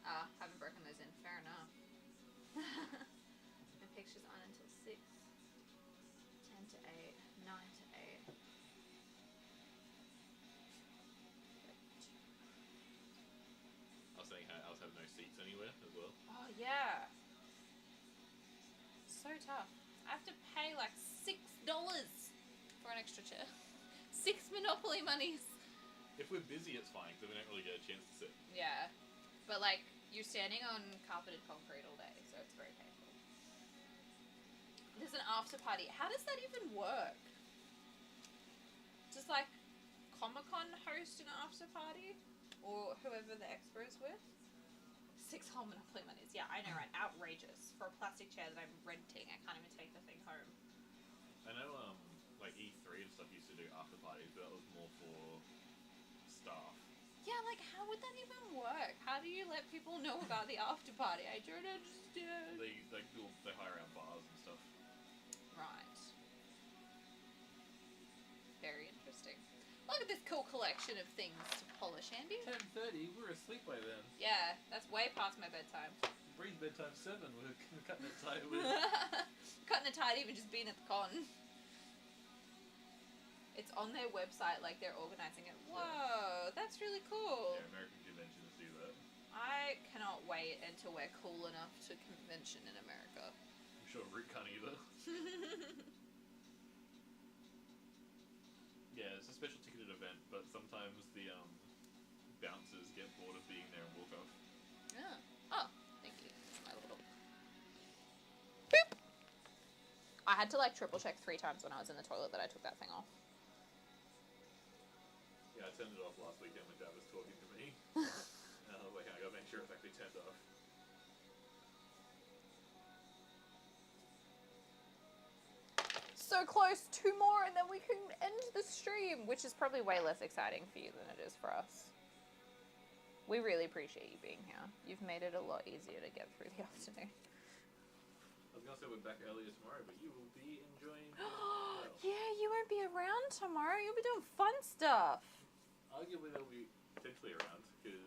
Ah, haven't broken those in. Fair enough. The picture's on until 6. 10 to 8. 9 to 8. I was saying how ours have no seats anywhere as well. Oh, yeah. So tough. I have to pay like $6 for an extra chair. 6 Monopoly monies. If we're busy, it's fine because we don't really get a chance to sit. Yeah. But like, you're standing on carpeted concrete all day, so it's very painful. There's an after party. How does that even work? Does like Comic-Con host an after party? Or whoever the expo is with? 6 whole Monopoly monies. Yeah, I know, right? Outrageous. For a plastic chair that I'm renting. I can't even take the thing home. I know, like E3 and stuff used to do after parties, but that was more for staff. Yeah, like, how would that even work? How do you let people know about the after party? I don't understand. They hire out bars and stuff. Right. Very interesting. Look at this cool collection of things to polish, Andy. 10:30. We're asleep by then. Yeah, that's way past my bedtime. Bree's bedtime 7. We're cutting it tight with. Cutting it tight, even just being at the con. It's on their website, like they're organising it. Whoa, that's really cool. Yeah, American conventions do that. I cannot wait until we're cool enough to convention in America. I'm sure Rick can't either. Yeah, it's a special ticketed event, but sometimes the bouncers get bored of being there and walk off. Yeah. Oh, thank you. My little. Boop. I had to like triple check 3 times when I was in the toilet that I took that thing off. Yeah, I turned it off last weekend when Dad was talking to me. And I was like, I gotta make sure it's actually turned off. So close, 2 more, and then we can end the stream, which is probably way less exciting for you than it is for us. We really appreciate you being here. You've made it a lot easier to get through the afternoon. I was gonna say we're back earlier tomorrow, but you will be enjoying. Yeah, you won't be around tomorrow. You'll be doing fun stuff. Arguably, they'll be potentially around because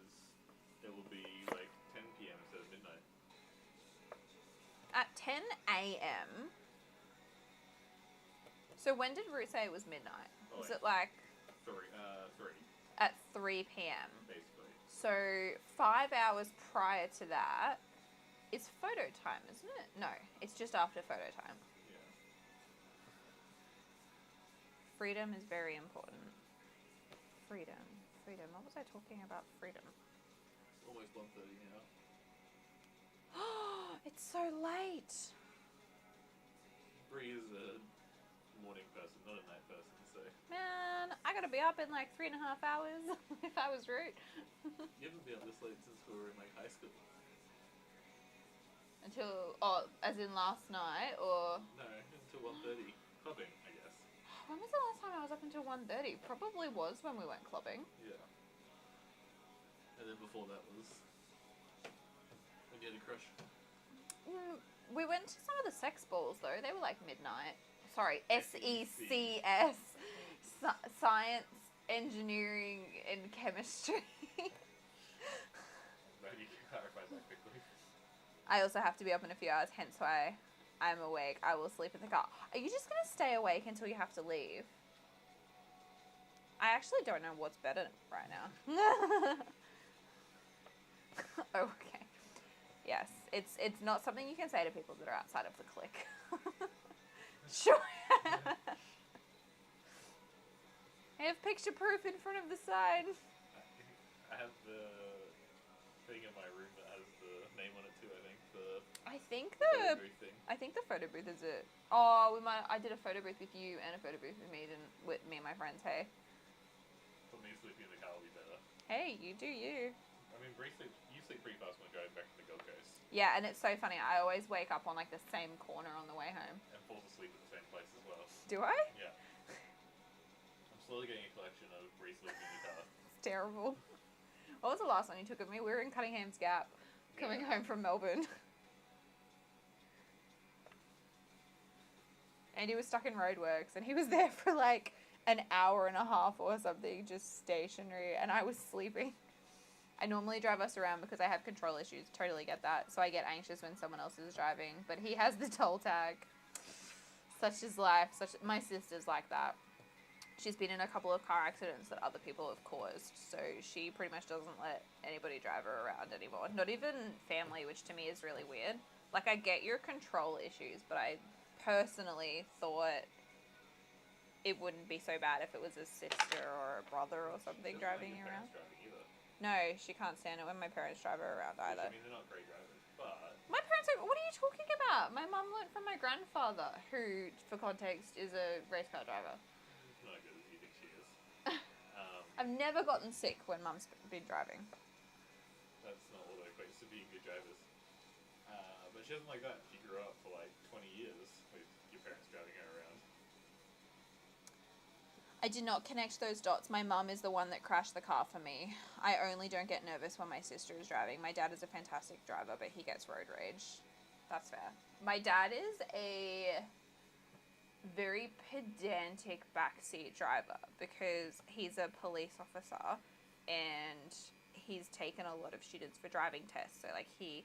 it will be like 10 p.m. instead of midnight. At 10 a.m. So when did Root say it was midnight? Oh, Was wait. it like 3. at 3 p.m.? Basically. So 5 hours prior to that is photo time, isn't it? No, it's just after photo time. Yeah. Freedom is very important. Freedom. What was I talking about? Freedom. It's almost 1:30 now. It's so late. Bree is a morning person, not a night person, so. Man, I gotta be up in like 3.5 hours if I was Root. You haven't been up this late since we were in like high school. Until, as in last night, or... No, until 1:30. Clubbing, I guess. When was the last time I was up until 1:30? Probably was when we went clubbing. Yeah. And then before that was when you had a crush. We went to some of the sex balls though. They were like midnight. Sorry, SEC. SECS. Science, Engineering, and Chemistry. Maybe you can clarify that quickly. I also have to be up in a few hours, hence why I'm awake. I will sleep in the car. Are you just going to stay awake until you have to leave? I actually don't know what's better right now. Okay. Yes, it's not something you can say to people that are outside of the clique. Sure. I have picture proof in front of the sign. I have the thing in my room that has the name on it too. I think photo booth thing. I think the photo booth is it. Oh, I did a photo booth with you and a photo booth with me and my friends. Hey. For me, sleeping in the car will be better. Hey, you do you. I mean, you sleep pretty fast when driving back to the Gold Coast. Yeah, and it's so funny. I always wake up on like the same corner on the way home. And falls asleep at the same place as well. Do I? Yeah. I'm slowly getting a collection of Bree sleeping in the car. It's terrible. What was the last one you took of me? We were in Cunningham's Gap, coming home from Melbourne. Andy was stuck in roadworks, and he was there for like an hour and a half or something, just stationary, and I was sleeping. I normally drive us around because I have control issues. Totally get that. So I get anxious when someone else is driving. But he has the toll tag. Such is life. My sister's like that. She's been in a couple of car accidents that other people have caused. So she pretty much doesn't let anybody drive her around anymore. Not even family, which to me is really weird. Like, I get your control issues, but I personally thought it wouldn't be so bad if it was a sister or a brother or something driving you around. No, she can't stand it when my parents drive her around either. I mean, they're not great drivers, but... My parents are... What are you talking about? My mum learnt from my grandfather, who, for context, is a race car driver. Not as good as you think she is. I've never gotten sick when mum's been driving. That's not all that equates to being good drivers. But she doesn't like that. She grew up for like 20 years with your parents driving her around. I did not connect those dots. My mum is the one that crashed the car for me. I only don't get nervous when my sister is driving. My dad is a fantastic driver, but he gets road rage. That's fair. My dad is a very pedantic backseat driver because he's a police officer and he's taken a lot of students for driving tests. So, like, he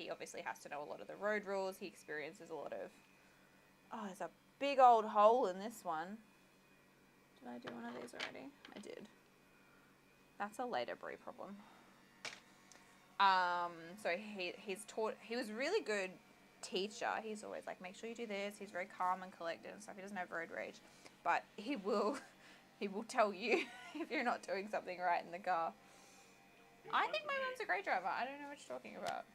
obviously has to know a lot of the road rules. He experiences a lot of... Oh, there's a big old hole in this one. Did I do one of these already? I did. That's a later Brie problem. So he was a really good teacher. He's always like, make sure you do this. He's very calm and collected and stuff. He doesn't have road rage. But he will tell you if you're not doing something right in the car. I think my mum's a great driver. I don't know what you're talking about.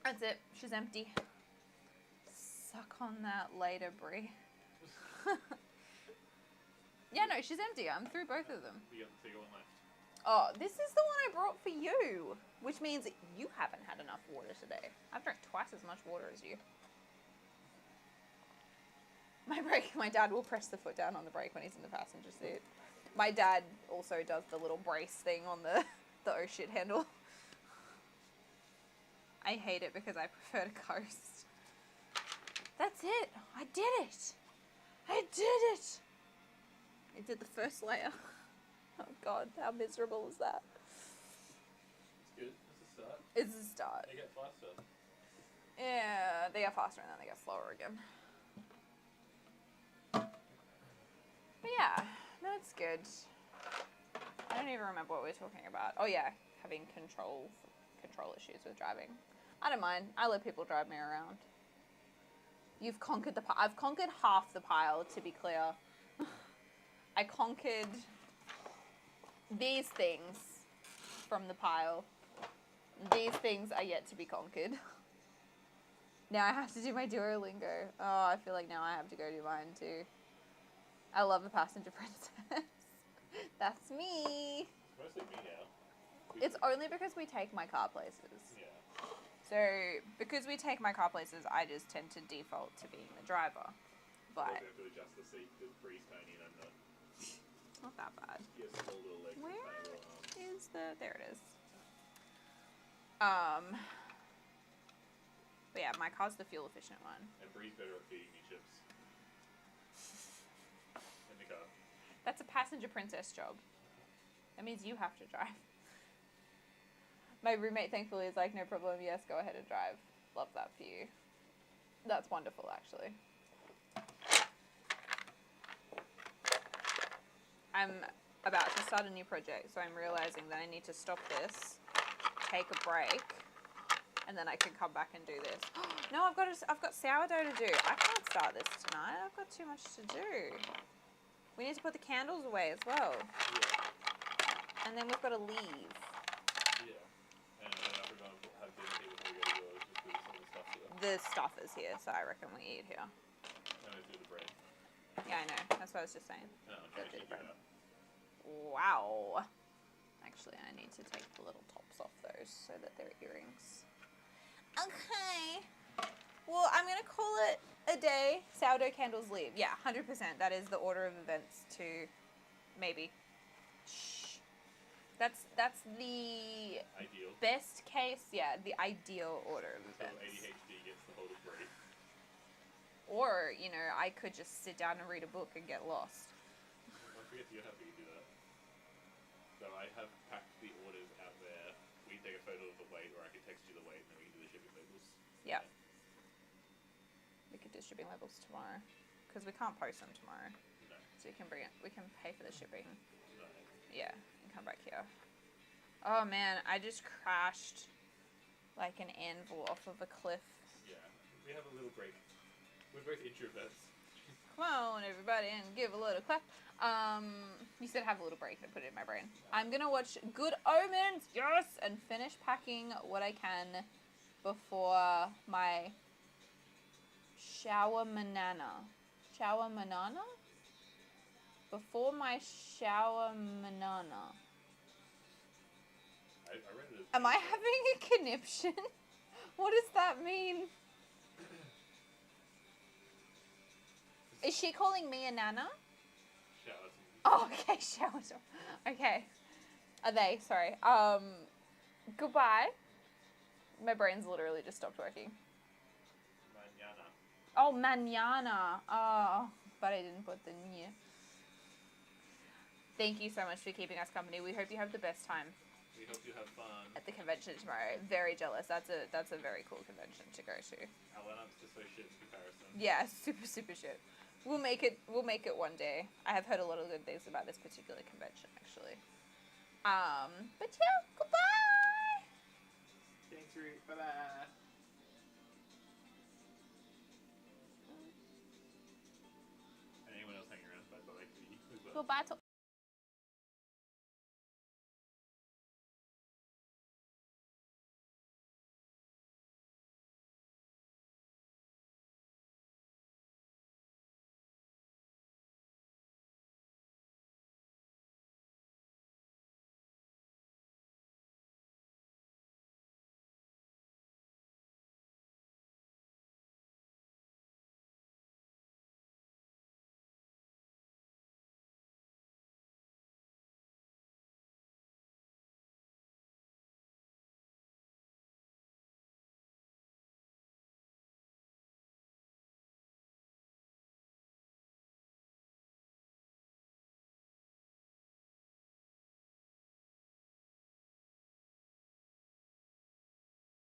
That's it. She's empty. Suck on that later, Brie. Yeah, no, she's empty. I'm through both of them. You got the bigger one left. Oh, this is the one I brought for you, which means you haven't had enough water today. I've drank twice as much water as you. My dad will press the foot down on the brake when he's in the passenger seat. My dad also does the little brace thing on the oh shit handle. I hate it because I prefer to coast. That's it. I did it. I did it. I did the first layer. Oh god, how miserable is that? It's good. It's a start. It's a start. They get faster. Yeah, they get faster and then they get slower again. But yeah, no, it's good. I don't even remember what we were talking about. Oh yeah, having control issues with driving. I don't mind. I let people drive me around. You've conquered I've conquered half the pile, to be clear. I conquered these things from the pile. These things are yet to be conquered. Now I have to do my Duolingo. Oh, I feel like now I have to go do mine too. I love a passenger princess. That's me. It's mostly me now. It's only because we take my car places. Yeah. So, because we take my car places, I just tend to default to being the driver. But... You have to adjust the seat because Bree's tiny and I'm not. Not that bad. He has small little legs and Where tiny little arms. is the... There it is. But yeah, my car's the fuel efficient one. And Bree's better at feeding me chips. In the car. That's a passenger princess job. That means you have to drive. My roommate thankfully is like, no problem, yes, go ahead and drive. Love that for you. That's wonderful, actually. I'm about to start a new project, so I'm realizing that I need to stop this, take a break, and then I can come back and do this. No, I've got sourdough to do. I can't start this tonight. I've got too much to do. We need to put the candles away as well. Yeah. And then we've got to leave. Yeah. And then we're going to have dinner here before we go to yours, just because some of the stuff here. The stuff is here, so I reckon we eat here. And let's do the bread. Yeah, I know. That's what I was just saying. No, Go no, do the you do bread. that. Wow. Actually, I need to take the little tops off those so that they're earrings. Okay. Well, I'm going to call it a day. Sourdough candles leave. Yeah, 100%. That is the order of events to maybe. Shh. That's the Ideal. best case. Yeah, the ideal order of Until events. ADHD gets the hold of bread. Or, you know, I could just sit down and read a book and get lost. Don't forget you're happy to do that. So I have packed the orders out there. We can take a photo of the weight, or I can text you the weight, and then we can do the shipping labels. Yeah. We could do shipping labels tomorrow. Because we can't post them tomorrow. No. So you can bring it. We can pay for the shipping. No. Yeah, and come back here. Oh man, I just crashed like an anvil off of a cliff. Yeah. We have a little break. We're both introverts. Come on, everybody, and give a little clap. You said have a little break and put it in my brain. I'm gonna watch Good Omens, yes, and finish packing what I can before my shower manana. Shower manana? Before my shower manana. I read it as Am I having a conniption? What does that mean? Is she calling me a nana? shout. Oh, okay, shower. Okay. Are they? Sorry. Goodbye. My brain's literally just stopped working. Mañana. Oh, mañana. Oh, but I didn't put the nye. Thank you so much for keeping us company. We hope you have the best time We hope you have fun. at the convention tomorrow. Very jealous. That's a very cool convention to go to. Our lineups are so shit in comparison. Yeah, super shit. We'll make it one day. I have heard a lot of good things about this particular convention, actually. But yeah, goodbye. Thanks, Ruth. Bye-bye. Anyone else hanging around? Bye-bye. Goodbye to